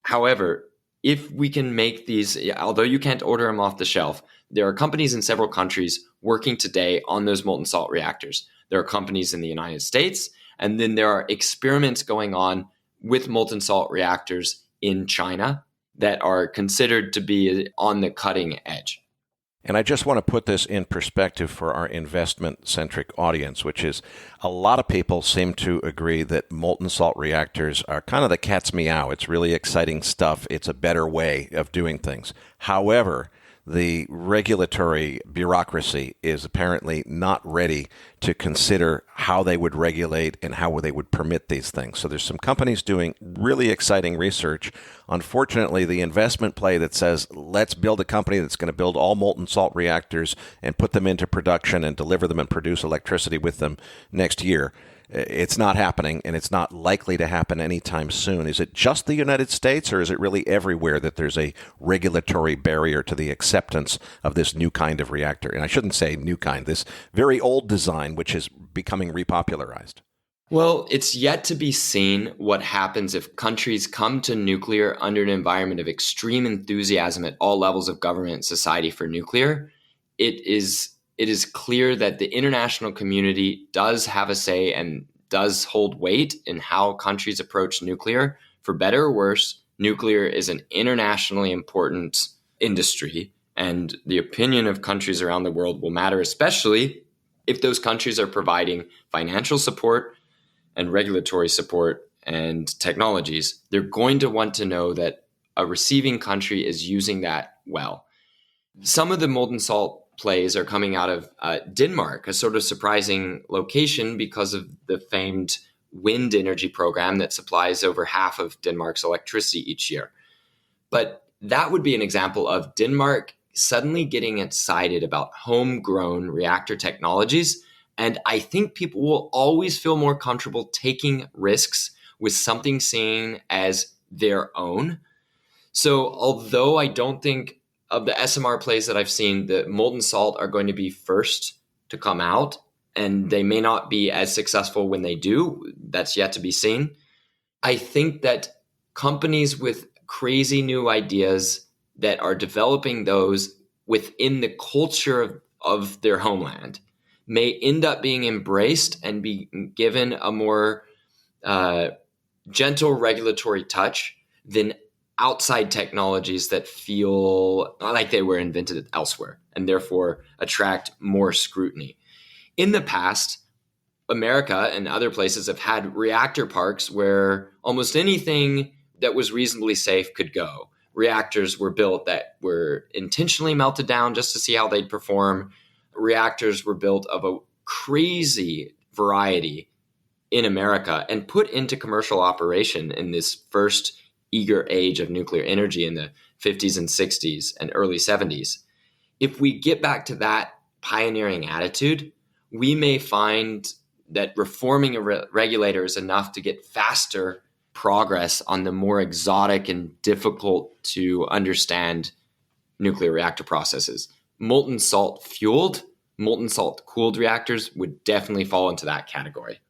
However, if we can make these, although you can't order them off the shelf, there are companies in several countries working today on those molten salt reactors. There are companies in the United States, and then there are experiments going on with molten salt reactors in China that are considered to be on the cutting edge. And I just want to put this in perspective for our investment-centric audience, which is a lot of people seem to agree that molten salt reactors are kind of the cat's meow. It's really exciting stuff. It's a better way of doing things. However, the regulatory bureaucracy is apparently not ready to consider how they would regulate and how they would permit these things. So there's some companies doing really exciting research. Unfortunately, the investment play that says, let's build a company that's going to build all molten salt reactors and put them into production and deliver them and produce electricity with them next year, it's not happening, and it's not likely to happen anytime soon. Is it just the United States, or is it really everywhere that there's a regulatory barrier to the acceptance of this new kind of reactor? And I shouldn't say new kind, this very old design, which is becoming repopularized. Well, it's yet to be seen what happens if countries come to nuclear under an environment of extreme enthusiasm at all levels of government and society for nuclear. It is clear that the international community does have a say and does hold weight in how countries approach nuclear. For better or worse, nuclear is an internationally important industry, and the opinion of countries around the world will matter, especially if those countries are providing financial support and regulatory support and technologies. They're going to want to know that a receiving country is using that well. Some of the molten salt plays are coming out of Denmark, a sort of surprising location because of the famed wind energy program that supplies over half of Denmark's electricity each year. But that would be an example of Denmark suddenly getting excited about homegrown reactor technologies. And I think people will always feel more comfortable taking risks with something seen as their own. So although I don't think of the SMR plays that I've seen, the molten salt are going to be first to come out, and they may not be as successful when they do. That's yet to be seen. I think that companies with crazy new ideas that are developing those within the culture of their homeland may end up being embraced and be given a more gentle regulatory touch than outside technologies that feel like they were invented elsewhere and therefore attract more scrutiny. In the past, America and other places have had reactor parks where almost anything that was reasonably safe could go. Reactors were built that were intentionally melted down just to see how they'd perform. Reactors were built of a crazy variety in America and put into commercial operation in this first eager age of nuclear energy in the 50s and 60s and early 70s. If we get back to that pioneering attitude, we may find that reforming a regulator is enough to get faster progress on the more exotic and difficult to understand nuclear reactor processes. Molten salt fueled, molten salt cooled reactors would definitely fall into that category.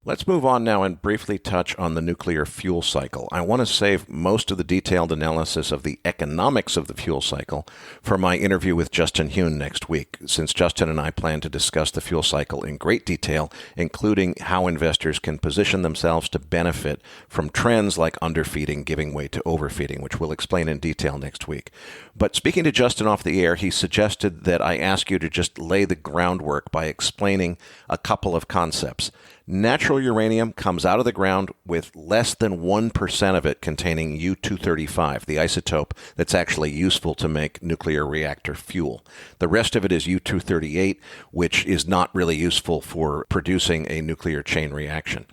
Let's move on now and briefly touch on the nuclear fuel cycle. I want to save most of the detailed analysis of the economics of the fuel cycle for my interview with Justin Hune next week, since Justin and I plan to discuss the fuel cycle in great detail, including how investors can position themselves to benefit from trends like underfeeding giving way to overfeeding, which we'll explain in detail next week. But speaking to Justin off the air, he suggested that I ask you to just lay the groundwork by explaining a couple of concepts. Natural uranium comes out of the ground with less than 1% of it containing U-235, the isotope that's actually useful to make nuclear reactor fuel. The rest of it is U-238, which is not really useful for producing a nuclear chain reaction.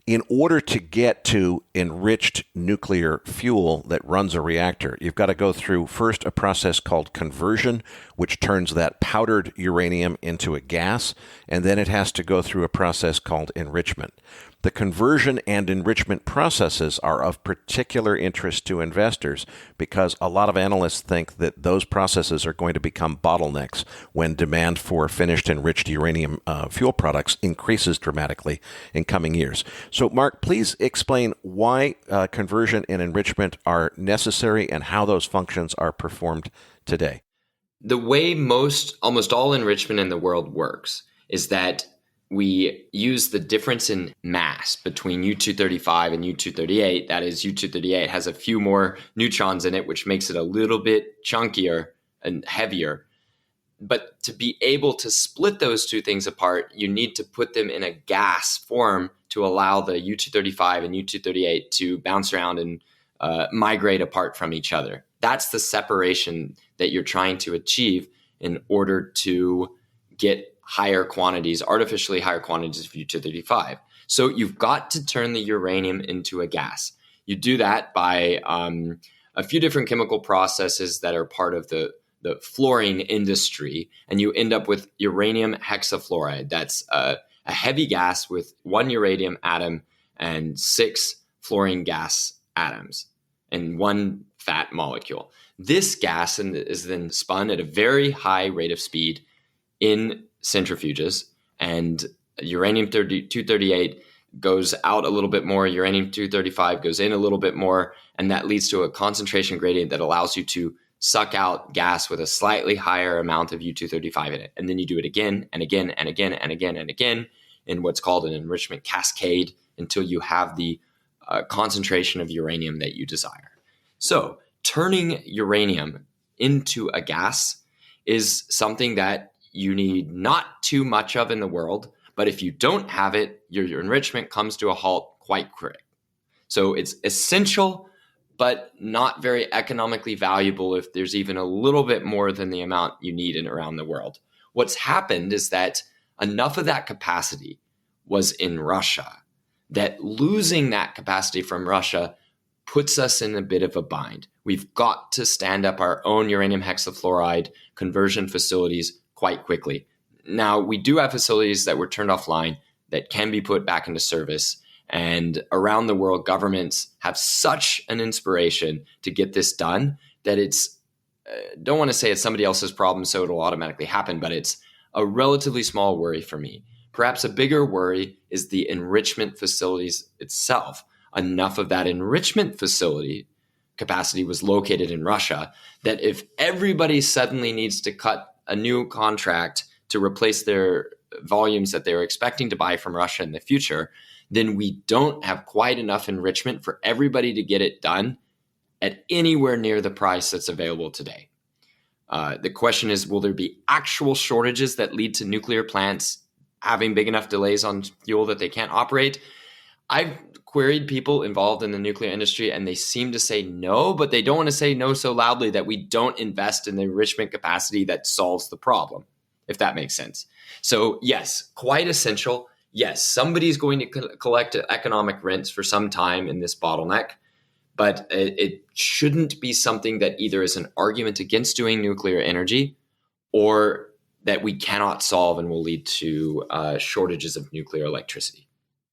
In order to get to enriched nuclear fuel that runs a reactor, you've got to go through first a process called conversion, which turns that powdered uranium into a gas, and then it has to go through a process called enrichment. The conversion and enrichment processes are of particular interest to investors because a lot of analysts think that those processes are going to become bottlenecks when demand for finished enriched uranium fuel products increases dramatically in coming years. So, Mark, please explain why conversion and enrichment are necessary and how those functions are performed today. The way almost all enrichment in the world works is that we use the difference in mass between U-235 and U-238. That is, U-238 has a few more neutrons in it, which makes it a little bit chunkier and heavier. But to be able to split those two things apart, you need to put them in a gas form to allow the U-235 and U-238 to bounce around and migrate apart from each other. That's the separation that you're trying to achieve in order to get artificially higher quantities of U-235. So you've got to turn the uranium into a gas. You do that by a few different chemical processes that are part of the fluorine industry, and you end up with uranium hexafluoride. That's a heavy gas with one uranium atom and 6 fluorine gas atoms and one fat molecule. This gas is then spun at a very high rate of speed in centrifuges, and uranium-238 goes out a little bit more, uranium-235 goes in a little bit more, and that leads to a concentration gradient that allows you to suck out gas with a slightly higher amount of U-235 in it. And then you do it again and again and again and again and again in what's called an enrichment cascade until you have the concentration of uranium that you desire. So turning uranium into a gas is something that you need not too much of in the world, but if you don't have it, your enrichment comes to a halt quite quick. So it's essential, but not very economically valuable if there's even a little bit more than the amount you need in around the world. What's happened is that enough of that capacity was in Russia that losing that capacity from Russia puts us in a bit of a bind. We've got to stand up our own uranium hexafluoride conversion facilities quite quickly. Now, we do have facilities that were turned offline that can be put back into service. And around the world, governments have such an inspiration to get this done that it's, don't want to say it's somebody else's problem, so it'll automatically happen, but it's a relatively small worry for me. Perhaps a bigger worry is the enrichment facilities itself. Enough of that enrichment facility capacity was located in Russia that if everybody suddenly needs to cut a new contract to replace their volumes that they were expecting to buy from Russia in the future, then we don't have quite enough enrichment for everybody to get it done at anywhere near the price that's available today. The question is, will there be actual shortages that lead to nuclear plants having big enough delays on fuel that they can't operate? I've queried people involved in the nuclear industry, and they seem to say no, but they don't want to say no so loudly that we don't invest in the enrichment capacity that solves the problem, if that makes sense. So yes, quite essential. Yes, somebody's going to collect economic rents for some time in this bottleneck, but it shouldn't be something that either is an argument against doing nuclear energy or that we cannot solve and will lead to shortages of nuclear electricity.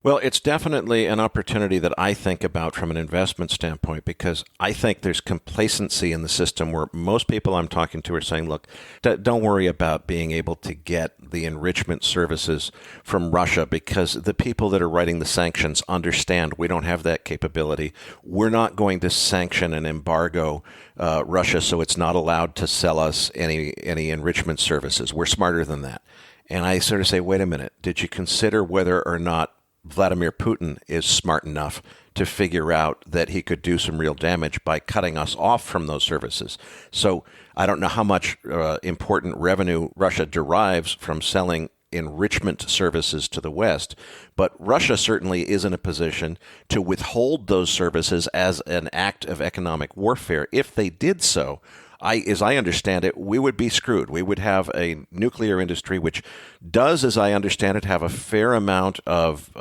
Well, it's definitely an opportunity that I think about from an investment standpoint, because I think there's complacency in the system where most people I'm talking to are saying, look, don't worry about being able to get the enrichment services from Russia, because the people that are writing the sanctions understand we don't have that capability. We're not going to sanction and embargo Russia so it's not allowed to sell us any enrichment services. We're smarter than that. And I sort of say, wait a minute, did you consider whether or not Vladimir Putin is smart enough to figure out that he could do some real damage by cutting us off from those services? So I don't know how much important revenue Russia derives from selling enrichment services to the West, but Russia certainly is in a position to withhold those services as an act of economic warfare. If they did so, as I understand it, we would be screwed. We would have a nuclear industry which does, as I understand it, have a fair amount of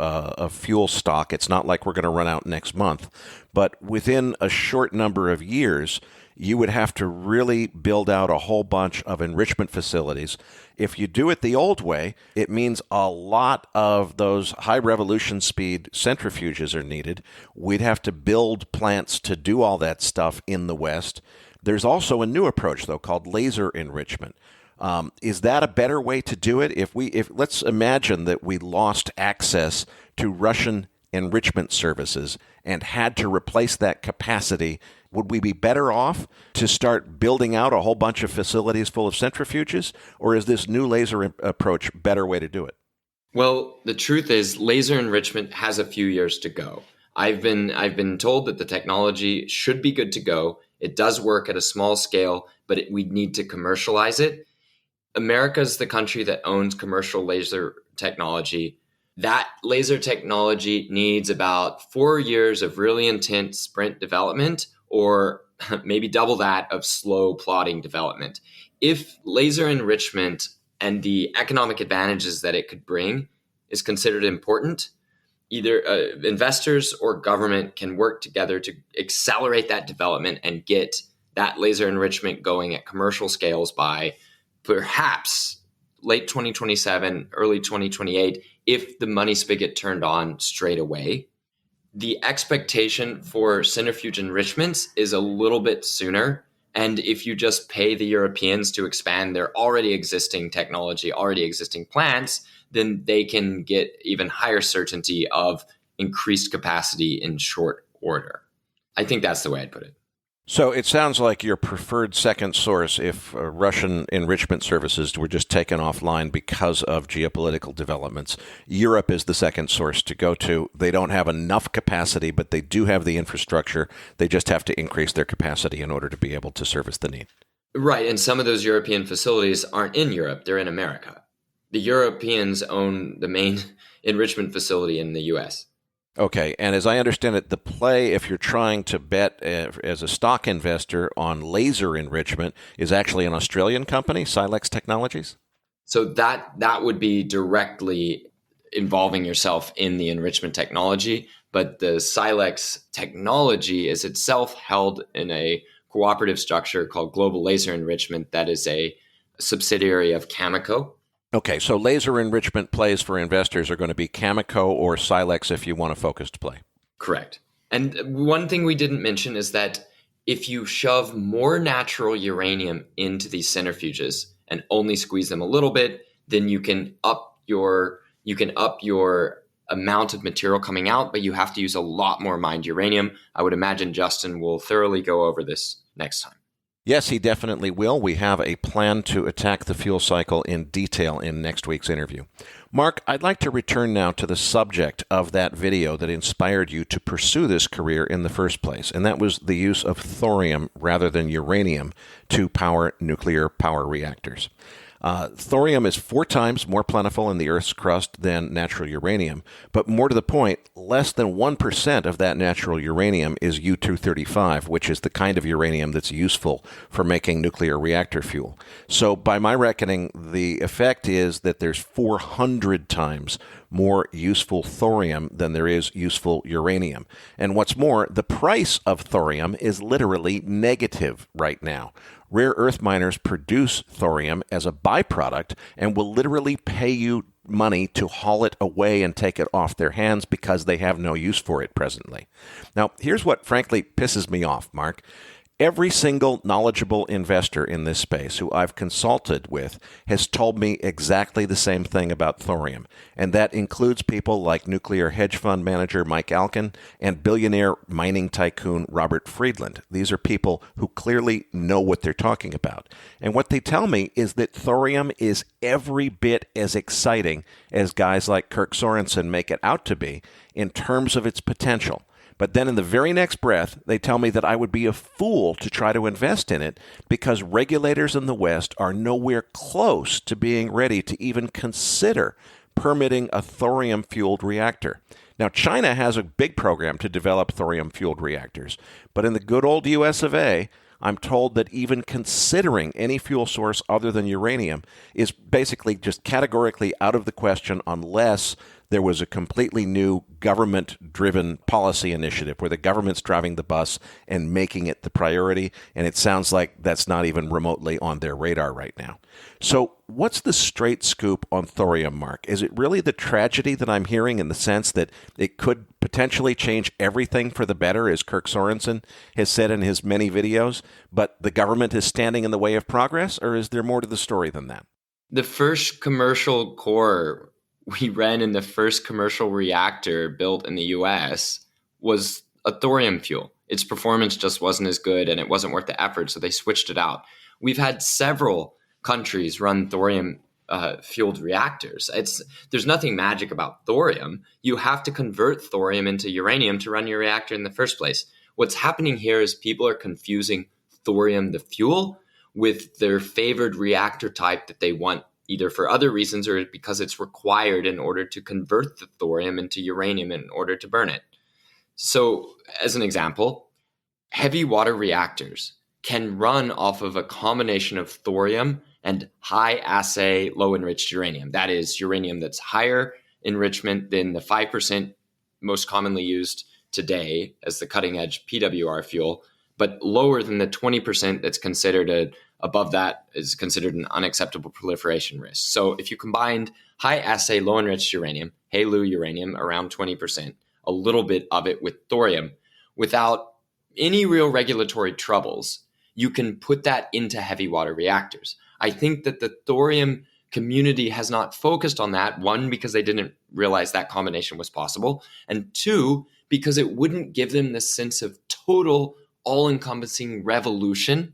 fuel stock. It's not like we're going to run out next month. But within a short number of years, you would have to really build out a whole bunch of enrichment facilities. If you do it the old way, it means a lot of those high revolution speed centrifuges are needed. We'd have to build plants to do all that stuff in the West. There's also a new approach, though, called laser enrichment. Is that a better way to do it? If let's imagine that we lost access to Russian enrichment services and had to replace that capacity, would we be better off to start building out a whole bunch of facilities full of centrifuges, or is this new laser approach a better way to do it? Well, the truth is laser enrichment has a few years to go. I've been told that the technology should be good to go. It does work at a small scale, but we need to commercialize it. America's the country that owns commercial laser technology. That laser technology needs about 4 years of really intense sprint development, or maybe double that of slow plodding development. If laser enrichment and the economic advantages that it could bring is considered important, either investors or government can work together to accelerate that development and get that laser enrichment going at commercial scales by perhaps late 2027, early 2028, if the money spigot turned on straight away. The expectation for centrifuge enrichments is a little bit sooner. And if you just pay the Europeans to expand their already existing technology, already existing plants, then they can get even higher certainty of increased capacity in short order. I think that's the way I'd put it. So it sounds like your preferred second source, if Russian enrichment services were just taken offline because of geopolitical developments, Europe is the second source to go to. They don't have enough capacity, but they do have the infrastructure. They just have to increase their capacity in order to be able to service the need. Right. And some of those European facilities aren't in Europe. They're in America. The Europeans own the main enrichment facility in the U.S. Okay, and as I understand it, the play, if you're trying to bet as a stock investor on laser enrichment, is actually an Australian company, Silex Technologies? So that would be directly involving yourself in the enrichment technology, but the Silex technology is itself held in a cooperative structure called Global Laser Enrichment that is a subsidiary of Cameco. Okay, so laser enrichment plays for investors are going to be Cameco or Silex if you want a focused play. Correct. And one thing we didn't mention is that if you shove more natural uranium into these centrifuges and only squeeze them a little bit, then you can up your amount of material coming out, but you have to use a lot more mined uranium. I would imagine Justin will thoroughly go over this next time. Yes, he definitely will. We have a plan to attack the fuel cycle in detail in next week's interview. Mark, I'd like to return now to the subject of that video that inspired you to pursue this career in the first place, and that was the use of thorium rather than uranium to power nuclear power reactors. Thorium is 4 times more plentiful in the Earth's crust than natural uranium, but more to the point, less than 1% of that natural uranium is U-235, which is the kind of uranium that's useful for making nuclear reactor fuel. So by my reckoning, the effect is that there's 400 times more useful thorium than there is useful uranium. And what's more, the price of thorium is literally negative right now. Rare earth miners produce thorium as a byproduct and will literally pay you money to haul it away and take it off their hands because they have no use for it presently. Now, here's what frankly pisses me off, Mark. Every single knowledgeable investor in this space who I've consulted with has told me exactly the same thing about thorium, and that includes people like nuclear hedge fund manager Mike Alkin and billionaire mining tycoon Robert Friedland. These are people who clearly know what they're talking about. And what they tell me is that thorium is every bit as exciting as guys like Kirk Sorensen make it out to be in terms of its potential. But then in the very next breath, they tell me that I would be a fool to try to invest in it because regulators in the West are nowhere close to being ready to even consider permitting a thorium-fueled reactor. Now, China has a big program to develop thorium-fueled reactors, but in the good old US of A, I'm told that even considering any fuel source other than uranium is basically just categorically out of the question unless there was a completely new government-driven policy initiative where the government's driving the bus and making it the priority, and it sounds like that's not even remotely on their radar right now. So what's the straight scoop on thorium, Mark? Is it really the tragedy that I'm hearing in the sense that it could potentially change everything for the better, as Kirk Sorensen has said in his many videos, but the government is standing in the way of progress, or is there more to the story than that? The first commercial core we ran in the first commercial reactor built in the US was a thorium fuel. Its performance just wasn't as good and it wasn't worth the effort, so they switched it out. We've had several countries run thorium fueled reactors. There's nothing magic about thorium. You have to convert thorium into uranium to run your reactor in the first place. What's happening here is people are confusing thorium, the fuel, with their favored reactor type that they want either for other reasons or because it's required in order to convert the thorium into uranium in order to burn it. So, as an example, heavy water reactors can run off of a combination of thorium and high-assay, low-enriched uranium. That is, uranium that's higher enrichment than the 5% most commonly used today as the cutting-edge PWR fuel, but lower than the 20% that's considered above that is considered an unacceptable proliferation risk. So if you combined high-assay, low-enriched uranium, HALEU uranium, around 20%, a little bit of it with thorium, without any real regulatory troubles, you can put that into heavy water reactors. I think that the thorium community has not focused on that, one, because they didn't realize that combination was possible, and two, because it wouldn't give them the sense of total, all-encompassing revolution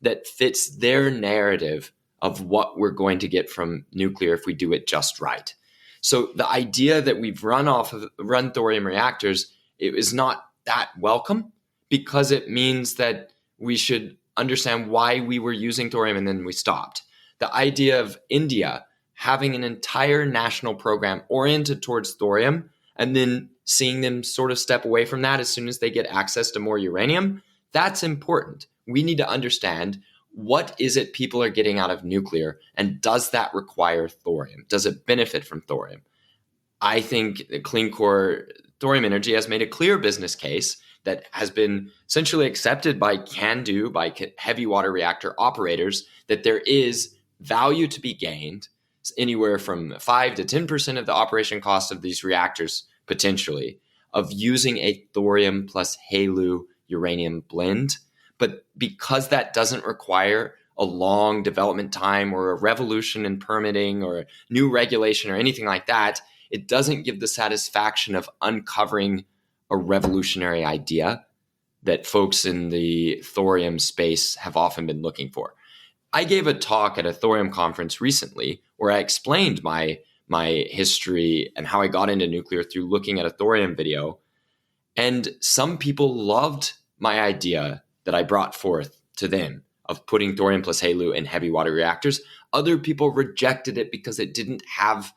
that fits their narrative of what we're going to get from nuclear if we do it just right. So the idea that we've run thorium reactors, it is not that welcome because it means that we should understand why we were using thorium and then we stopped. The idea of India having an entire national program oriented towards thorium and then seeing them sort of step away from that as soon as they get access to more uranium, that's important. We need to understand what is it people are getting out of nuclear, and does that require thorium? Does it benefit from thorium? I think Clean Core Thorium Energy has made a clear business case that has been essentially accepted by CANDU, by heavy water reactor operators, that there is value to be gained, anywhere from 5 to 10% of the operation cost of these reactors, potentially, of using a thorium plus HALEU uranium blend. But because that doesn't require a long development time or a revolution in permitting or a new regulation or anything like that, it doesn't give the satisfaction of uncovering a revolutionary idea that folks in the thorium space have often been looking for. I gave a talk at a thorium conference recently where I explained my history and how I got into nuclear through looking at a thorium video. And some people loved my idea that I brought forth to them of putting thorium plus HALEU in heavy water reactors. Other people rejected it because it didn't have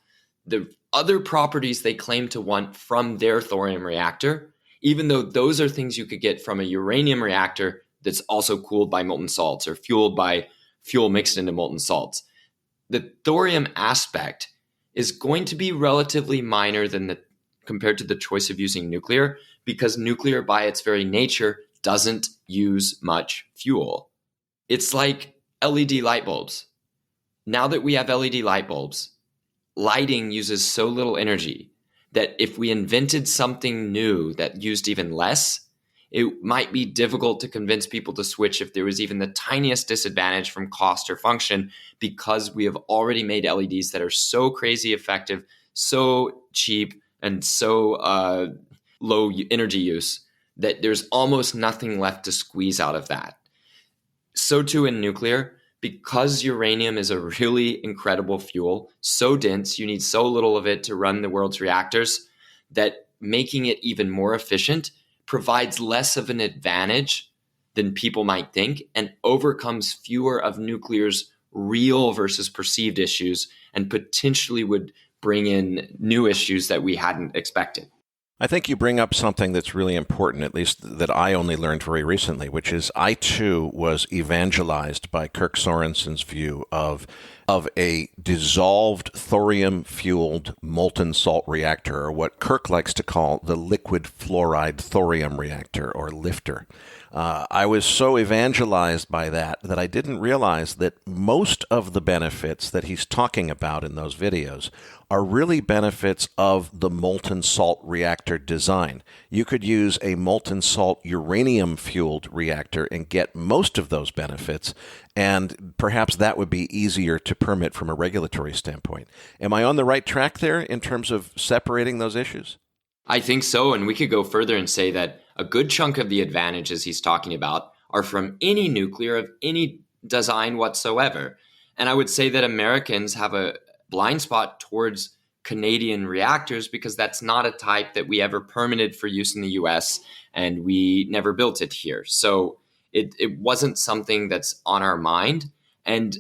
the other properties they claim to want from their thorium reactor, even though those are things you could get from a uranium reactor that's also cooled by molten salts or fueled by fuel mixed into molten salts. The thorium aspect is going to be relatively minor compared to the choice of using nuclear, because nuclear by its very nature doesn't use much fuel. It's like LED light bulbs. Now that we have LED light bulbs, lighting uses so little energy that if we invented something new that used even less, it might be difficult to convince people to switch if there was even the tiniest disadvantage from cost or function, because we have already made LEDs that are so crazy effective, so cheap, and so low energy use that there's almost nothing left to squeeze out of that. So too in nuclear, because uranium is a really incredible fuel, so dense, you need so little of it to run the world's reactors, that making it even more efficient provides less of an advantage than people might think and overcomes fewer of nuclear's real versus perceived issues, and potentially would bring in new issues that we hadn't expected. I think you bring up something that's really important, at least that I only learned very recently, which is I too was evangelized by Kirk Sorensen's view of a dissolved thorium-fueled molten salt reactor, or what Kirk likes to call the liquid fluoride thorium reactor, or LIFTR. I was so evangelized by that I didn't realize that most of the benefits that he's talking about in those videos are really benefits of the molten salt reactor design. You could use a molten salt uranium-fueled reactor and get most of those benefits, and perhaps that would be easier to permit from a regulatory standpoint. Am I on the right track there in terms of separating those issues? I think so, and we could go further and say that a good chunk of the advantages he's talking about are from any nuclear of any design whatsoever. And I would say that Americans have a blind spot towards Canadian reactors because that's not a type that we ever permitted for use in the US, and we never built it here. So it wasn't something that's on our mind. And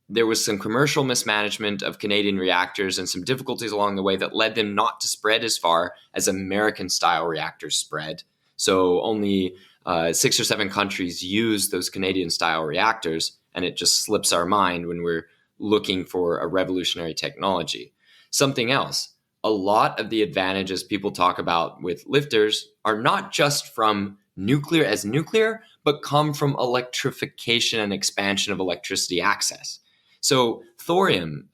there was some commercial mismanagement of Canadian reactors and some difficulties along the way that led them not to spread as far as American-style reactors spread. So only 6 or 7 countries use those Canadian-style reactors, and it just slips our mind when we're looking for a revolutionary technology. Something else, a lot of the advantages people talk about with lifters are not just from nuclear as nuclear, but come from electrification and expansion of electricity access. So thorium,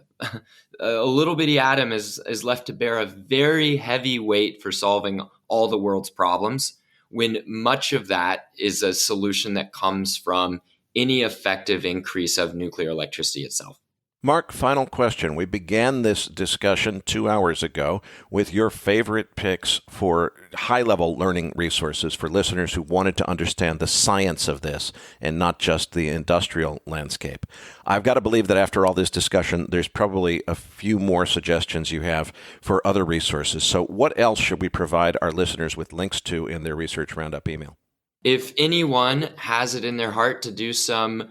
a little bitty atom, is left to bear a very heavy weight for solving all the world's problems, when much of that is a solution that comes from any effective increase of nuclear electricity itself. Mark, final question. We began this discussion 2 hours ago with your favorite picks for high-level learning resources for listeners who wanted to understand the science of this and not just the industrial landscape. I've got to believe that after all this discussion, there's probably a few more suggestions you have for other resources. So what else should we provide our listeners with links to in their Research Roundup email? If anyone has it in their heart to do some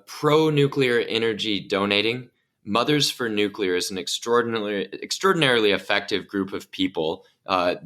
pro-nuclear energy donating, Mothers for Nuclear is an extraordinarily effective group of people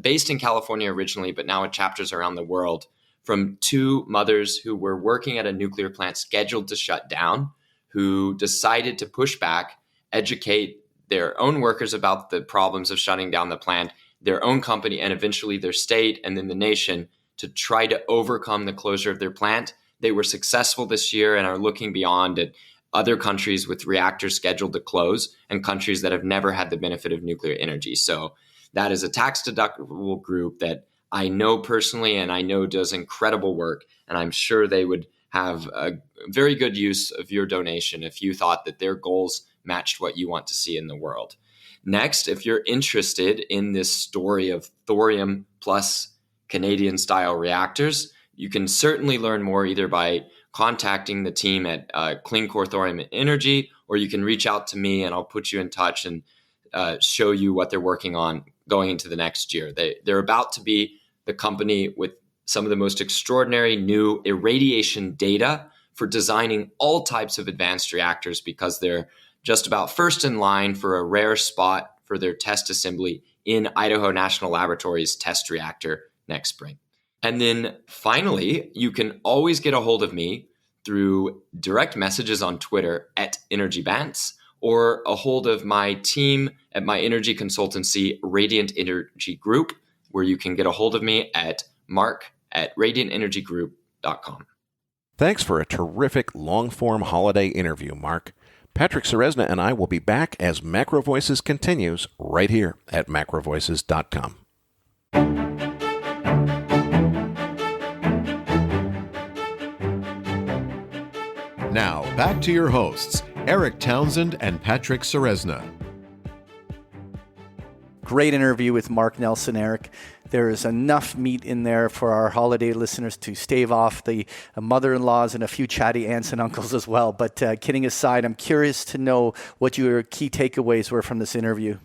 based in California originally, but now with chapters around the world, from 2 mothers who were working at a nuclear plant scheduled to shut down, who decided to push back, educate their own workers about the problems of shutting down the plant, their own company, and eventually their state and then the nation, to try to overcome the closure of their plant. They were successful this year and are looking beyond at other countries with reactors scheduled to close and countries that have never had the benefit of nuclear energy. So that is a tax-deductible group that I know personally and I know does incredible work. And I'm sure they would have a very good use of your donation if you thought that their goals matched what you want to see in the world. Next, if you're interested in this story of thorium plus Canadian-style reactors, you can certainly learn more either by contacting the team at Clean Core Thorium Energy, or you can reach out to me and I'll put you in touch and show you what they're working on going into the next year. They're about to be the company with some of the most extraordinary new irradiation data for designing all types of advanced reactors, because they're just about first in line for a rare spot for their test assembly in Idaho National Laboratory's test reactor next spring. And then finally, you can always get a hold of me through direct messages on Twitter at EnergyBants, or a hold of my team at my energy consultancy, Radiant Energy Group, where you can get a hold of me at mark@radiantenergygroup.com. Thanks for a terrific long-form holiday interview, Mark. Patrick Ceresna and I will be back as MacroVoices continues right here at MacroVoices.com. Now, back to your hosts, Eric Townsend and Patrick Ceresna. Great interview with Mark Nelson, Eric. There is enough meat in there for our holiday listeners to stave off the mother-in-laws and a few chatty aunts and uncles as well. But kidding aside, I'm curious to know what your key takeaways were from this interview.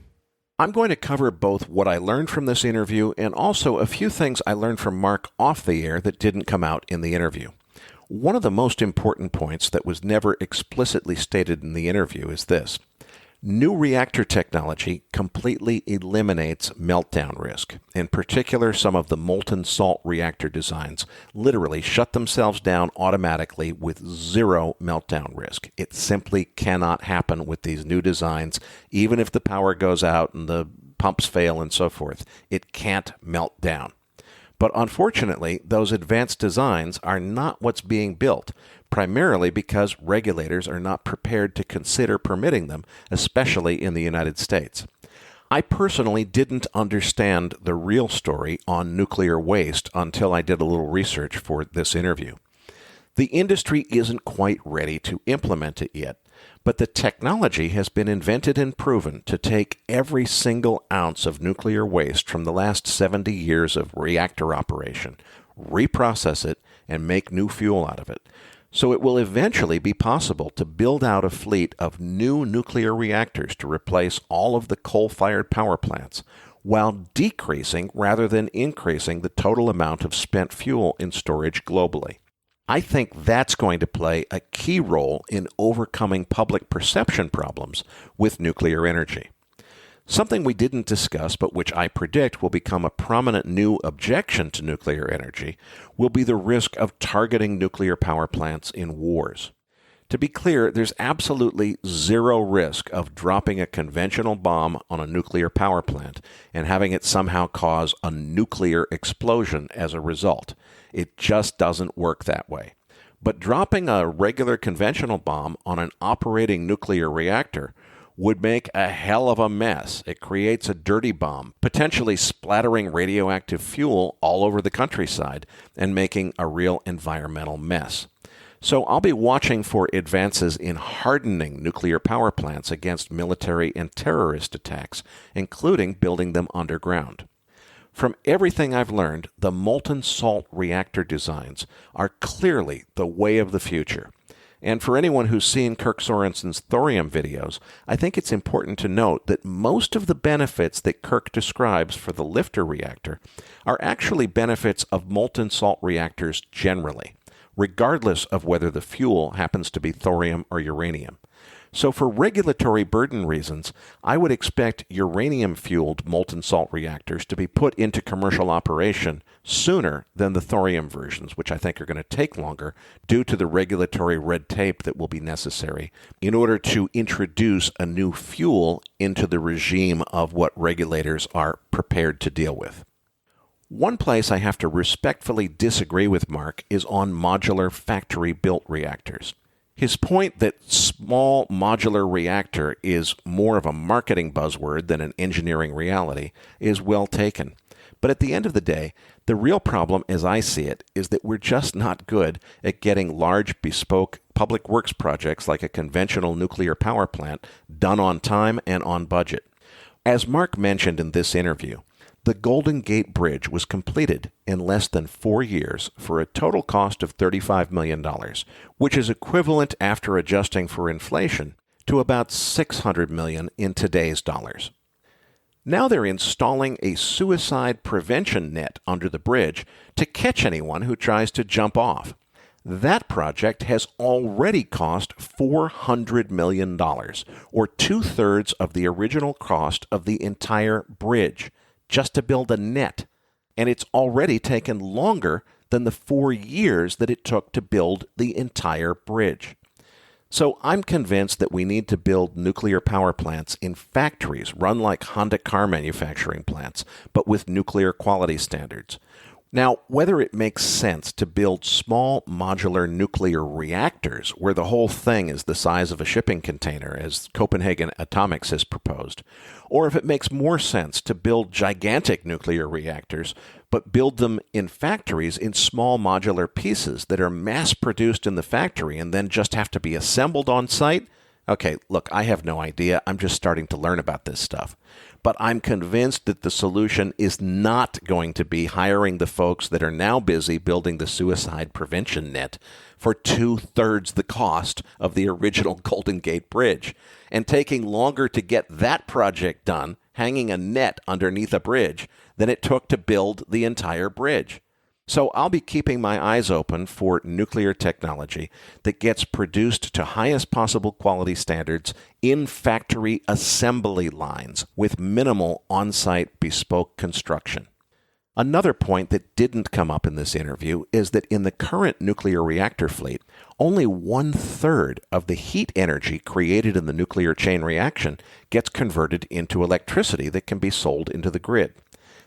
I'm going to cover both what I learned from this interview and also a few things I learned from Mark off the air that didn't come out in the interview. One of the most important points that was never explicitly stated in the interview is this. New reactor technology completely eliminates meltdown risk. In particular, some of the molten salt reactor designs literally shut themselves down automatically with zero meltdown risk. It simply cannot happen with these new designs, even if the power goes out and the pumps fail and so forth. It can't melt down. But unfortunately, those advanced designs are not what's being built, primarily because regulators are not prepared to consider permitting them, especially in the United States. I personally didn't understand the real story on nuclear waste until I did a little research for this interview. The industry isn't quite ready to implement it yet, but the technology has been invented and proven to take every single ounce of nuclear waste from the last 70 years of reactor operation, reprocess it, and make new fuel out of it. So it will eventually be possible to build out a fleet of new nuclear reactors to replace all of the coal-fired power plants, while decreasing rather than increasing the total amount of spent fuel in storage globally. I think that's going to play a key role in overcoming public perception problems with nuclear energy. Something we didn't discuss, but which I predict will become a prominent new objection to nuclear energy, will be the risk of targeting nuclear power plants in wars. To be clear, there's absolutely zero risk of dropping a conventional bomb on a nuclear power plant and having it somehow cause a nuclear explosion as a result. It just doesn't work that way. But dropping a regular conventional bomb on an operating nuclear reactor would make a hell of a mess. It creates a dirty bomb, potentially splattering radioactive fuel all over the countryside and making a real environmental mess. So I'll be watching for advances in hardening nuclear power plants against military and terrorist attacks, including building them underground. From everything I've learned, the molten salt reactor designs are clearly the way of the future. And for anyone who's seen Kirk Sorensen's thorium videos, I think it's important to note that most of the benefits that Kirk describes for the lifter reactor are actually benefits of molten salt reactors generally, regardless of whether the fuel happens to be thorium or uranium. So for regulatory burden reasons, I would expect uranium-fueled molten salt reactors to be put into commercial operation sooner than the thorium versions, which I think are going to take longer due to the regulatory red tape that will be necessary in order to introduce a new fuel into the regime of what regulators are prepared to deal with. One place I have to respectfully disagree with Mark is on modular factory-built reactors. His point that small modular reactor is more of a marketing buzzword than an engineering reality is well taken. But at the end of the day, the real problem, as I see it, is that we're just not good at getting large, bespoke public works projects like a conventional nuclear power plant done on time and on budget. As Mark mentioned in this interview, the Golden Gate Bridge was completed in less than 4 years for a total cost of $35 million, which is equivalent, after adjusting for inflation, to about $600 million in today's dollars. Now they're installing a suicide prevention net under the bridge to catch anyone who tries to jump off. That project has already cost $400 million, or two-thirds of the original cost of the entire bridge, just to build a net, and it's already taken longer than the 4 years that it took to build the entire bridge. So I'm convinced that we need to build nuclear power plants in factories run like Honda car manufacturing plants, but with nuclear quality standards. Now, whether it makes sense to build small modular nuclear reactors where the whole thing is the size of a shipping container, as Copenhagen Atomics has proposed, or if it makes more sense to build gigantic nuclear reactors, but build them in factories in small modular pieces that are mass-produced in the factory and then just have to be assembled on site. Okay, look, I have no idea. I'm just starting to learn about this stuff. But I'm convinced that the solution is not going to be hiring the folks that are now busy building the suicide prevention net for 2/3 the cost of the original Golden Gate Bridge, and taking longer to get that project done, hanging a net underneath a bridge, than it took to build the entire bridge. So I'll be keeping my eyes open for nuclear technology that gets produced to highest possible quality standards in factory assembly lines with minimal on-site bespoke construction. Another point that didn't come up in this interview is that in the current nuclear reactor fleet, only 1/3 of the heat energy created in the nuclear chain reaction gets converted into electricity that can be sold into the grid.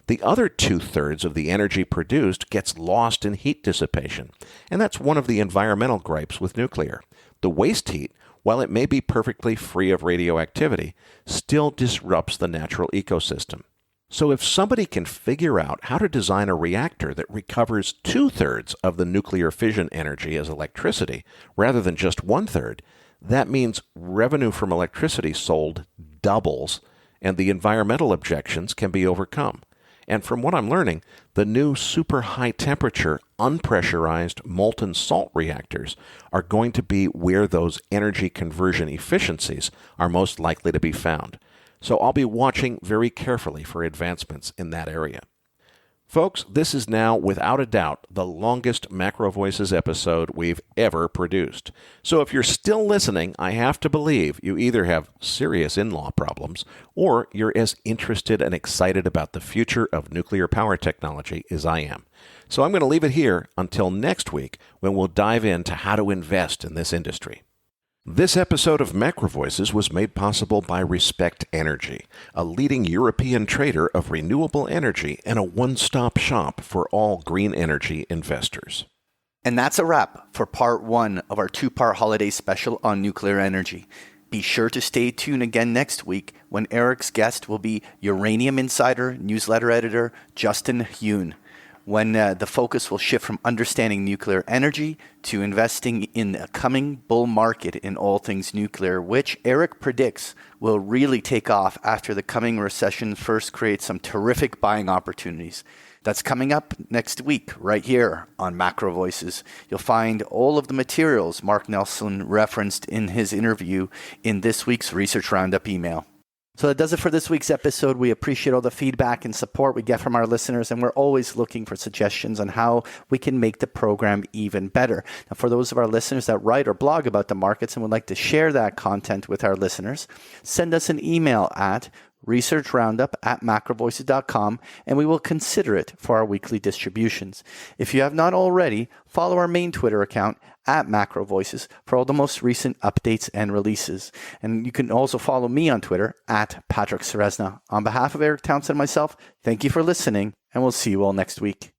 The other 2/3 of the energy produced gets lost in heat dissipation, and that's one of the environmental gripes with nuclear. The waste heat, while it may be perfectly free of radioactivity, still disrupts the natural ecosystem. So if somebody can figure out how to design a reactor that recovers 2/3 of the nuclear fission energy as electricity, rather than just 1/3, that means revenue from electricity sold doubles, and the environmental objections can be overcome. And from what I'm learning, the new super high temperature, unpressurized molten salt reactors are going to be where those energy conversion efficiencies are most likely to be found. So I'll be watching very carefully for advancements in that area. Folks, this is now, without a doubt, the longest MacroVoices episode we've ever produced. So if you're still listening, I have to believe you either have serious in-law problems or you're as interested and excited about the future of nuclear power technology as I am. So I'm going to leave it here until next week when we'll dive into how to invest in this industry. This episode of MacroVoices was made possible by Respect Energy, a leading European trader of renewable energy and a one-stop shop for all green energy investors. And that's a wrap for part 1 of our 2-part holiday special on nuclear energy. Be sure to stay tuned again next week when Eric's guest will be Uranium Insider newsletter editor Justin Hune, when the focus will shift from understanding nuclear energy to investing in a coming bull market in all things nuclear, which Eric predicts will really take off after the coming recession first creates some terrific buying opportunities. That's coming up next week, right here on MacroVoices. You'll find all of the materials Mark Nelson referenced in his interview in this week's Research Roundup email. So that does it for this week's episode. We appreciate all the feedback and support we get from our listeners, and we're always looking for suggestions on how we can make the program even better. Now, for those of our listeners that write or blog about the markets and would like to share that content with our listeners, send us an email at researchroundup@macrovoices.com, and we will consider it for our weekly distributions. If you have not already, follow our main Twitter account @MacroVoices for all the most recent updates and releases. And you can also follow me on Twitter @Patrick Serezna. On behalf of Eric Townsend and myself, thank you for listening, and we'll see you all next week.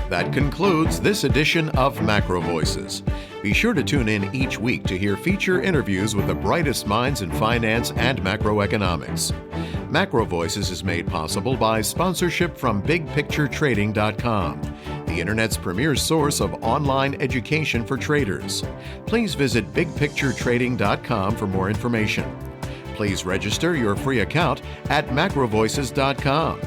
That concludes this edition of MacroVoices. Be sure to tune in each week to hear feature interviews with the brightest minds in finance and macroeconomics. MacroVoices is made possible by sponsorship from BigPictureTrading.com, the Internet's premier source of online education for traders. Please visit BigPictureTrading.com for more information. Please register your free account at MacroVoices.com.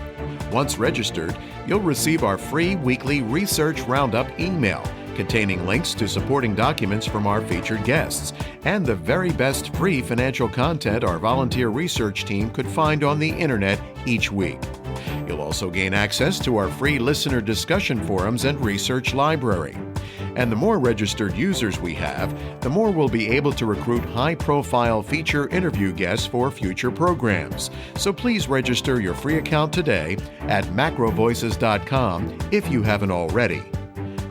Once registered, you'll receive our free weekly Research Roundup email containing links to supporting documents from our featured guests and the very best free financial content our volunteer research team could find on the internet each week. You'll also gain access to our free listener discussion forums and research library. And the more registered users we have, the more we'll be able to recruit high-profile feature interview guests for future programs. So please register your free account today at macrovoices.com if you haven't already.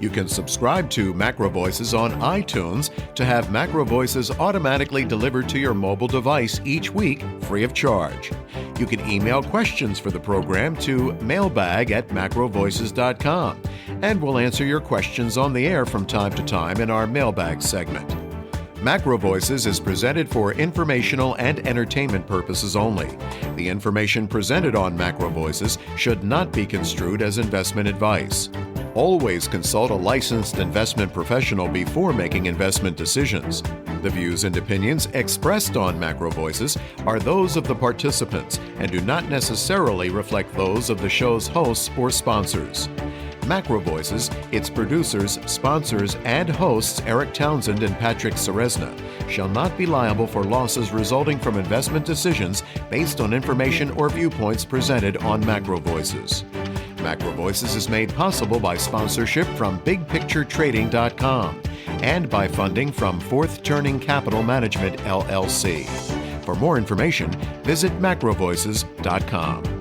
You can subscribe to MacroVoices on iTunes to have MacroVoices automatically delivered to your mobile device each week free of charge. You can email questions for the program to mailbag@macrovoices.com, and we'll answer your questions on the air from time to time in our mailbag segment. MacroVoices is presented for informational and entertainment purposes only. The information presented on MacroVoices should not be construed as investment advice. Always consult a licensed investment professional before making investment decisions. The views and opinions expressed on MacroVoices are those of the participants and do not necessarily reflect those of the show's hosts or sponsors. MacroVoices, its producers, sponsors, and hosts Eric Townsend and Patrick Ceresna shall not be liable for losses resulting from investment decisions based on information or viewpoints presented on MacroVoices. MacroVoices is made possible by sponsorship from BigPictureTrading.com and by funding from Fourth Turning Capital Management, LLC. For more information, visit MacroVoices.com.